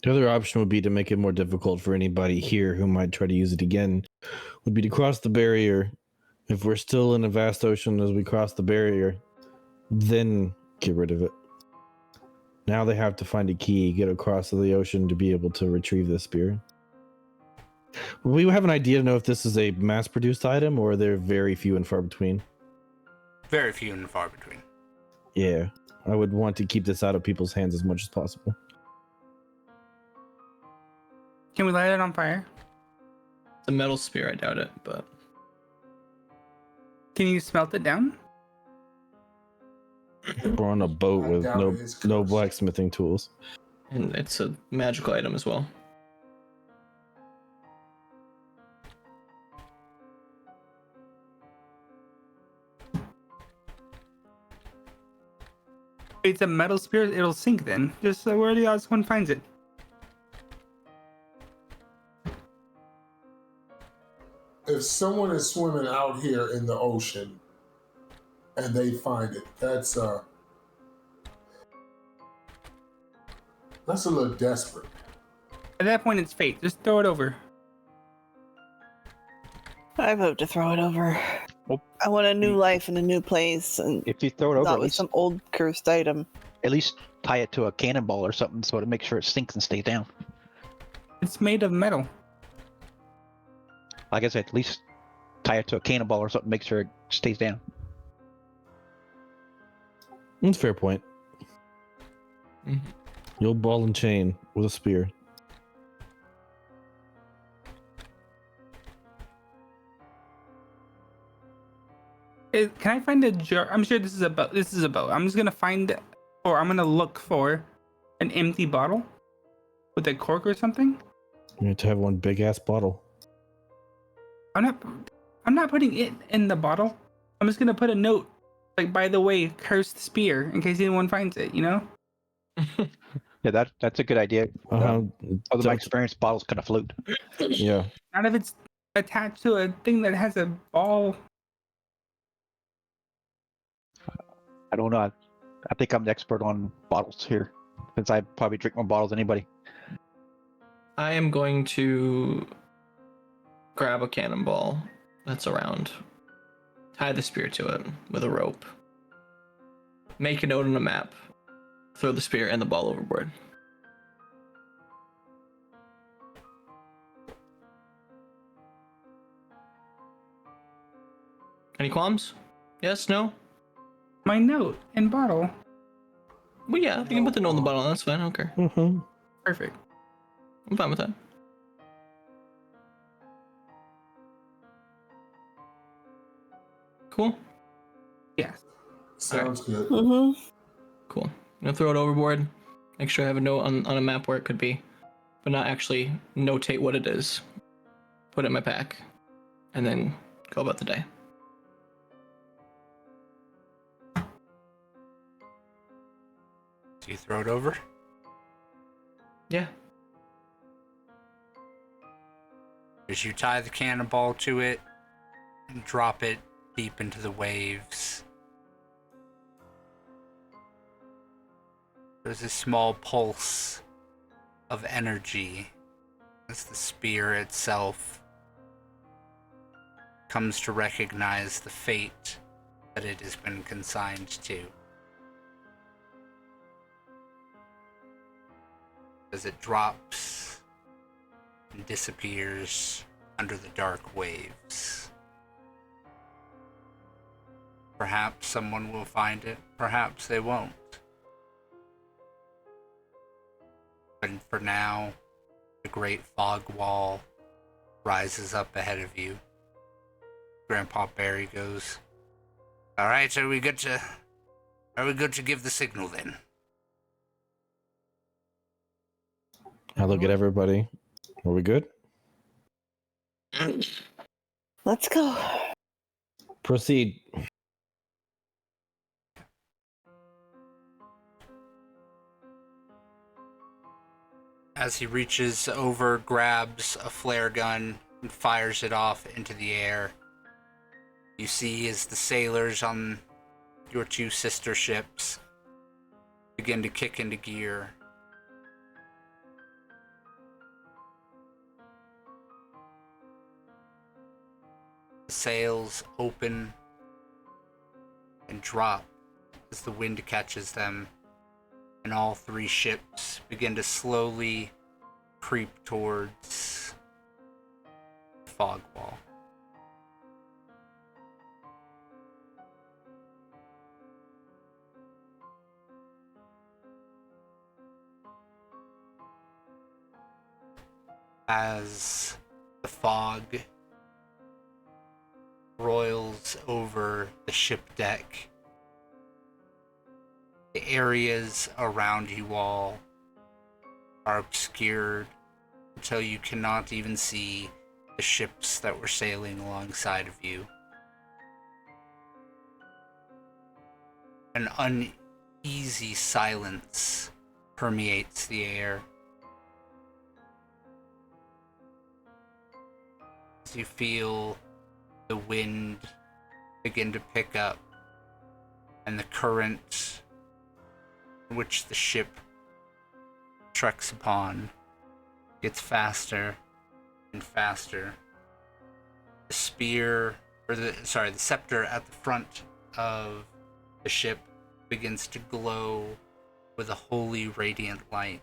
The other option would be to make it more difficult for anybody here who might try to use it again, would be to cross the barrier. If we're still in a vast ocean as we cross the barrier, then get rid of it. Now they have to find a key, get across the ocean to be able to retrieve the spear. We have an idea to know if this is a mass-produced item or they're very few and far between. Very few and far between. Yeah, I would want to keep this out of people's hands as much as possible. Can we light it on fire? The metal spear, I doubt it, but Can you smelt it down? We're on a boat I with doubt it is no cursed. blacksmithing tools. and it's a magical item as well. It's a metal spear. It'll sink then. Just where the odds one finds it. If someone is swimming out here in the ocean and they find it, that's a little desperate. At that point, it's fate. Just throw it over. I vote to throw it over. Well, I want a new life in a new place, and If you throw it over, not at with least, some old cursed item. at least tie it to a cannonball or something so to make sure it sinks and stays down. It's made of metal. Like I said, at least tie it to a cannonball or something, make sure it stays down. That's a fair point. Mhm. The old ball and chain with a spear. Can I find a jar? I'm sure this is a boat. This is a boat. I'm just gonna find, or I'm gonna look for, an empty bottle with a cork or something. You have to have one big ass bottle. I'm not putting it in the bottle. I'm just gonna put a note, like, by the way, cursed spear, in case anyone finds it. You know. Yeah, that's a good idea. Other my That's- experience, bottles kind of float. yeah. Not if it's attached to a thing that has a ball. I don't know. I think I'm the expert on bottles here, since I probably drink more bottles than anybody. I am going to grab a cannonball that's around, tie the spear to it with a rope, make a note on a map, throw the spear and the ball overboard. Any qualms? Yes? No? My note and bottle. Well, yeah, you can put the note in the bottle. That's fine. I don't care. Mm-hmm. Perfect. I'm fine with that. Cool. Yes. Sounds good. Mm-hmm. Cool. I'm gonna throw it overboard. Make sure I have a note on a map where it could be, but not actually notate what it is. Put it in my pack, and then go about the day. Do you throw it over? Yeah. As you tie the cannonball to it and drop it deep into the waves, there's a small pulse of energy as the spear itself comes to recognize the fate that it has been consigned to. As it drops and disappears under the dark waves. Perhaps someone will find it, perhaps they won't. But for now, the great fog wall rises up ahead of you. Grandpa Barry goes, "All right, are we good to give the signal then?" I look at everybody. Are we good? Let's go. Proceed. As he reaches over, grabs a flare gun, and fires it off into the air, you see as the sailors on your two sister ships begin to kick into gear. The sails open and drop as the wind catches them, and all three ships begin to slowly creep towards the fog wall. As the fog roils over the ship deck, the areas around you all are obscured until you cannot even see the ships that were sailing alongside of you. An uneasy silence permeates the air. As you feel the wind begin to pick up and the current which the ship treks upon gets faster and faster. The scepter at the front of the ship begins to glow with a holy radiant light.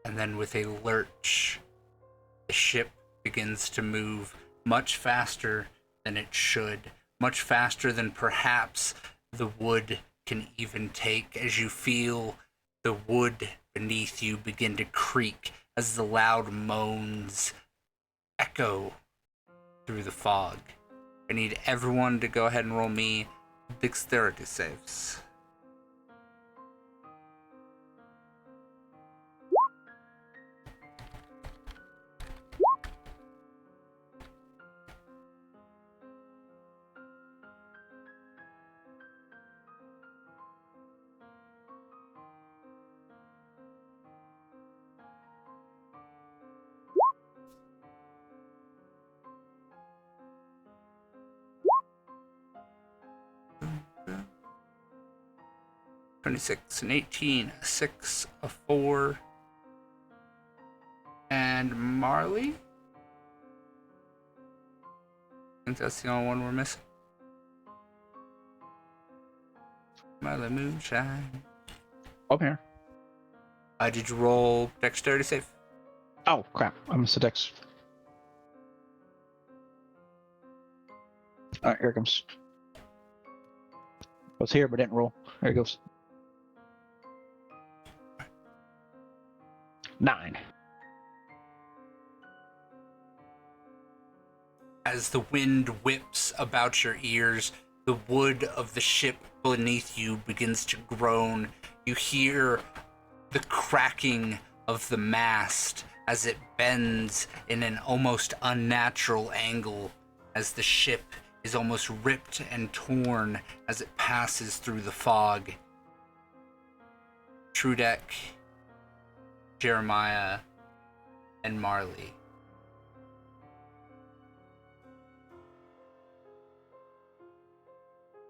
And then with a lurch, the ship begins to move much faster than it should, much faster than perhaps the wood can even take, as you feel the wood beneath you begin to creak as the loud moans echo through the fog. I need everyone to go ahead and roll me dexterity saves. Okay. 26, an 18, a 6, a 4, and Marley? I think that's the only one we're missing. Marley Moonshine. I'm here. Did you roll dexterity save? Oh crap! I missed a dex. All right, here it comes. I was here, but didn't roll. There it goes. 9. As the wind whips about your ears, the wood of the ship beneath you begins to groan. You hear the cracking of the mast as it bends in an almost unnatural angle, as the ship is almost ripped and torn as it passes through the fog. Trudek, Jeremiah, and Marley.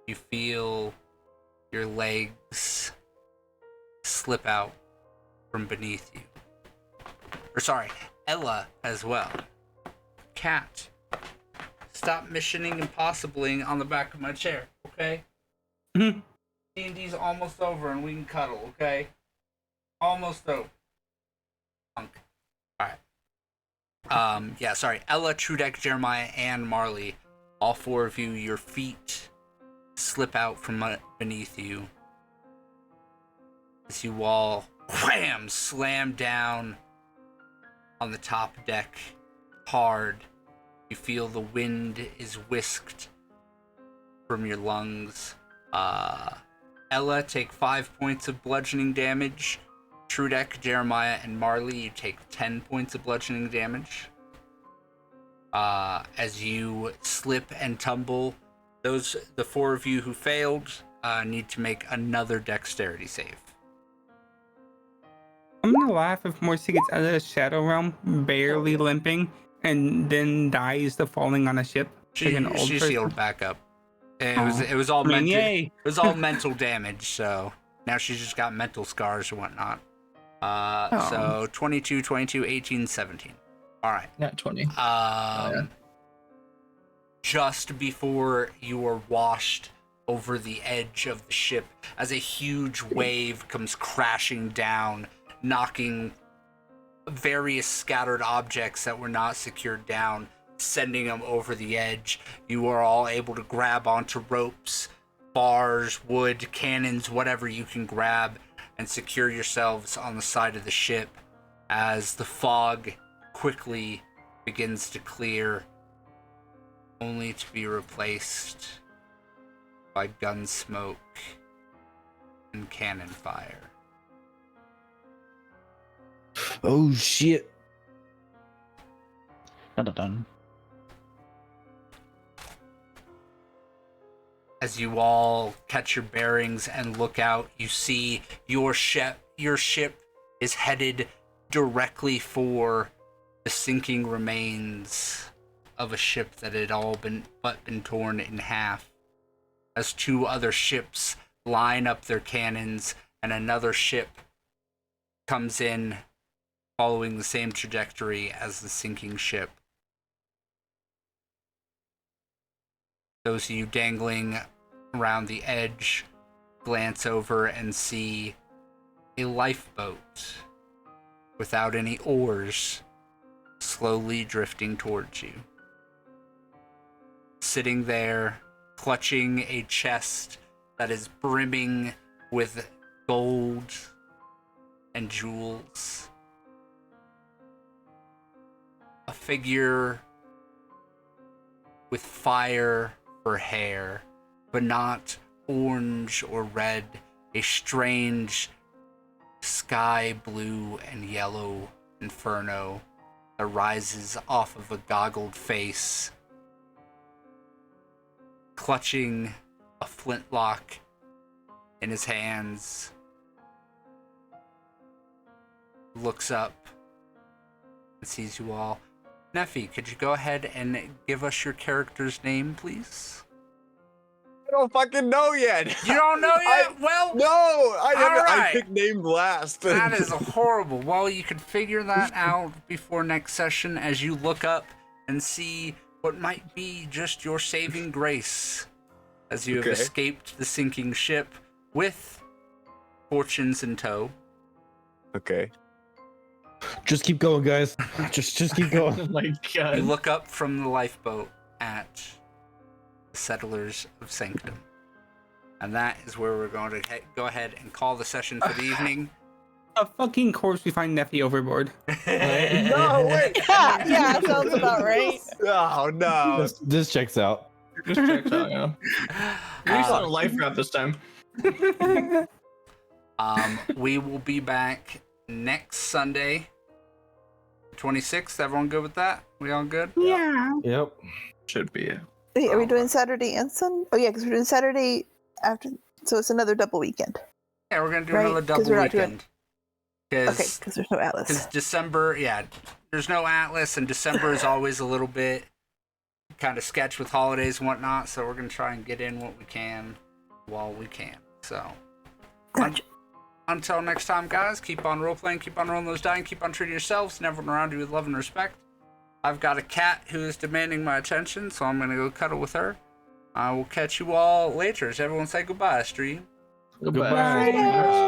You feel your legs slip out from beneath you. Or sorry, Ella as well. Cat, stop missioning impossibling on the back of my chair, okay? D&D's almost over and we can cuddle, okay? Almost over. Alright. Yeah, sorry. Ella, Trudek, Jeremiah, and Marley. All 4 of you, your feet slip out from beneath you. As you all, wham, slam down on the top deck hard. You feel the wind is whisked from your lungs. Ella, take 5 points of bludgeoning damage. Trudek, Jeremiah, and Marley, you take 10 points of bludgeoning damage. As you slip and tumble, the 4 of you who failed need to make another dexterity save. I'm gonna laugh if Morsi gets out of the Shadow Realm, barely limping, and then dies to falling on a ship. Like an old She's person. healed back up. It was all mental. Yay. It was all mental damage. So now she's just got mental scars and whatnot. So 22, 22, 18, 17. All right. Not 20. Just before you are washed over the edge of the ship, as a huge wave comes crashing down, knocking various scattered objects that were not secured down, sending them over the edge. You are all able to grab onto ropes, bars, wood, cannons, whatever you can grab, and secure yourselves on the side of the ship as the fog quickly begins to clear, only to be replaced by gun smoke and cannon fire. Oh shit. Dun dun dun. As you all catch your bearings and look out, you see your ship is headed directly for the sinking remains of a ship that had all been torn in half. As 2 other ships line up their cannons and another ship comes in following the same trajectory as the sinking ship. Those of you dangling around the edge glance over and see a lifeboat without any oars slowly drifting towards you. Sitting there, clutching a chest that is brimming with gold and jewels. A figure with fire for hair, but not orange or red, a strange sky blue and yellow inferno that rises off of a goggled face, clutching a flintlock in his hands, looks up and sees you all. Neffy, could you go ahead and give us your character's name, please? I don't fucking know yet. You don't know yet? No, I never. All right. I picked name last. That is horrible. Well, you can figure that out before next session as you look up and see what might be just your saving grace as you have escaped the sinking ship with fortunes in tow. Okay. Just keep going, guys. Just keep going. Oh my god. You look up from the lifeboat at the Settlers of Sanctum. And that is where we're going to go ahead and call the session for the evening. A fucking corpse we find Neffy overboard. No, yeah, sounds about right. Oh no! This checks out. Just checks out, yeah. We used a life wrap this time. We will be back next Sunday, 26th. Everyone good with that? We all good? Yeah. Yep. Should be. Wait, are we doing Saturday and Sunday? Oh yeah, because we're doing Saturday after, so it's another double weekend. Yeah, we're gonna do Right, another 'cause double we're not doing- weekend. Okay, because there's no Because Atlas. December, yeah, there's no Atlas, and December is always a little bit kind of sketch with holidays and whatnot. So we're gonna try and get in what we can while we can. So Gotcha. until next time, guys, keep on role playing, keep on rolling those dice, keep on treating yourselves and everyone around you with love and respect. I've got a cat who is demanding my attention, so I'm gonna go cuddle with her. I will catch you all later. As everyone say goodbye, stream. Goodbye. Bye.